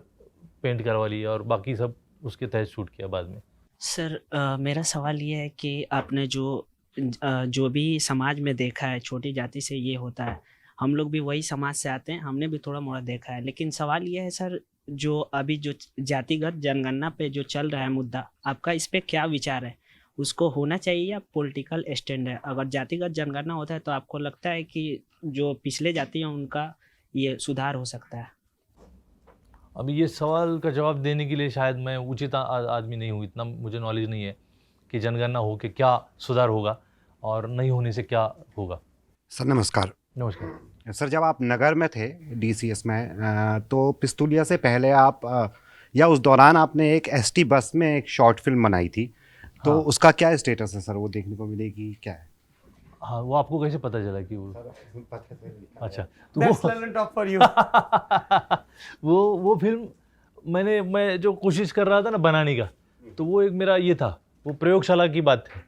पेंट करवा ली और बाकी सब उसके तहत शूट किया बाद में। सर मेरा सवाल ये है कि आपने जो भी समाज में देखा है, छोटी जाति से ये होता है, हम लोग भी वही समाज से आते हैं, हमने भी थोड़ा मोड़ा देखा है। लेकिन सवाल ये है सर, जो अभी जो जातिगत जनगणना पे जो चल रहा है मुद्दा, आपका इस पे क्या विचार है? उसको होना चाहिए या पॉलिटिकल स्टैंड है? अगर जातिगत जनगणना होता है तो आपको लगता है कि जो पिछले जाति हैं उनका ये सुधार हो सकता है? अभी ये सवाल का जवाब देने के लिए शायद मैं उचित आदमी नहीं हूँ, इतना मुझे नॉलेज नहीं है कि जनगणना हो के क्या सुधार होगा और नहीं होने से क्या होगा। सर नमस्कार। नमस्कार सर, जब आप नगर में थे DCS में, तो पिस्तूलिया से पहले आप या उस दौरान आपने एक ST बस में एक शॉर्ट फिल्म बनाई थी, तो हाँ। उसका क्या स्टेटस है सर? वो देखने को मिलेगी क्या है? हाँ, वो आपको कैसे पता चला कि वो? अच्छा, तो That's talent of for you. वो फिल्म मैं जो कोशिश कर रहा था ना बनाने का, तो वो एक मेरा ये था, वो प्रयोगशाला की बात थी।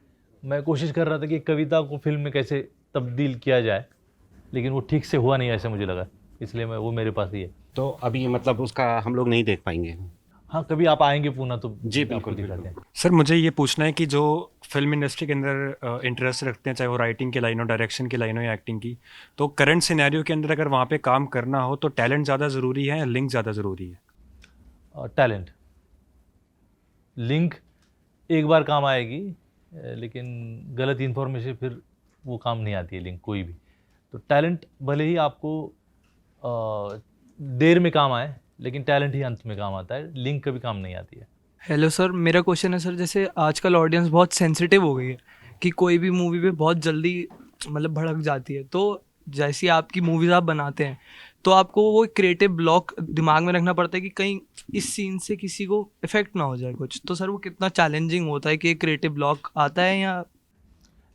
मैं कोशिश कर रहा था कि कविता को फिल्म में कैसे तब्दील किया जाए, लेकिन वो ठीक से हुआ नहीं ऐसा मुझे लगा, इसलिए वो मेरे पास ही है। तो अभी मतलब उसका हम लोग नहीं देख पाएंगे? हाँ, कभी आप आएंगे पूना तो जी आपको बिल्कुल दिखाते हैं। सर मुझे ये पूछना है कि जो फिल्म इंडस्ट्री के अंदर इंटरेस्ट रखते हैं, चाहे वो राइटिंग की लाइन हो, डायरेक्शन की लाइन हो या एक्टिंग की, तो करंट सिनेरियो के अंदर अगर वहाँ पे काम करना हो तो टैलेंट ज़्यादा ज़रूरी है या लिंक ज़्यादा ज़रूरी है? टैलेंट। लिंक एक बार काम आएगी, लेकिन गलत इन्फॉर्मेशन फिर वो काम नहीं आती है लिंक कोई भी। तो टैलेंट भले ही आपको देर में काम आए, लेकिन टैलेंट ही अंत में काम आता है, लिंक कभी काम नहीं आती है। हेलो सर, मेरा क्वेश्चन है सर, जैसे आजकल ऑडियंस बहुत सेंसिटिव हो गई है कि कोई भी मूवी पे बहुत जल्दी मतलब भड़क जाती है, तो जैसी आपकी मूवीज़ आप बनाते हैं तो आपको वो क्रिएटिव ब्लॉक दिमाग में रखना पड़ता है कि कहीं इस सीन से किसी को इफेक्ट ना हो जाए कुछ, तो सर वो कितना चैलेंजिंग होता है कि एक क्रिएटिव ब्लॉक आता है? या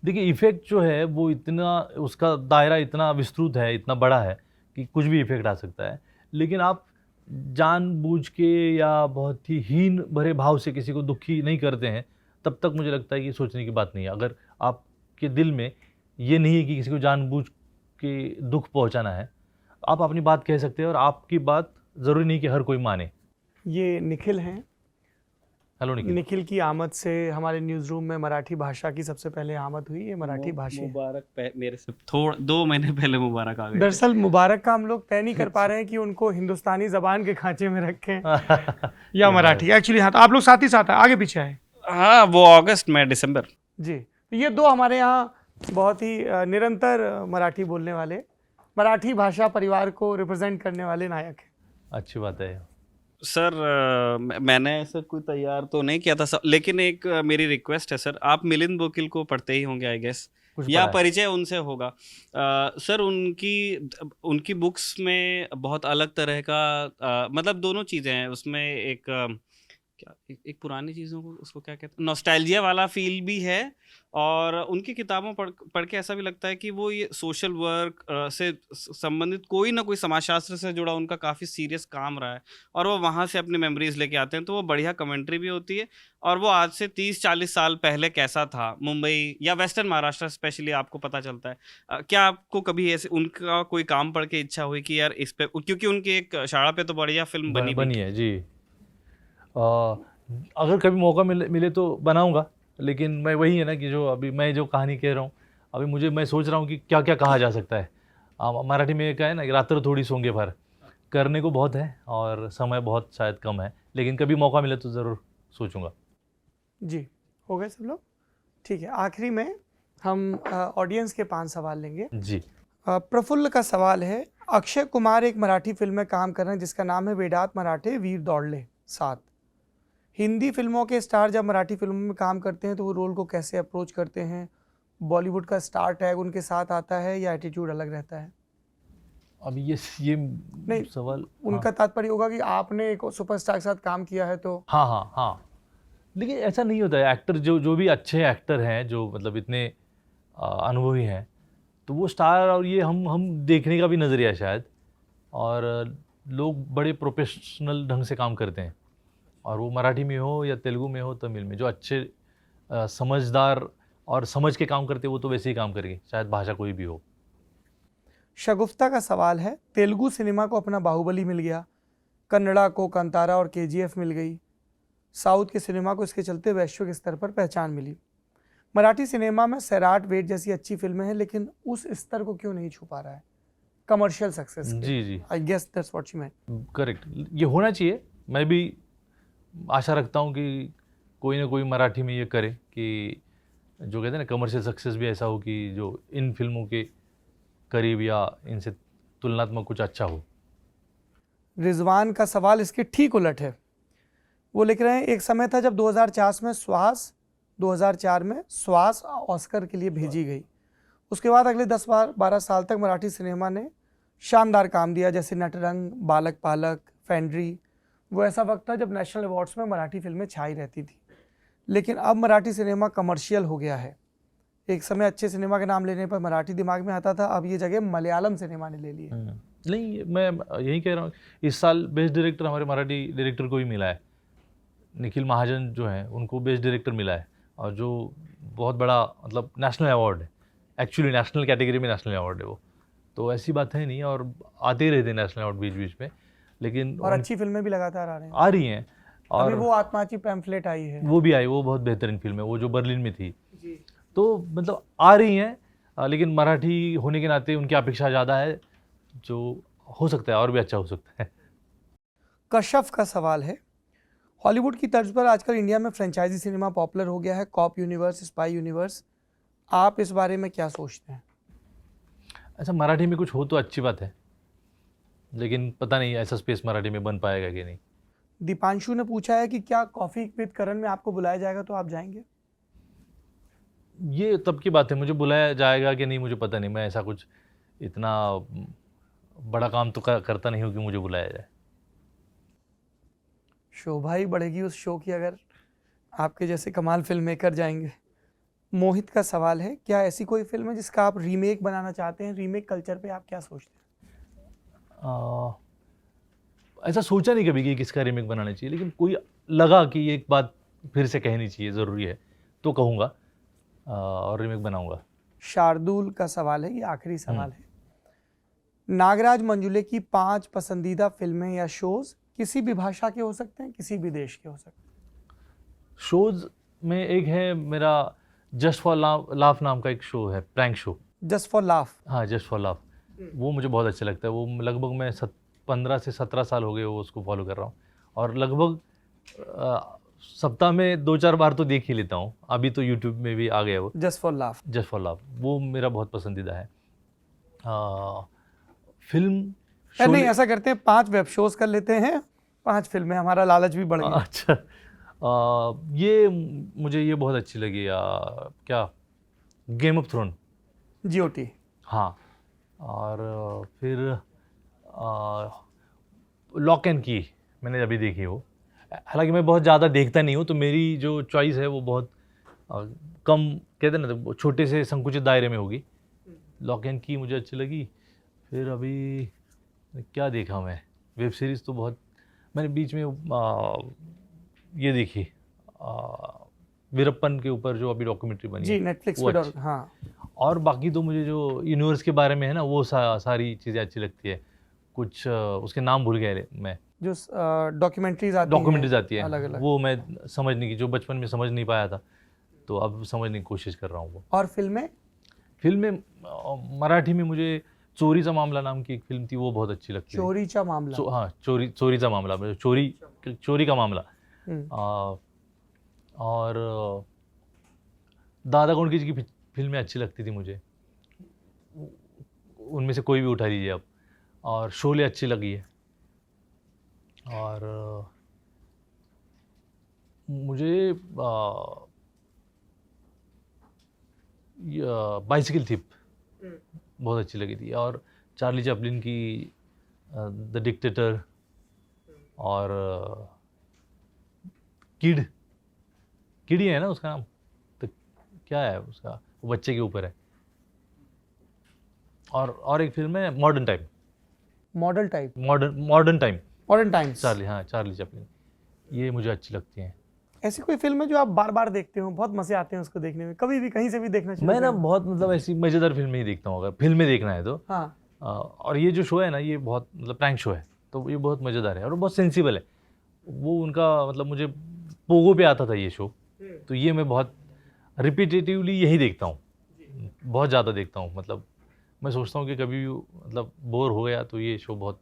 देखिए, इफ़ेक्ट जो है वो इतना, उसका दायरा इतना विस्तृत है, इतना बड़ा है कि कुछ भी इफ़ेक्ट आ सकता है। लेकिन आप जानबूझ के या बहुत ही हीन भरे भाव से किसी को दुखी नहीं करते हैं, तब तक मुझे लगता है कि सोचने की बात नहीं है। अगर आपके दिल में ये नहीं है कि किसी को जानबूझ के दुख पहुंचाना है, आप अपनी बात कह सकते हैं और आपकी बात ज़रूरी नहीं कि हर कोई माने। ये निखिल हैं, हेलो निखिल। निखिल की आमद से हमारे न्यूज़ रूम में मराठी भाषा की सबसे पहले आमद हुई। ये मराठी भाषी है। मुबारक मेरे से 2 महीने पहले मुबारक आ गए थे। दरअसल मुबारक का हम लोग तय नहीं कर पा रहे हैं कि उनको हिंदुस्तानी जबान के खांचे में रखें या मराठी। एक्चुअली हाँ, तो आप लोग साथ ही साथ हैं, आगे पीछे आए। हाँ, वो अगस्त में दिसंबर। जी, तो ये दो हमारे यहाँ बहुत ही निरंतर मराठी बोलने वाले, मराठी भाषा परिवार को रिप्रेजेंट करने वाले नायक हैं। अच्छी बात है। सर मैंने ऐसा कोई तैयार तो नहीं किया था सर, लेकिन एक मेरी रिक्वेस्ट है सर, आप मिलिंद बोकिल को पढ़ते ही होंगे आई गेस, या परिचय उनसे होगा। सर उनकी बुक्स में बहुत अलग तरह का मतलब दोनों चीज़ें हैं उसमें। एक पुरानी चीज़ों को उसको क्या कहते हैं, नॉस्टैल्जिया वाला फील भी है, और उनकी किताबों पढ़ के ऐसा भी लगता है कि वो ये सोशल वर्क से संबंधित कोई ना कोई समाजशास्त्र से जुड़ा उनका काफ़ी सीरियस काम रहा है, और वो वहाँ से अपनी मेमोरीज लेके आते हैं, तो वो बढ़िया कमेंट्री भी होती है। और वो आज से 30-40 साल पहले कैसा था मुंबई या वेस्टर्न महाराष्ट्र स्पेशली आपको पता चलता है। क्या आपको कभी ऐसे उनका कोई काम पढ़ के इच्छा हुई कि यार इस पे, क्योंकि उनकी एक शाळा पे तो बढ़िया फिल्म बनी है जी। अगर कभी मौका मिले तो बनाऊंगा, लेकिन मैं वही है ना कि जो अभी मैं जो कहानी कह रहा हूँ, अभी मैं सोच रहा हूँ कि क्या क्या कहा जा सकता है। मराठी में क्या है ना कि रात्र थोड़ी सोंगे भर, करने को बहुत है और समय बहुत शायद कम है, लेकिन कभी मौका मिले तो ज़रूर सोचूंगा। जी, हो गए सब लोग? ठीक है, आखिरी में हम ऑडियंस के 5 सवाल लेंगे। जी। प्रफुल्ल का सवाल है, अक्षय कुमार एक मराठी फिल्म में काम कर रहे हैं जिसका नाम है वेडात मराठे वीर दौड़ले 7। हिंदी फिल्मों के स्टार जब मराठी फिल्मों में काम करते हैं तो वो रोल को कैसे अप्रोच करते हैं? बॉलीवुड का स्टार टैग उनके साथ आता है या एटीट्यूड अलग रहता है? अभी ये नहीं, सवाल उनका तात्पर्य होगा कि आपने एक सुपरस्टार के साथ काम किया है तो। हाँ, लेकिन ऐसा नहीं होता है। एक्टर जो भी अच्छे एक्टर हैं, जो मतलब इतने अनुभवी हैं, तो वो स्टार और ये हम देखने का भी नज़रिया है शायद, और लोग बड़े प्रोफेशनल ढंग से काम करते हैं, और वो मराठी में हो या तेलुगु में हो, तमिल में, जो अच्छे समझदार और समझ के काम करते हैं वो तो वैसे ही काम करेंगे, शायद भाषा कोई भी हो। शगुफ्ता का सवाल है, तेलुगु सिनेमा को अपना बाहुबली मिल गया, कन्नड़ा को कांतारा और केजीएफ मिल गई, साउथ के सिनेमा को इसके चलते वैश्विक स्तर पर पहचान मिली, मराठी सिनेमा में सैराट वेट जैसी अच्छी फिल्में हैं, लेकिन उस स्तर को क्यों नहीं छू पा रहा है कमर्शियल सक्सेस के? जी, I guess that's what you meant. Correct, ये होना चाहिए। मैं भी आशा रखता हूँ कि कोई ना कोई मराठी में ये करे कि जो कहते हैं ना कमर्शियल सक्सेस भी ऐसा हो कि जो इन फिल्मों के करीब या इनसे तुलनात्मक कुछ अच्छा हो। रिजवान का सवाल इसके ठीक उलट है। वो लिख रहे हैं, एक समय था जब 2004 में श्वास ऑस्कर के लिए भेजी गई, उसके बाद अगले 10-12 साल तक मराठी सिनेमा ने शानदार काम दिया, जैसे नटरंग, बालक पालक, फैंड्री। वो ऐसा वक्त था जब नेशनल अवार्ड्स में मराठी फिल्में छाई रहती थी, लेकिन अब मराठी सिनेमा कमर्शियल हो गया है। एक समय अच्छे सिनेमा के नाम लेने पर मराठी दिमाग में आता था, अब ये जगह मलयालम सिनेमा ने ले ली है। नहीं, मैं यही कह रहा हूँ, इस साल बेस्ट डायरेक्टर हमारे मराठी डायरेक्टर को ही मिला है। निखिल महाजन जो हैं उनको बेस्ट डायरेक्टर मिला है, और जो बहुत बड़ा मतलब नेशनल अवार्ड है, एक्चुअली नेशनल कैटेगरी में नेशनल अवार्ड है वो, तो ऐसी बात है नहीं, और आते ही रहते हैं नेशनल अवार्ड बीच बीच में, लेकिन और अच्छी फिल्में भी लगातार आ रही हैं। और अभी वो आत्माची पैम्फलेट आई है, वो भी आई, वो बहुत बेहतरीन फिल्म है, वो जो बर्लिन में थी जी। तो मतलब आ रही हैं, लेकिन मराठी होने के नाते उनकी अपेक्षा ज़्यादा है, जो हो सकता है और भी अच्छा हो सकता है। कश्यप का सवाल है, हॉलीवुड की तर्ज पर आजकल इंडिया में फ्रेंचाइजी सिनेमा पॉपुलर हो गया है, कॉप यूनिवर्स, स्पाई यूनिवर्स, आप इस बारे में क्या सोचते हैं? अच्छा, मराठी में कुछ हो तो अच्छी बात है, लेकिन पता नहीं ऐसा स्पेस मराठी में बन पाएगा कि नहीं। दीपांशु ने पूछा है कि क्या कॉफ़ी विद करण में आपको बुलाया जाएगा तो आप जाएंगे? ये तब की बात है, मुझे बुलाया जाएगा कि नहीं मुझे पता नहीं, मैं ऐसा कुछ इतना बड़ा काम तो करता नहीं हूँ कि मुझे बुलाया जाए। शोभा ही बढ़ेगी उस शो की अगर आपके जैसे कमाल फिल्म मेकर जाएंगे। मोहित का सवाल है, क्या ऐसी कोई फिल्म है जिसका आप रीमेक बनाना चाहते हैं? रीमेक कल्चर पे आप क्या सोचते हैं? ऐसा सोचा नहीं कभी कि किसका रीमेक बनाना चाहिए, लेकिन कोई लगा कि एक बात फिर से कहनी चाहिए, ज़रूरी है, तो कहूँगा और रीमेक बनाऊँगा। शार्दुल का सवाल है, ये आखिरी सवाल है, नागराज मंजुले की 5 पसंदीदा फिल्में या शोज़ किसी भी भाषा के हो सकते हैं, किसी भी देश के हो सकते हैं? शोज में एक है मेरा जस्ट फॉर लाफ नाम का एक शो है, prank show. Just for laugh. हाँ, जस्ट फॉर लाफ। वो मुझे बहुत अच्छा लगता है। वो लगभग मैं 15 से 17 साल हो गए वो उसको फॉलो कर रहा हूँ, और लगभग सप्ताह में 2-4 बार तो देख ही लेता हूँ। अभी तो यूट्यूब में भी आ गया वो just for laugh. Just for laugh, वो मेरा बहुत पसंदीदा है। फिल्म नहीं, ऐसा करते हैं 5 वेब शोज कर लेते हैं, 5 फिल्में, हमारा लालच भी बढ़ गया। अच्छा, ये मुझे ये बहुत अच्छी लगी, क्या, गेम ऑफ थ्रोन, GOT। हाँ। और फिर लॉक एंड की मैंने अभी देखी हो। हालांकि मैं बहुत ज़्यादा देखता नहीं हूँ, तो मेरी जो चॉइस है वो बहुत कम, कहते हैं ना, छोटे से संकुचित दायरे में होगी। लॉक एंड की मुझे अच्छी लगी। फिर अभी क्या देखा मैं, वेब सीरीज़ तो बहुत, मैंने बीच में ये देखी वीरप्पन के ऊपर जो अभी डॉक्यूमेंट्री बनी जी, है, नेटफ्लिक्स वो पे। अच्छी। हाँ, और बाकी तो मुझे जो यूनिवर्स के बारे में है ना, वो सारी चीज़ें अच्छी लगती है। कुछ उसके नाम भूल गए मैं, जो डॉक्यूमेंट्रीज आती हैं अलग अलग, वो मैं समझने की, जो बचपन में समझ नहीं पाया था, तो अब समझने की कोशिश कर रहा हूँ वो। और फिल्में मराठी में मुझे चोरीचा मामला नाम की एक फिल्म थी, वो बहुत अच्छी लगती है। चोरीचा मामला। हाँ, चोरीचा मामला, चोरी का मामला। और दादा कोंडके जी की फिल्में अच्छी लगती थी मुझे, उनमें से कोई भी उठा लीजिए आप। और शोले अच्छी लगी है। और मुझे बाइसिकल थिप बहुत अच्छी लगी थी। और चार्ली चैपलिन की द डिक्टेटर, और किड ही है ना उसका नाम, तो क्या है उसका, वो बच्चे के ऊपर है। और एक फिल्म है मॉडर्न टाइम, चार्ली चैपलिन, ये मुझे अच्छी लगती हैं। ऐसी कोई फिल्म है जो आप बार बार देखते हो, बहुत मजे आते हैं उसको देखने में, कभी भी कहीं से भी देखना चाहिए? मैं ना बहुत, मतलब ऐसी मज़ेदार फिल्में ही देखता हूँ, अगर फिल्में देखना है तो। हाँ। और ये जो शो है ना, ये बहुत, मतलब प्रैंक शो है, तो ये बहुत मज़ेदार है और बहुत सेंसिबल है। वो उनका, मतलब मुझे पोगो पे आता था ये शो, तो ये मैं बहुत रिपीटेटिवली यही देखता हूँ, बहुत ज़्यादा देखता हूँ। मतलब मैं सोचता हूँ कि कभी भी मतलब बोर हो गया तो ये शो बहुत,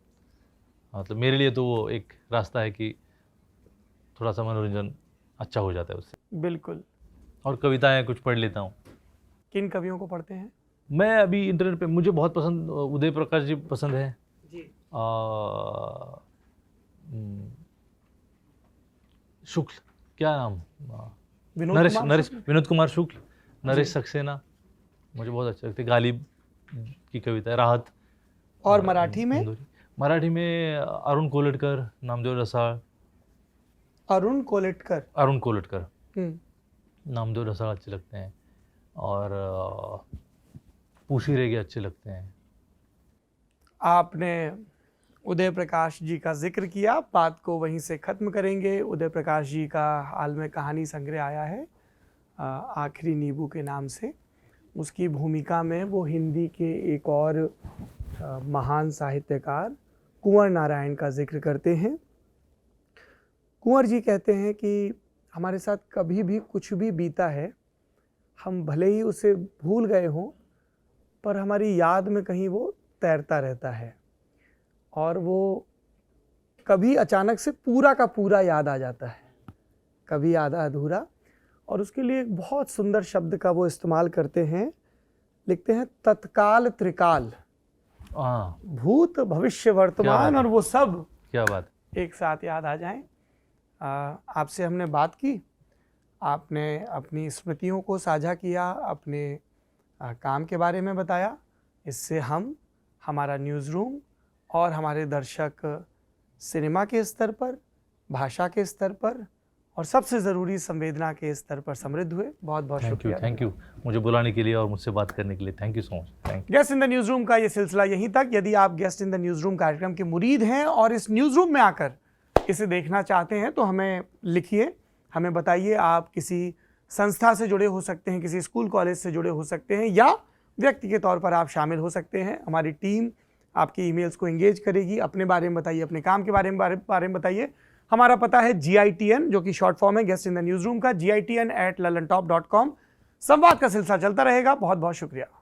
मतलब मेरे लिए तो वो एक रास्ता है कि थोड़ा सा मनोरंजन अच्छा हो जाता है उससे। बिल्कुल। और कविताएं कुछ पढ़ लेता हूँ। किन कवियों को पढ़ते हैं? मैं अभी इंटरनेट पे, मुझे बहुत पसंद उदय प्रकाश जी पसंद है जी। शुक्ल, क्या नाम, विनोद कुमार शुक्ल, नरेश सक्सेना मुझे बहुत अच्छे लगते। गालिब की कविता, राहत। और मराठी में? मराठी में अरुण कोलटकर, नामदेव रसाळ। अरुण कोलटकर, नामदेव रसाळ अच्छे लगते हैं। और पूशी रेगे अच्छे लगते हैं। आपने उदय प्रकाश जी का जिक्र किया, बात को वहीं से ख़त्म करेंगे। उदय प्रकाश जी का हाल में कहानी संग्रह आया है आखिरी नींबू के नाम से। उसकी भूमिका में वो हिंदी के एक और महान साहित्यकार कुंवर नारायण का जिक्र करते हैं। कुंवर जी कहते हैं कि हमारे साथ कभी भी कुछ भी बीता है, हम भले ही उसे भूल गए हों, पर हमारी याद में कहीं वो तैरता रहता है, और वो कभी अचानक से पूरा का पूरा याद आ जाता है, कभी आधा अधूरा। और उसके लिए एक बहुत सुंदर शब्द का वो इस्तेमाल करते हैं, लिखते हैं तत्काल त्रिकाल, भूत भविष्य वर्तमान और वो सब, क्या बात, एक साथ याद आ जाएं। आपसे हमने बात की, आपने अपनी स्मृतियों को साझा किया, अपने काम के बारे में बताया। इससे हम, हमारा न्यूज़ रूम और हमारे दर्शक सिनेमा के स्तर पर, भाषा के स्तर पर और सबसे ज़रूरी संवेदना के स्तर पर समृद्ध हुए। बहुत बहुत शुक्रिया। थैंक यू मुझे बुलाने के लिए और मुझसे बात करने के लिए। Thank you so much. Thank you. Guest in the news room का ये सिलसिला यहीं तक। यदि आप guest in the news room कार्यक्रम के मुरीद हैं और इस न्यूज़ रूम में आकर इसे देखना चाहते हैं तो हमें लिखिए, हमें बताइए। आप किसी संस्था से जुड़े हो सकते हैं, किसी स्कूल कॉलेज से जुड़े हो सकते हैं, या व्यक्ति के तौर पर आप शामिल हो सकते हैं। हमारी टीम आपकी ईमेल्स को एंगेज करेगी। अपने बारे में बताइए, अपने काम के बारे में बताइए। हमारा पता है GITN, जो कि शॉर्ट फॉर्म है guest in the news room का, GITN@lallantop.com। संवाद का सिलसिला चलता रहेगा। बहुत बहुत शुक्रिया।